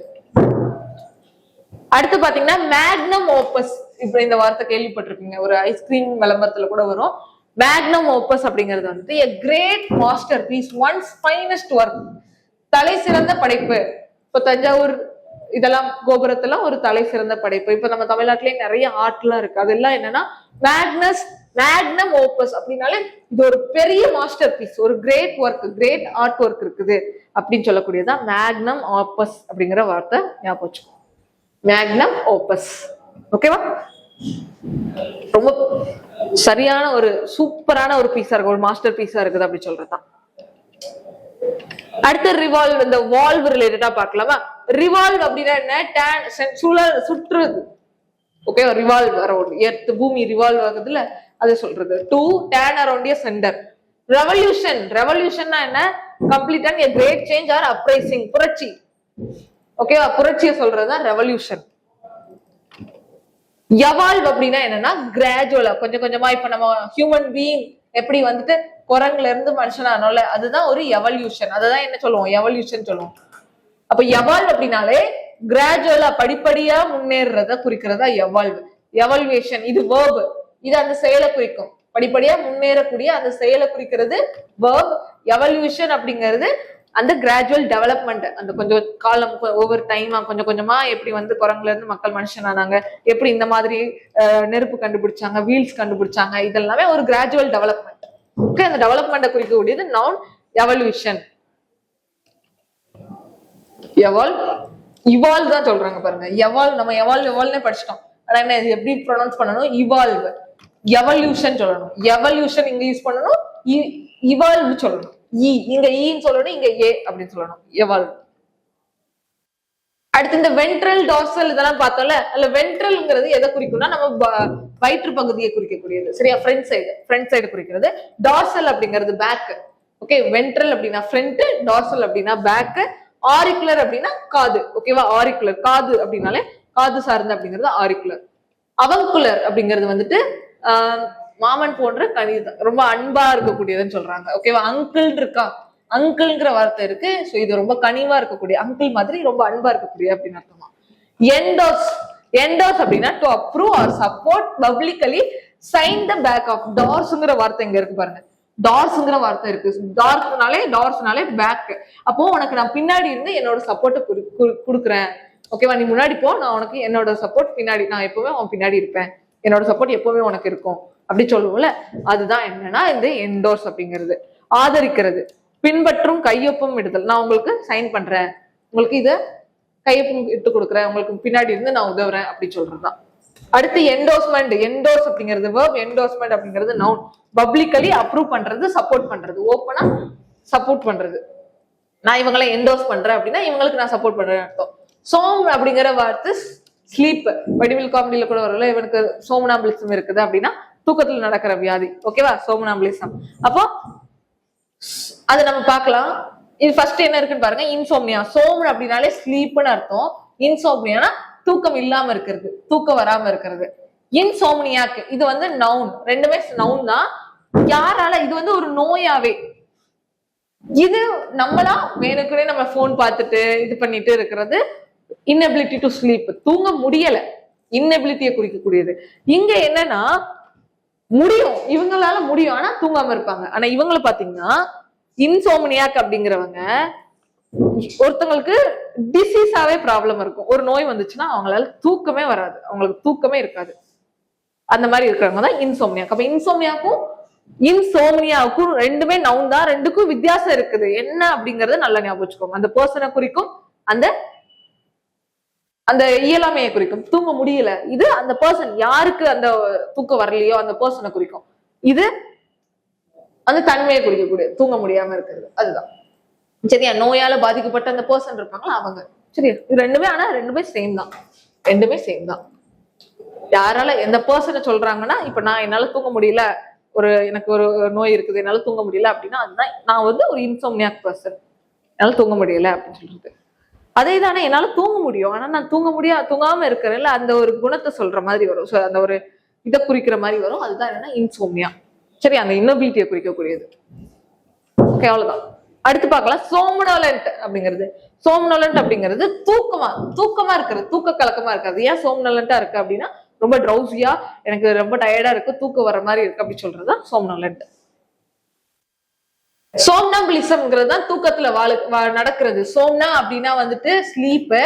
அடுத்து பாத்தீங்கன்னா மேக்னம் ஓபஸ். இப்ப இந்த வார்த்தை கேள்விப்பட்டிருப்பீங்க, ஒரு ஐஸ்கிரீம் விளம்பரத்துல கூட வரும். மேக்னம் ஓப்பஸ் அப்படிங்கிறது வந்துட்டு a great masterpiece, one's finest work, தலை சிறந்த படைப்பு. இப்ப தஞ்சாவூர் இதெல்லாம் கோபுரத்தெல்லாம் ஒரு தலை சிறந்த படைப்பு. இப்ப நம்ம தமிழ்நாட்டிலேயே நிறைய ஆர்ட்லாம் இருக்கு. அதெல்லாம் என்னன்னா மேக்னம் ஓப்பஸ் அப்படின்னாலே இது ஒரு பெரிய மாஸ்டர் பீஸ், ஒரு great work, great art work இருக்குது அப்படின்னு சொல்லக்கூடியதான் மேக்னம் ஓப்பஸ் அப்படிங்கிற வார்த்தை ஞாபகம் வச்சுக்கோ. Magnum opus. ஓகேவா? ரொம்ப சரியான ஒரு சூப்பரான ஒரு பீஸா இருக்கு, ஒரு மாஸ்டர் பீஸா இருக்குது அப்படி சொல்றதுதான். அடுத்து ரிவால்வ், இந்த வால்வ் ரிலேட்டடா பார்க்கலாமா? ரிவால்வ் அப்படின்னா என்ன? சுற்றுறது. ஓகே, ரிவால்வ் அரௌண்ட் எர்த், பூமி ரிவால்வ் ஆகுதுல அது சொல்றது. To turn around a centre. ரெவல்யூஷன்னா என்ன? Complete and a great change or uprising, புரட்சி. ஓகேவா? புரட்சியை சொல்றதுதான் ரெவல்யூஷன். எவால்வ் அப்படின்னா என்னன்னா கிராஜுவலா, கொஞ்சம் கொஞ்சமா. இப்ப நம்ம ஹியூமன் பீயிங் எப்படி வந்துட்டு குரங்குல இருந்து மனுஷனானோல, அதுதான் ஒரு எவல்யூஷன். அததான் என்ன சொல்லுவோம்? எவல்யூஷன் சொல்லுவோம். அப்ப எவால்வ் அப்படின்னாலே கிராஜுவலா, படிப்படியா முன்னேறத குறிக்கிறதா எவால்வ். எவல்யூஷன் இது வேர்ப், இது அந்த செயலை குறிக்கும். படிப்படியா முன்னேறக்கூடிய அந்த செயலை குறிக்கிறது வேர்ப். எவல்யூஷன் அப்படிங்கிறது அந்த கிராஜுவல் டெவலப்மெண்ட், அந்த கொஞ்சம் காலம், ஒவ்வொரு டைமா கொஞ்சம் கொஞ்சமா எப்படி வந்து குரங்குல இருந்து மக்கள் மனுஷனானாங்க, எப்படி இந்த மாதிரி நெருப்பு கண்டுபிடிச்சாங்க, வீல்ஸ் கண்டுபிடிச்சாங்க, இதெல்லாமே ஒரு கிராஜுவல் டெவலப்மெண்ட். ஓகே, அந்த டெவலப்மெண்ட்டை குறிக்கக்கூடியது நவுன் எவல்யூஷன். இவால்வ் தான் சொல்றாங்க பாருங்க. எவால்வ், நம்ம எவால்வ்னே படிச்சிட்டோம். ஆனா என்ன, இது எப்படி ப்ரொனவுன்ஸ் பண்ணணும்? இவால்வ். எவல்யூஷன் சொல்லணும். எவல்யூஷன் இங்க யூஸ் பண்ணணும், இவால்வ் சொல்லணும். இங்க ஈன்னு சொல்லணும், இங்க ஏ அப்படின்னு சொல்லணும். எவால்வ். அடுத்து இந்த வென்ட்ரல், டார்சல் இதெல்லாம் பார்த்தோம்ல. அதுல வென்ட்ரல்ங்கிறது எதை குறிக்கும்னா நம்ம வயிற்று பகுதியை குறிக்கக்கூடியது. சரியா? ஃப்ரண்ட் சைடு குறிக்கிறது. டார்சல் அப்படிங்கிறது பேக். ஓகே, வென்ட்ரல் அப்படின்னா ஃப்ரண்ட், டார்சல் அப்படின்னா பேக், ஆரிக்குலர் அப்படின்னா காது. ஓகேவா? ஆரிக்குலர் காது அப்படின்னாலே காது சார்ந்த அப்படிங்கிறது ஆரிக்குலர். அவங்குலர் அப்படிங்கிறது வந்துட்டு மாமன் போன்ற கணிதம், ரொம்ப அன்பா இருக்கக்கூடியதுன்னு சொல்றாங்க. ஓகேவா? அங்கிள் இருக்கா, அங்கிள்ங்கிற வார்த்தை இருக்கு. சோ இது ரொம்ப கனிவா இருக்கக்கூடிய, அங்கிள் மாதிரி ரொம்ப அன்பா இருக்கக்கூடிய அப்படின்னு அர்த்தமா. எண்டோஸ் அப்படின்னா to approve or support publicly sign the back of. டார்ஸ்ங்கிற வார்த்தை இங்க இருக்கு பாருங்க. டார்ஸ்ங்கிற வார்த்தை இருக்கு. டார்ஸ்னாலே பேக். அப்போ உனக்கு நான் பின்னாடி இருந்து என்னோட சப்போர்ட்டை கொடுக்குறேன். ஓகேவா? நீ முன்னாடி போ, நான் உனக்கு என்னோட சப்போர்ட் பின்னாடி, நான் எப்பவுமே உன் பின்னாடி இருப்பேன், என்னோட சப்போர்ட் எப்பவுமே உனக்கு இருக்கும் அப்படி சொல்லுவோம்ல. அதுதான் என்னன்னா இந்த என்டோர்ஸ் அப்படிங்கிறது. ஆதரிக்கிறது, பின்பற்றும், கையொப்பம் இடுதல். நான் உங்களுக்கு சைன் பண்றேன், உங்களுக்கு இத கையொப்பம் இட்டு கொடுக்குறேன், உங்களுக்கு பின்னாடி இருந்து நான் உதவுறேன் அப்படி சொல்றதுதான். அடுத்து என்டோர்ஸ்மெண்ட். என்டோர்ஸ் அப்படிங்கிறது வேர்ப், என்டோர்ஸ்மெண்ட் அப்படிங்கிறது நவுன். பப்ளிக்கலி அப்ரூவ் பண்றது, சப்போர்ட் பண்றது, ஓப்பனா சப்போர்ட் பண்றது. நான் இவங்களை என்டோர்ஸ் பண்றேன் அப்படின்னா இவங்களுக்கு நான் சப்போர்ட் பண்றேன்னு அர்த்தம். சோம் அப்படிங்கிற வார்த்தை ஸ்லீப். வடிவில் காமெடியில கூட வரல, இவனுக்கு சோமனாம்பிலிசம் இருக்குது அப்படின்னா தூக்கத்துல நடக்கிற வியாதி. ஓகேவா? சோமனாம்பிலிசம். அப்போ அது நம்ம பார்க்கலாம். இது ஃபர்ஸ்ட் என்ன இருக்குன்னு பாருங்க. இன்சோம்னியா. சோமன் அப்படின்னாலே ஸ்லீப்னு அர்த்தம். இன்சோம்னியானா தூக்கம் இல்லாம இருக்கிறது, தூக்கம் வராம இருக்கிறது. இன்சோம்னியாக்கு இது வந்து நவுன், ரெண்டுமே நவுன் தான். யாரால? இது வந்து ஒரு நோயாவே. இது நம்மளா வேணுக்குனே நம்ம போன் பார்த்துட்டு இது பண்ணிட்டு இருக்கிறது inability to sleep, தூங்க முடியல, இன்னெபிலிட்டியை குறிக்கக்கூடியது. இங்க என்னன்னா முடியும், இவங்களால முடியும், ஆனா தூங்காம இருப்பாங்க. ஆனா இவங்களை பாத்தீங்கன்னா இன்சோம்னியாக் அப்படிங்கிறவங்க, ஒருத்தவங்களுக்கு டிசீஸாவே ப்ராப்ளம் இருக்கும். ஒரு நோய் வந்துச்சுன்னா அவங்களால தூக்கமே வராது, அவங்களுக்கு தூக்கமே இருக்காது. அந்த மாதிரி இருக்கிறவங்க தான் இன்சோம்னியாக். அப்ப இன்சோம்னியாவுக்கும் ரெண்டுமே நவுன் தான். ரெண்டுக்கும் வித்தியாசம் இருக்குது. என்ன அப்படிங்கறது நல்லா ஞாபகம் வச்சுக்கோங்க. அந்த பர்சனை குறிக்கும், அந்த இயலாமையை குறிக்கும். தூங்க முடியல, இது அந்த பர்சன், யாருக்கு அந்த தூக்கம் வரலையோ அந்த பர்சனை குறிக்கும். இது அந்த தன்மையை குறிக்கக்கூடிய, தூங்க முடியாம இருக்கிறது. அதுதான் சரியா. நோயால பாதிக்கப்பட்ட அந்த பர்சன் இருப்பாங்களா அவங்க. சரியா? இது ரெண்டுமே, ஆனா ரெண்டுமே சேம் தான், ரெண்டுமே சேம் தான். யாரால எந்த பர்சனை சொல்றாங்கன்னா, இப்ப நான் என்னால தூங்க முடியல, எனக்கு ஒரு நோய் இருக்குது, என்னால தூங்க முடியல அப்படின்னா அதுதான் நான் வந்து ஒரு இன்சோம்னியாக் பர்சன், என்னால தூங்க முடியல அப்படின்னு சொல்றது. அதே தானே என்னால தூங்க முடியும், ஆனா நான் தூங்காம இருக்கிறேன்ல, அந்த ஒரு குணத்தை சொல்ற மாதிரி வரும். அந்த ஒரு இதை குறிக்கிற மாதிரி வரும். அதுதான் என்னன்னா இன்சோம்னியா. சரி, அந்த இன்னபிலிட்டியை குறிக்கக்கூடியது. ஓகே, அவ்வளவுதான். அடுத்து பார்க்கலாம் சோம்னோலண்ட் அப்படிங்கிறது. சோம்னோலண்ட் அப்படிங்கிறது தூக்கமா இருக்கிறது, தூக்க கலக்கமா இருக்காது. ஏன் சோம்னோலண்டா இருக்கு அப்படின்னா ரொம்ப ட்ரௌசியா, எனக்கு ரொம்ப டயர்டா இருக்கு, தூக்கம் வர மாதிரி இருக்கு அப்படி சொல்றதுதான் சோம்னலண்ட். சோம்னாம்பிலிசம்ங்கிறது தான் தூக்கத்துல நடக்கிறது. சோம்னா அப்படின்னா வந்துட்டு ஸ்லீப்,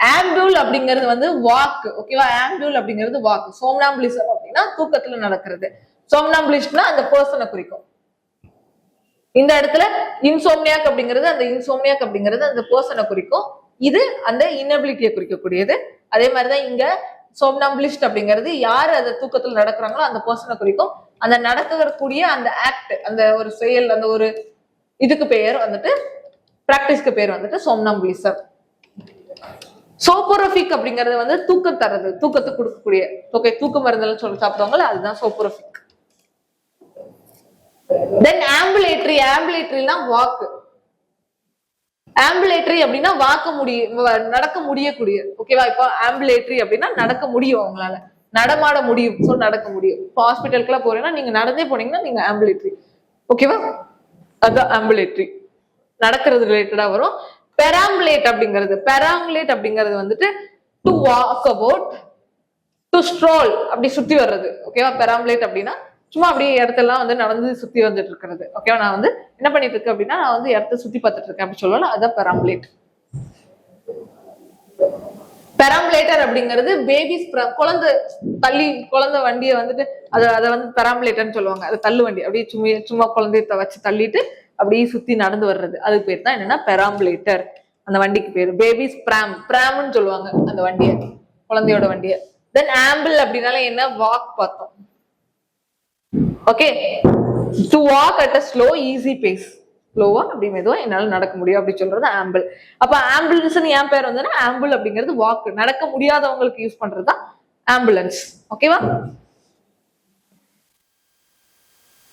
ஆம்பியூல் அப்படிங்கிறது வந்து வாக். ஓகேவா, ஆம்பியூல் அப்படிங்கிறது வாக். சோம்னாம்பிலிசம் அப்படின்னா தூக்கத்துல நடக்கிறது. சோம்னாம்பிலிஸ்ட்னா அந்த பர்சனை குறிக்கும். இந்த இடத்துல இன்சோம்னியாக் அப்படிங்கிறது அந்த பர்சனை குறிக்கும். இது அந்த இன்னபிலிட்டியை குறிக்கக்கூடியது. அதே மாதிரிதான் இங்க சோம்னாம்பிலிஸ்ட் அப்படிங்கிறது யாரு அந்த தூக்கத்துல நடக்கிறாங்களோ அந்த பர்சனை குறிக்கும். அந்த நடக்கக்கூடிய அந்த ஆக்ட், அந்த ஒரு செயல், அந்த ஒரு இதுக்கு பெயர் வந்துட்டு, பிராக்டிஸ்க்கு பேர் வந்துட்டு சோம்னாம்பிலிசம். சோப்போரோபிக் அப்படிங்கிறது வந்து தூக்கம் தரது, தூக்கத்துக்கு கொடுக்கக்கூடிய, ஓகே, தூக்க மருந்தெல்லாம் சொல்லி சாப்பிடுவாங்கல்ல, அதுதான் சோப்போரோபிக். தென் ஆம்புலேட்டரி. ஆம்புலேட்டரினா வாக்கு. ஆம்புலேட்டரி அப்படின்னா நடக்க முடியக்கூடிய. ஓகேவா, இப்போ ஆம்புலேட்டரி அப்படின்னா நடக்க முடியும், அவங்களால நடமாட முடியும், சோ நடக்க முடியும். இப்போ ஹாஸ்பிட்டலுக்கு எல்லாம் போறீங்கன்னா நீங்க நடந்தே போனீங்கன்னா நீங்க ஆம்புலேட்டரி. ஓகேவா, அதுதான் ஆம்புலேட்டரி, நடக்கிறது ரிலேட்டடா வரும். பெராம்புலேட் அப்படிங்கிறது வந்துட்டு to walk about, to scroll, அப்படி சுத்தி வர்றது. ஓகேவா, பெராம்புலேட் அப்படின்னா சும்மா அப்படியே இடத்தெல்லாம் வந்து நடந்து சுத்தி வந்துட்டு இருக்கிறது. ஓகேவா, நான் வந்து என்ன பண்ணிட்டு இருக்கேன் அப்படின்னா நான் வந்து இடத்த சுத்தி பார்த்துட்டு இருக்கேன் அப்படி சொல்லலாம், அதான் பெராம்புலேட். பெராம்புலேட்டர் அப்படிங்கிறது பேபிஸ், குழந்தை வண்டியை வந்துட்டு அதை வந்து பெராம்புலேட்டர்னு சொல்லுவாங்க. அது தள்ளு வண்டி, அப்படியே சும்மா குழந்தைய வச்சு தள்ளிட்டு அப்படியே சுத்தி நடந்து வர்றது, அதுக்கு பேர் தான் என்னன்னா பெராம்புலேட்டர். அந்த வண்டிக்கு பேரு பேபிஸ் பிராம்னு சொல்லுவாங்க அந்த வண்டியை, குழந்தையோட வண்டியை. தென் ஆம்பிள் அப்படின்னால என்ன, வாக் பார்த்தோம். Okay, to walk at a slow easy pace, ஸ்லோவா அப்படி மெதுவா என்னால நடக்க முடியும் அப்படி சொல்றது ஆம்பிள். அப்ப ஆம்புலன்ஸ் ஏன் பேர் வந்து ஆம்பிள் அப்படிங்கிறது வாக், நடக்க முடியாதவங்களுக்கு யூஸ் பண்றதுதான் ஆம்புலன்ஸ். ஓகேவா,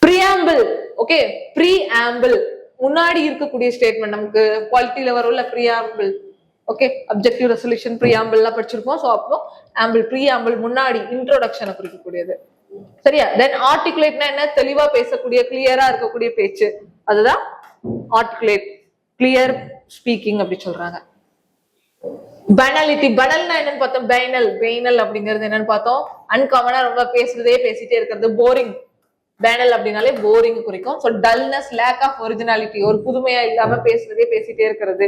ப்ரீஆம்பிள். ஓகே, ப்ரீஆம்பிள் முன்னாடி இருக்கக்கூடிய ஸ்டேட்மெண்ட், நமக்கு குவாலிட்டியில வரும்ல preamble. Okay, objective resolution preamble எல்லாம் படிச்சிருப்போம். சோ அப்போ ஆம்பிள், ப்ரீஆம்பிள் முன்னாடி இன்ட்ரோடக்ஷனை குறிக்கக்கூடியது. சரியா, தென் ஆர்டிகுலேட்னா என்ன, தெளிவா பேசக்கூடிய, கிளியரா இருக்கக்கூடிய பேச்சு, அதுதான் ஆர்டிகுலேட், கிளியர் ஸ்பீக்கிங் அப்படி சொல்றாங்க. பனாலிட்டி. பனல்னா என்னன்னு பார்த்தோம், பெய்னல் அப்படிங்கிறது என்னன்னு பார்த்தோம், அன்காமனா ரொம்ப பேசிட்டே இருக்கிறது, போரிங். பேனல் அப்படின்னாலே போரிங் குறிக்கும். So dullness, lack of originality, ஒரு புதுமையா இல்லாம பேசிட்டே இருக்கிறது,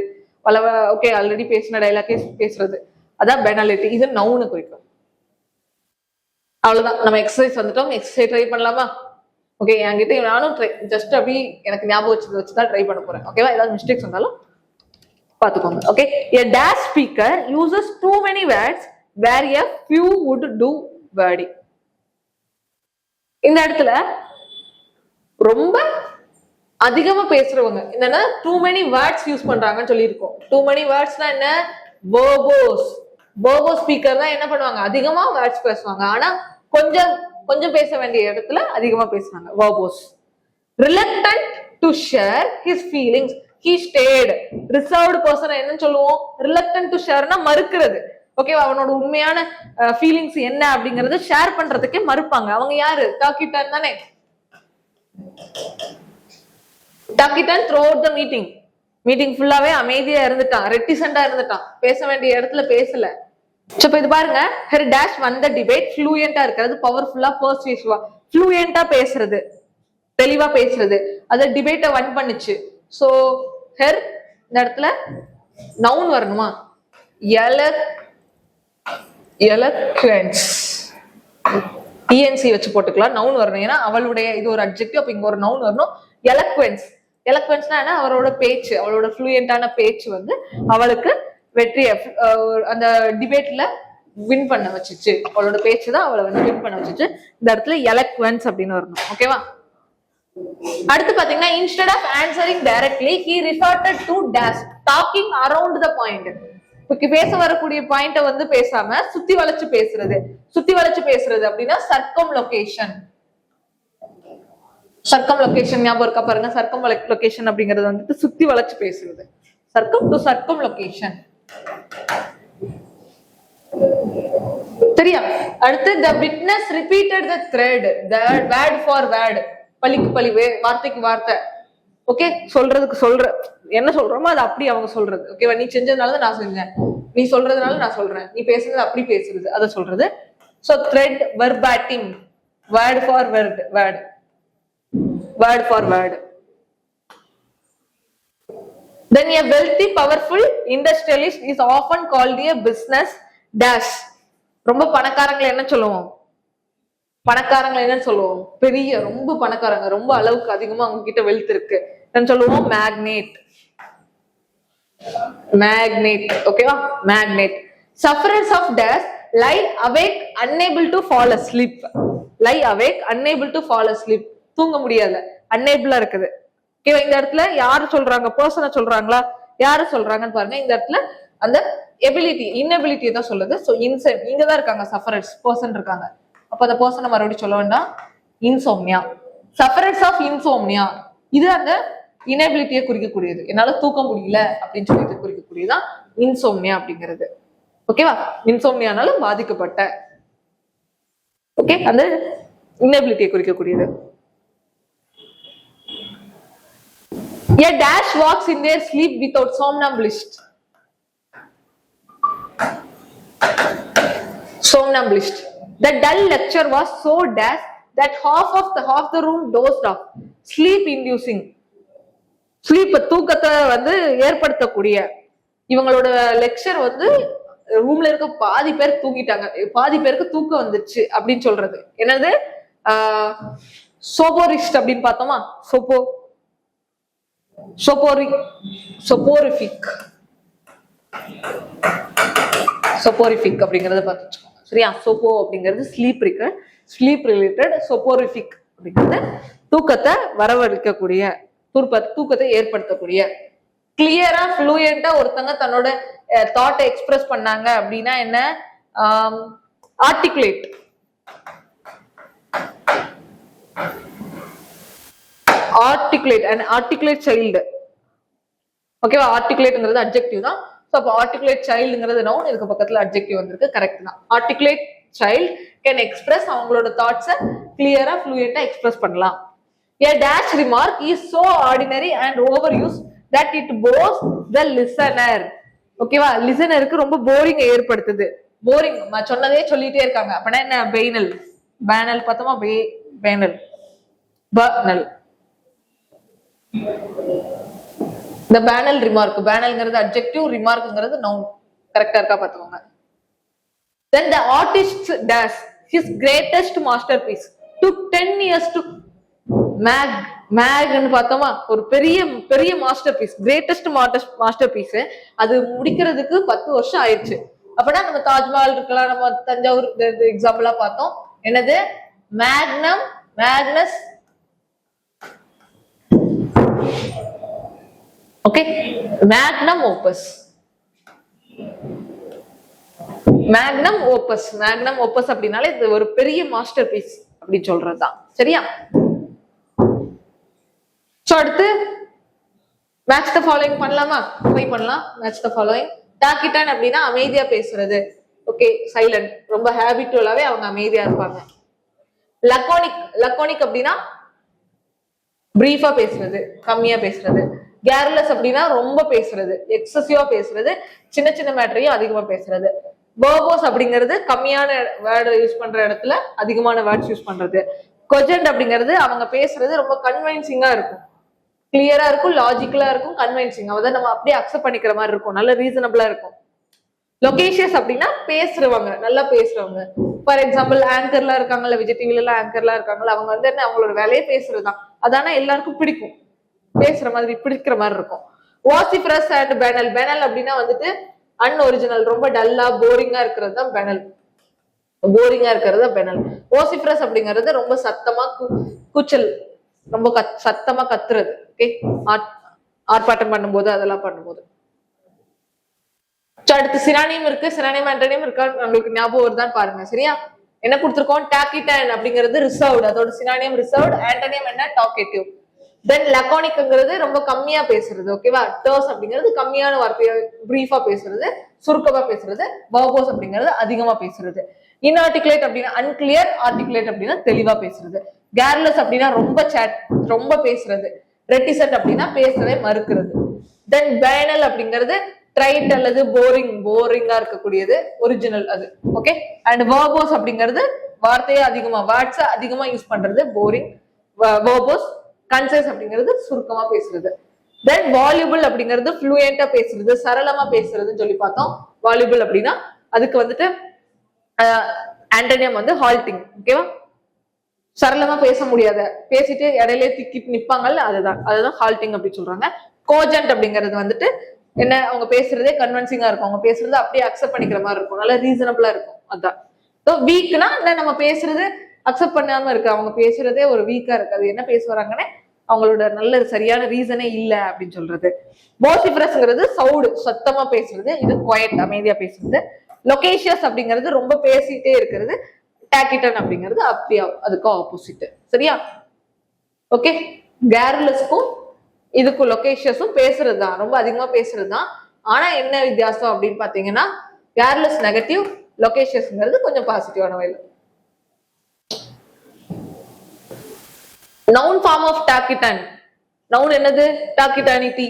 ஓகே ஆல்ரெடி பேசின டைலாக்கே பேசுறது, அதான் பெனாலிட்டி. இது நவுனு குறிக்கும். அவ்வளவுதான், நம்ம எக்ஸசைஸ் வந்துட்டோம். எக்ஸசைஸ் ட்ரை பண்ணலாமா? ஓகே, என்கிட்ட நானும் ஜஸ்ட் அப்படி எனக்கு ஞாபகம் வச்சுதான் ட்ரை பண்ண போறேன். ஓகேவா, ஏதாவது மிஸ்டேக்ஸ் வந்தாலும் பாத்துக்கோங்க. Okay, a dash speaker uses too many words where a few would do wording. இந்த இடத்துல ரொம்ப அதிகமா பேசுறவங்க என்னன்னா டூ மெனி வேர்ட்ஸ் யூஸ் பண்றாங்கன்னு சொல்லியிருக்கோம். டூ மெனி வேர்ட்ஸ்னா என்ன, போபோ ஸ்பீக்கர் தான் என்ன பண்ணுவாங்க, அதிகமா வேர்ட்ஸ் பேசுவாங்க. ஆனா கொஞ்சம் பேச வேண்டிய இடத்துல அதிகமா பேசுவாங்க, verbose. Reluctant to share his feelings, he stayed. Reserved person என்னன்னு சொல்லுவோம், reluctant to shareனா மறுக்கிறது. ஓகேவா, அவனோட உண்மையான ஃபீலிங்ஸ் என்ன அப்படிங்கறத ஷேர் பண்றதுக்கே மறுப்பாங்க. அவங்க யாரு, டாக்கிட்டன் தானே. டாக்கிட்டன் throughout the மீட்டிங் ஃபுல்லாவே அமைதியா இருந்துட்டான், ரெட்டிசென்டா இருந்துட்டான், பேச வேண்டிய இடத்துல பேசல. இப்ப இது பாருங்க, ஹெர் டேஷ் வந்த டிபேட் ஃப்ளூயண்டா இருக்கிறது, பவர்ஃபுல்லா, பர்சுவேசிவா, ஃப்ளூயண்டா பேசுறது, தெளிவா பேசுறது, அது டிபேட்டை வன் பண்ணுச்சு. சோ ஹெர் இந்த இடத்துல நவுன் வரணுமா, எலக்வென்ஸ், இஎன்சி வச்சு போட்டுக்கலாம், நவுன் வரணும். ஏன்னா அவளுடைய இது ஒரு அட்ஜெக்டிவ், அப்ப இங்க ஒரு நவுன் வரணும். எலக்வென்ஸ்னா என்ன, அவளோட பேச்சு, அவளோட ஃப்ளூயண்டான பேச்சு வந்து அவளுக்கு வெற்றியை அந்த டிபேட்ல வின் பண்ண வச்சுச்சு. அவளோட பேச்சு தான் அவளை வந்து வின் பண்ண வச்சுச்சு. இந்த இடத்துல எலக்வென்ஸ் அப்படின்னு வரணும். ஓகேவா, அடுத்து பாத்தீங்கன்னா instead of answering directly he resorted to dash, talking around the point. பேச வரக்கூடிய பாயிண்ட வந்து பேசாம சுத்தி வளைச்சு பேசுறது அப்படின்னா சர்க்கம்லொகேஷன். ஞாபகம் இருக்கா பாருங்க, சர்க்கம்லொகேஷன் அப்படிங்கிறது வந்துட்டு சுத்தி வளைச்சு பேசுறது, சர்க்கம்லொகேஷன். சரியா, அடுத்து the witness repeated the thread, word for word, பலிக்கு பலி, வார்த்தைக்கு வார்த்தை. ஓகே, என்ன சொல்றோமோ அது அப்படி அவங்க சொல்றது. ஓகேவா, நீ செஞ்சதுனால நான் செஞ்சேன், நீ சொல்றதுனால நான் சொல்றேன், நீ பேசுறது அப்படி பேசுறது, அதை சொல்றது So thread, verbatim, word for word, word for word. Then a wealthy, powerful industrialist is often called a business dash. ரொம்ப பணக்காரங்களை என்ன சொல்லுவோம்? பணக்காரங்களை என்ன சொல்லுவோம்? பெரிய ரொம்ப பணக்காரங்க, ரொம்ப அளவுக்கு அதிகமா அவங்க கிட்ட வெல்த் இருக்கு என்ன சொல்லுவோம்? மேக்னேட். மேக்னேட். ஓகேவா? மேக்னேட். Sufferers of dash lie awake unable to fall asleep. Lie awake unable to fall asleep. தூங்க முடியல, unable இருக்குது. ஓகேவா? இந்த இடத்துல யாரு சொல்றாங்க? பர்சனை சொல்றாங்களா? யாரு சொல்றாங்கன்னு பாருங்க. இந்த இடத்துல அந்த எபிலிட்டி, இன்எபிலிட்டி தான் சொல்லுது. சோ இன்சைம் இங்க தான் இருக்காங்க, சஃபரர்ஸ் பர்சன் இருக்காங்க. அப்ப அந்த பர்சனை மறுபடியும் சொல்ல வேண்டாம், இன்சோம்னியா. சஃபரர்ஸ் ஆஃப் இன்சோம்னியா, இது அந்த இன்எபிலிட்டியை குறிக்கக்கூடியது. என்னால தூக்க முடியல அப்படின்னு சொல்லிட்டு குறிக்கக்கூடியதான் இன்சோம்னியா அப்படிங்கிறது. ஓகேவா? இன்சோம்னியானால பாதிக்கப்பட்ட, ஓகே, அந்த இன்எபிலிட்டியை குறிக்கக்கூடியது. A dash walks in their sleep without somnambulist. Somnambulist. The dull lecture was so dash that half the room dozed off. Sleep inducing. Sleep தூக்கத்தை ஏற்படுத்தக்கூடிய இவங்களோட லெக்சர் ரூம்ல இருக்க பாதி பேர் தூங்கிட்டாங்க, பாதி பேருக்கு தூக்கம் வந்துச்சு அப்படின்னு சொல்றது. என்னது? சோபோரிஸ்ட் அப்படின்னு பார்த்தோமா? சோபோரிஃபிக் அப்படிங்கறத பார்த்துக்கோங்க. சரியா? சோப்போ அப்படிங்கிறது ஸ்லீப் இருக்கு, ஸ்லீப் ரிலேட்டட். சோபோரிஃபிக் அப்படிங்கிறது தூக்கத்தை வரவழைக்கக்கூடிய, தூக்கத்தை ஏற்படுத்தக்கூடிய. கிளியரா ஃப்ளூயண்டா ஒருத்தங்க தன்னோட தாட்டை எக்ஸ்பிரஸ் பண்ணாங்க அப்படின்னா என்ன? Articulate. Articulate and articulate child. ஓகேவா? ஆர்டிகுலேட்ங்கிறது அட்ஜெக்டிவ் தான். சோ அப்ப ஆர்டிகுலேட் சைல்டுங்கிறது நவுன், இதுக்கு பக்கத்துல அட்ஜெக்டிவ் வந்திருக்கு. கரெக்ட் தான். ஆர்டிகுலேட் சைல்டு கேன் எக்ஸ்பிரஸ், அவங்களோட தாட்ஸை கிளியரா ஃப்ளூயண்டா எக்ஸ்பிரஸ் பண்ணலாம். A dash remark is so ordinary and overused that it bores the listener. ஓகேவா? லிசனருக்கு ரொம்ப போரிங் ஏற்படுத்துது. போரிங் சொன்னதே சொல்லிட்டே இருக்காங்க. அப்படின்னா என்ன? பெய்னல். பேனல் பார்த்தோமா? பேனல். பர்னல். இந்த பேனல் ரிமார்க், பேனல்ங்கிறது அட்ஜெக்டிவ், ரிமார்க்ங்கிறது நவுன். கரெக்டா இருக்கா பாத்துக்கோங்க. Then the artist dash his greatest masterpiece took 10 years to மேக்னு பார்த்தோமா? ஒரு பெரிய பெரிய masterpiece, greatest masterpiece, அது முடிக்கிறதுக்கு 10 வருஷம் ஆயிடுச்சு. அப்படின்னா நம்ம தாஜ்மஹால் இருக்கலாம், நம்ம தஞ்சாவூர் எக்ஸாம்பிளா பார்த்தோம். என்னது? Magnum, magnus. Okay, magnum opus. Magnum opus. Magnum opus அப்படின்னாலே இது ஒரு பெரிய மாஸ்டர் பீஸ் அப்படின்னு சொல்றதுதான். சரியா? சோ அடுத்து மேட்ச் த ஃபாலோயிங் பண்ணலாமா? ட்ரை பண்ணலாம். Match the following. டாக்கிட்டான் அப்படின்னா அமைதியா பேசுறது. Okay, silent. ரொம்ப ஹேபிட்டுவலாவே அவங்க அமைதியா இருப்பாங்க. லக்கோனிக். லக்கோனிக் அப்படின்னா பிரீஃபா பேசுறது, கம்மியா பேசுறது. கேர்லெஸ் அப்படின்னா ரொம்ப பேசுறது, எக்ஸசிவா பேசுறது, சின்ன சின்ன மேட்டரையும் அதிகமா பேசுறது. வேர்போஸ் அப்படிங்கிறது கம்மியான வேர்டு யூஸ் பண்ற இடத்துல அதிகமான வேர்ட்ஸ் யூஸ் பண்றது. கொஜென்ட் அப்படிங்கிறது அவங்க பேசுறது ரொம்ப கன்வின்சிங்கா இருக்கும், கிளியரா இருக்கும், லாஜிக்கலா இருக்கும், கன்வின்சிங். அதான் நம்ம அப்படியே அக்செப்ட் பண்ணிக்கிற மாதிரி இருக்கும், நல்ல ரீசனபிளா இருக்கும். லொகேஷியஸ் அப்படின்னா பேசுறவங்க, நல்லா பேசுறவங்க. ஃபார் எக்ஸாம்பிள் ஆங்கர்லாம் இருக்காங்கல்ல, விஜய் டிவில எல்லாம் ஆங்கர்லாம் இருக்காங்கல்ல, அவங்க என்ன அவங்களோட வேலையே பேசுறதுதான். அதானா எல்லாருக்கும் பிடிக்கும், பேசுற மாதிரி பிடிக்கிற மாதிரி இருக்கும். வாசிஃபரஸ் அண்ட் பேனல். பேனல் அப்படின்னா அன்ஒரிஜினல், ரொம்ப டல்லா போரிங்கா இருக்கிறது தான் பேனல். போரிங்கா இருக்கிறது பெனல். ஓசிஃபரஸ் அப்படிங்கிறது ரொம்ப சத்தமா கூச்சல், ரொம்ப சத்தமா கத்துறது. ஓகே, ஆர்ப்பாட்டம் பண்ணும்போது, அதெல்லாம் பண்ணும்போது. அடுத்து சினானியம் இருக்கு. சினானியம் ஆண்டனியம் இருக்கா உங்களுக்கு ஞாபகம் வருதான்னு பாருங்க. சரியா? என்ன கொடுத்துருக்கோம்? டாக்கிட்டன் அப்படிங்கிறது ரிசர்வ்டு, அதோட சினானியம் ரிசர்வ்டு. ஆண்டனியம் என்ன? டாக்கேட்டிவ். தென் லக்கானிக்ங்கிறது ரொம்ப கம்மியா பேசுறது. ஓகேவா? டர்ஸ் அப்படிங்கிறது கம்மியான வார்த்தையை பிரீஃபா பேசுறது, சுருக்கமா பேசுறது. வர்போஸ் அப்படிங்கிறது அதிகமா பேசுறது. இன்ஆர்டிகுலேட் அப்படின்னா அன்கிளியர், ஆர்டிகுலேட் அப்படின்னா தெளிவா பேசுறது. கேர்லெஸ் அப்படின்னா ரொம்ப சேட், ரொம்ப பேசுறது. ரெட்டிசன்ட் அப்படின்னா பேசவே மறுக்கிறது. தென் பேனல் அப்படிங்கிறது ட்ரைட் அல்லது போரிங்கா இருக்கக்கூடியது ஒரிஜினல் அது. ஓகே. அண்ட் வேர்போஸ் அப்படிங்கிறது வார்த்தையை அதிகமா வேர்ட்ஸ் அதிகமா யூஸ் பண்றது போரிங் வேர்போஸ். கன்சைஸ் அப்படிங்கிறது சுருக்கமா பேசுறது. தென் வால்யூபிள் அப்படிங்கிறது ஃப்ளூயண்டா பேசுறது, சரளமா பேசுறதுன்னு சொல்லி பார்த்தோம். வால்யூபிள் அப்படின்னா அதுக்கு வந்துட்டு ஆண்டனியம் வந்து ஹால்டிங். ஓகேவா? சரளமா பேச முடியாத, பேசிட்டு இடையிலே திக்கிட்டு நிப்பாங்கல்ல, அதுதான் ஹால்டிங் அப்படின்னு சொல்றாங்க. கோஜென்ட் அப்படிங்கிறது வந்துட்டு என்ன, அவங்க பேசுறதே கன்வின்சிங்கா இருக்கும், அவங்க பேசுறது அப்படியே அக்செப்ட் பண்ணிக்கிற மாதிரி இருக்கும், நல்லா ரீசனபிளா இருக்கும். அதான் வீக்னா நம்ம பேசுறது அக்செப்ட் பண்ணாம இருக்கு, அவங்க பேசுறதே ஒரு வீக்கா இருக்கு, அது என்ன பேசுவாங்கன்னு அவங்களோட நல்ல சரியான ரீசனே இல்ல அப்படின்னு சொல்றது. போசிஃபரஸ்ங்கிறது சவுடு, சத்தமா பேசுறது, இது குவைட் அமைதியா பேசுறது. லொகேஷியஸ் அப்படிங்கிறது ரொம்ப பேசிட்டே இருக்கிறது. டாக்கிட்டன் அப்படிங்கிறது அப்படியே அதுக்கும் ஆப்போசிட். சரியா? ஓகே. கேர்லெஸ்க்கும் இதுக்கும் லொகேஷியஸும் பேசுறது தான், ரொம்ப அதிகமா பேசுறது தான். ஆனா என்ன வித்தியாசம் அப்படின்னு பாத்தீங்கன்னா, கேர்லெஸ் நெகட்டிவ், லொகேஷியஸ்ங்கிறது கொஞ்சம் பாசிட்டிவான வகையில். Noun form of taciturn. Noun என்னது? டாக்கிட்டானிட்டி.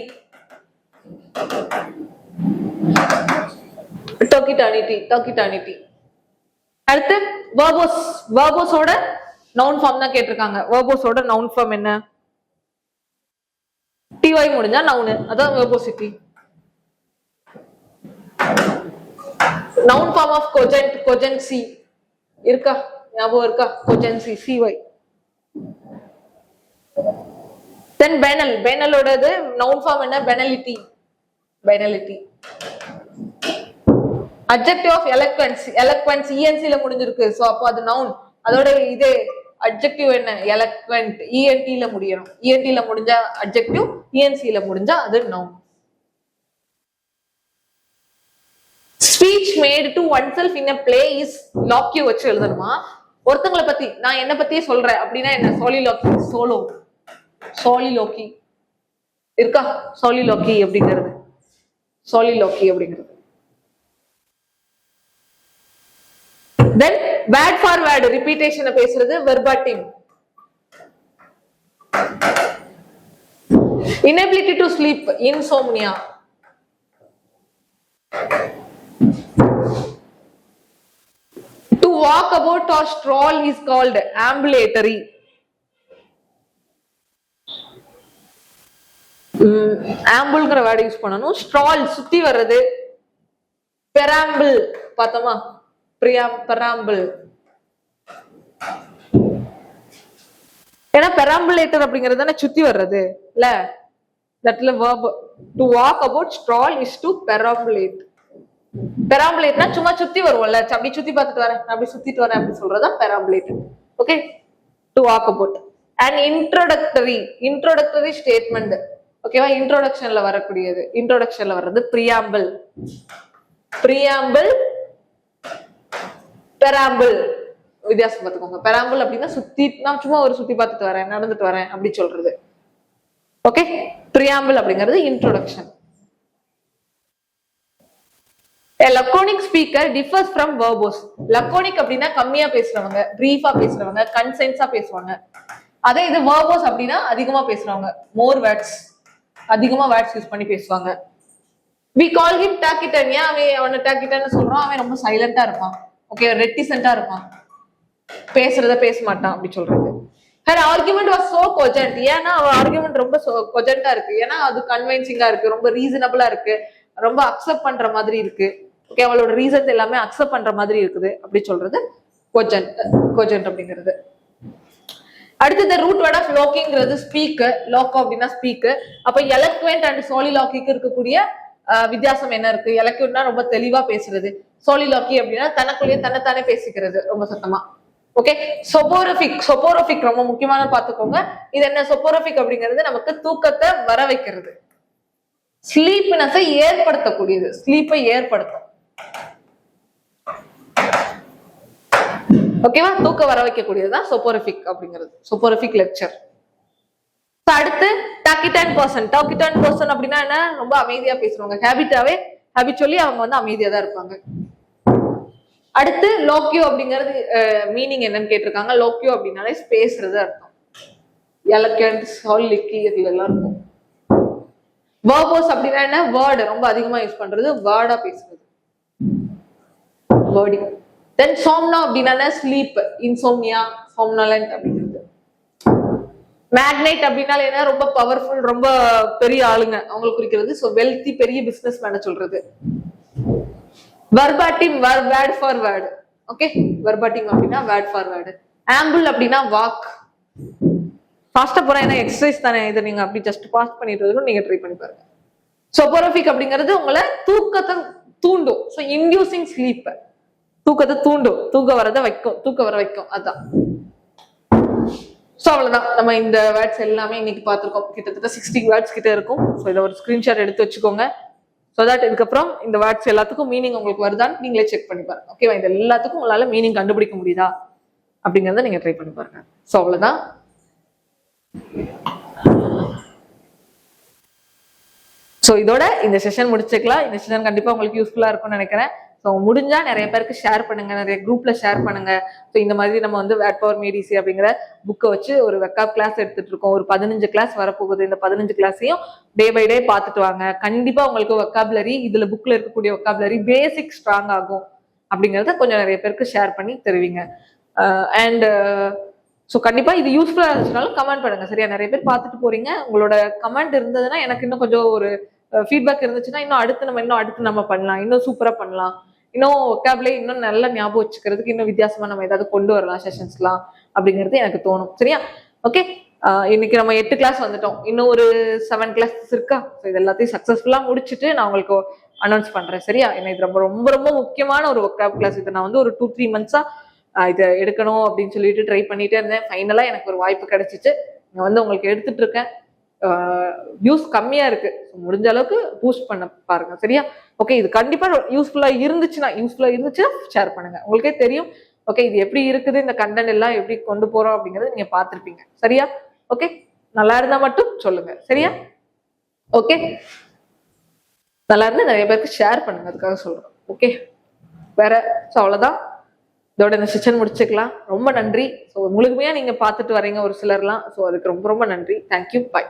டாக்கிட்டானிட்டி. அடுத்து வெர்போஸ். வெர்போஸோட நவுன் ஃபார்ம் தான் கேட்டிருக்காங்க. வெர்போஸோட நவுன் ஃபார்ம் என்ன? டிஒய் முடிஞ்சா நவுன், அதான் verbosity. Noun form of cogent, cogency இருக்கா? ஞாபகம் இருக்கா? Cogency, CY. Then penal. பெனலோடது நவுன் ஃபார்ம் என்ன? Penality. Adjective of eloquence. Eloquence இஎன்சில முடிஞ்சிருக்கு, சோ அப்போ அது நவுன். அதோட இது அட்ஜெக்டிவ் என்ன? எலக்வென்ட், இஎன்டில முடியணும். இஎன்டில முடிஞ்சா அட்ஜெக்டிவ், இஎன்சில முடிஞ்சா அது noun. Speech made to oneself in a play is loci வச்சு எழுதணுமா? ஒருத்தங்களை பத்தி நான் என்ன பத்தியே சொல்றேன் அப்படின்னா என்ன? சோலிலோக்கி. சோலிலோக்கி இருக்கா? சோலிலோக்கி அப்படிங்கிறது. தென் வேர்ட் ஃபார் வேர்ட் ரிப்பீட்டேஷனை பேசுறது வெர்பாட்டிம். inability to sleep, insomnia. To walk about or stroll is called ambulatory. ஆம்பிள்ங்கிற வேர்டு யூஸ் பண்ணணும். ஸ்ட்ரால் சுத்தி வர்றது. பெராம்பிள் பார்த்தோமா? பெராம்பிள். ஏன்னா பெராம்புலேட்டர் அப்படிங்கிறது தானே சுத்தி வர்றது இல்ல? தட்ல verb to walk about, stroll is to perambulate. பெராம்புலேட்னா சும்மா சுத்தி வருவோம்ல, அப்படி சுத்தி பார்த்துட்டு வரேன், அப்படி சுத்திட்டு வரேன் அப்படி சொல்றதா பெராம்புலேட். Okay. to walk about. and introductory statement. ஓகேவா? இன்ட்ரோடக்ஷன்ல வரக்கூடியது. இன்ட்ரோடக்ஷன்ல வர்றது பிரியாம்பிள். பெராம்பிள் வித்தியாசம் பார்த்துக்கோங்க. பெராம்பிள் அப்படின்னா சுத்தி, நான் சும்மா ஒரு சுத்தி பார்த்துட்டு வரேன், நடந்துட்டு வரேன் அப்படி சொல்றது. ஓகே. பிரியாம்பிள் அப்படிங்கிறது introduction. A laconic speaker differs from verbose. laconic அப்படின்னா கம்மியா பேசுறவங்க, பிரீஃபா பேசுறவங்க, கன்சென்ஸா பேசுவாங்க. அதே இது verbose அப்படின்னா அதிகமா பேசுறவங்க, மோர் வேர்ட்ஸ், அதிகமா வேர்ட்ஸ் யூஸ் பண்ணி பேசுவாங்க. we call him taciturn. ஏன் அவனை டாக்கிட்டன் சொல்றோம்? அவன் ரொம்ப சைலண்டா இருப்பான். ஓகே. ரெட்டிசென்ட்டா இருப்பான், பேசுறத பேச மாட்டான் அப்படி சொல்றது. her argument was so cogent. ஏன்னா அவ ஆர்குமெண்ட் ரொம்ப கொஜென்ட்டா இருக்கு, ஏன்னா அது கன்வின்சிங்கா இருக்கு, ரொம்ப ரீசனபிளா இருக்கு, ரொம்ப அக்செப்ட் பண்ற மாதிரி இருக்கு. ஓகே. அவளோட ரீசன்ஸ் எல்லாமே அக்செப்ட் பண்ற மாதிரி இருக்குது அப்படி சொல்றது கோஜென்ட் அப்படிங்கிறது. அடுத்தது ரூட் வேர்ட் ஆஃப் லோக்கிங்கிறது ஸ்பீக். லோக்கோ அப்படின்னா ஸ்பீக். அப்ப எலக்வென்ட் அண்ட் சோலிலோக்கிக்கு இருக்கக்கூடிய வித்தியாசம் என்ன இருக்கு? எலக்வென்ட்னா ரொம்ப தெளிவா பேசுறது, சோலிலோக்கி அப்படின்னா தனக்குள்ளேயே தன்னைத்தானே பேசிக்கிறது ரொம்ப சத்தமா. ஓகே. சொப்போரோபிக் ரொம்ப முக்கியமான பாத்துக்கோங்க. இது என்ன? சொப்போரோபிக் அப்படிங்கிறது நமக்கு தூக்கத்தை வர வைக்கிறது, ஸ்லீப்னஸை ஏற்படுத்தக்கூடியது, ஸ்லீப்பை ஏற்படுத்தும். ஓகேவா? தூக்க வர வைக்கக்கூடியதுதான் சொப்போரிஃபிக் அப்படிங்கிறது. சொப்போரிஃபிக் லெக்சர். அடுத்து டாக்கிட்டன் பர்சன். டாக்கிட்டன் பர்சன் அப்படின்னா என்ன? ரொம்ப அமைதியா பேசுவாங்க. ஹேபிச்சுவலி அவங்க வந்து அமைதியா தான் இருப்பாங்க. அடுத்து லோக்கியோ அப்படிங்கிறது மீனிங் என்னன்னு கேட்டிருக்காங்க. லோக்கியோ அப்படின்னாலே பேசுறது அர்த்தம். எலகண்ட், சாலிக்கி இதுல எல்லாம் இருக்கும். வெர்போஸ் அப்படின்னா என்ன? வேர்டு ரொம்ப அதிகமா யூஸ் பண்றது, வேர்டா பேசுறது, வேர்டிங். தென் சோம்னா அப்படின்னா ஸ்லீப், இன்சோம்னியா, சோம்னலண்ட் அப்படிங்கிறது. மேக்னைட் அப்படின்னால என்ன? ரொம்ப பவர்ஃபுல், ரொம்ப பெரிய ஆளுங்க அவங்களுக்கு குறிக்கிறது. ஸோ வெல்தி, பெரிய பிசினஸ் மேன சொல்றது. வர்பாட்டிம், வேர்ட் ஃபார் வேர்டு. ஓகே, வர்பாட்டிம் அப்படின்னா வேர்ட் ஃபார் வேர்டு. ஆம்பிள் அப்படின்னா வாக். ஃபாஸ்டா போறேன், ஏன்னா எக்ஸசைஸ் தானே, இதை நீங்க அப்படி ஜஸ்ட் பாஸ் பண்ணிட்டு நீங்க ட்ரை பண்ணி பாருங்க. சொபோரோபிக் அப்படிங்கிறது உங்களை தூக்கத்தை தூண்டும். ஸோ இன்டியூசிங் ஸ்லீப், தூக்கத்தை தூண்டும், தூக்க வரத வைக்கும், தூக்க வர வைக்கும். அதான். ஸோ அவ்வளவுதான், நம்ம இந்த வேர்ட்ஸ் எல்லாமே இன்னைக்கு பார்த்துருக்கோம். கிட்டத்தட்ட 60 வேர்ட்ஸ் கிட்ட இருக்கும். ஸோ இதை ஒரு ஸ்கிரீன்ஷாட் எடுத்து வச்சுக்கோங்க. ஸோ தட் இதுக்கப்புறம் இந்த வேர்ட்ஸ் எல்லாத்துக்கும் மீனிங் உங்களுக்கு வருதான்னு நீங்களே செக் பண்ணி பாருங்க. ஓகேவா? இது எல்லாத்துக்கும் உங்களால மீனிங் கண்டுபிடிக்க முடியுதா அப்படிங்கிறத நீங்க ட்ரை பண்ணி பாருங்க. ஸோ அவ்வளவுதான். ஸோ இதோட இந்த செஷன் முடிச்சுக்கலாம். இந்த செஷன் கண்டிப்பா உங்களுக்கு யூஸ்ஃபுல்லா இருக்கும்னு நினைக்கிறேன். ஸோ முடிஞ்சா நிறைய பேருக்கு ஷேர் பண்ணுங்க, நிறைய குரூப்ல ஷேர் பண்ணுங்க. ஸோ இந்த மாதிரி நம்ம வந்து வேர்ட் பவர் மேட் ஈஸி அப்படிங்கிற புக்கை வச்சு ஒரு வெக்காப் கிளாஸ் எடுத்துட்டு இருக்கோம். ஒரு 15 கிளாஸ் வரப்போகுது. இந்த 15 கிளாஸையும் டே பை டே பார்த்துட்டு வாங்க. கண்டிப்பா உங்களுக்கு வெக்காபுலரி, இதுல புக்ல இருக்கக்கூடிய வெக்காபுலரி பேசிக் ஸ்ட்ராங் ஆகும் அப்படிங்கிறத கொஞ்சம் நிறைய பேருக்கு ஷேர் பண்ணி தருவீங்க. அண்ட் ஸோ கண்டிப்பா இது யூஸ்ஃபுல்லா இருந்துச்சுனாலும் கமெண்ட் பண்ணுங்க. சரியா? நிறைய பேர் பார்த்துட்டு போறீங்க. உங்களோட கமெண்ட் இருந்ததுன்னா எனக்கு இன்னும் கொஞ்சம் ஒரு ஃபீட்பேக் இருந்துச்சுன்னா இன்னும் அடுத்து நம்ம பண்ணலாம், இன்னும் சூப்பரா பண்ணலாம், இன்னும் ஒக்காப்லே இன்னும் நல்லா ஞாபகம் வச்சுக்கிறதுக்கு இன்னும் வித்தியாசமா நம்ம ஏதாவது கொண்டு வரலாம் செஷன்ஸ்லாம் அப்படிங்கிறது எனக்கு தோணும். சரியா? ஓகே, இன்னைக்கு நம்ம 8 கிளாஸ் வந்துட்டோம். இன்னும் ஒரு 7 கிளாஸ் இருக்கா? இது எல்லாத்தையும் சக்சஸ்ஃபுல்லா முடிச்சுட்டு நான் உங்களுக்கு அனௌன்ஸ் பண்றேன். சரியா? ஏன்னா இது ரொம்ப ரொம்ப ரொம்ப முக்கியமான ஒரு ஒக்காப் கிளாஸ். இதை நான் வந்து ஒரு 2-3 மந்த்ஸா இதை எடுக்கணும் அப்படின்னு சொல்லிட்டு ட்ரை பண்ணிட்டே இருந்தேன். ஃபைனலா எனக்கு ஒரு வாய்ப்பு கிடைச்சிச்சு. நான் வந்து உங்களுக்கு எடுத்துட்டு இருக்கேன். வியூஸ் கம்மியா இருக்கு, முடிஞ்ச அளவுக்கு பூஸ்ட் பண்ண பாருங்க. சரியா? ஓகே, இது கண்டிப்பா யூஸ்ஃபுல்லா இருந்துச்சுன்னா ஷேர் பண்ணுங்க. உங்களுக்கே தெரியும் ஓகே இது எப்படி இருக்குது, இந்த கண்டென்ட் எல்லாம் எப்படி கொண்டு போறோம் அப்படிங்கறது நீங்க பார்த்திருப்பீங்க. சரியா? ஓகே, நல்லா இருந்தா மட்டும் சொல்லுங்க. சரியா? ஓகே, நல்லா இருந்தா நிறைய பேருக்கு ஷேர் பண்ணுங்க, அதுக்காக சொல்றேன். ஓகே, வேற அவ்வளவுதான். இதோட இந்த செஷன் முடிச்சுக்கலாம். ரொம்ப நன்றி. ஸோ முழுமையா நீங்க பார்த்துட்டு வரீங்க ஒரு சிலர்லாம். ஸோ அதுக்கு ரொம்ப ரொம்ப நன்றி. தேங்க்யூ. பாய்.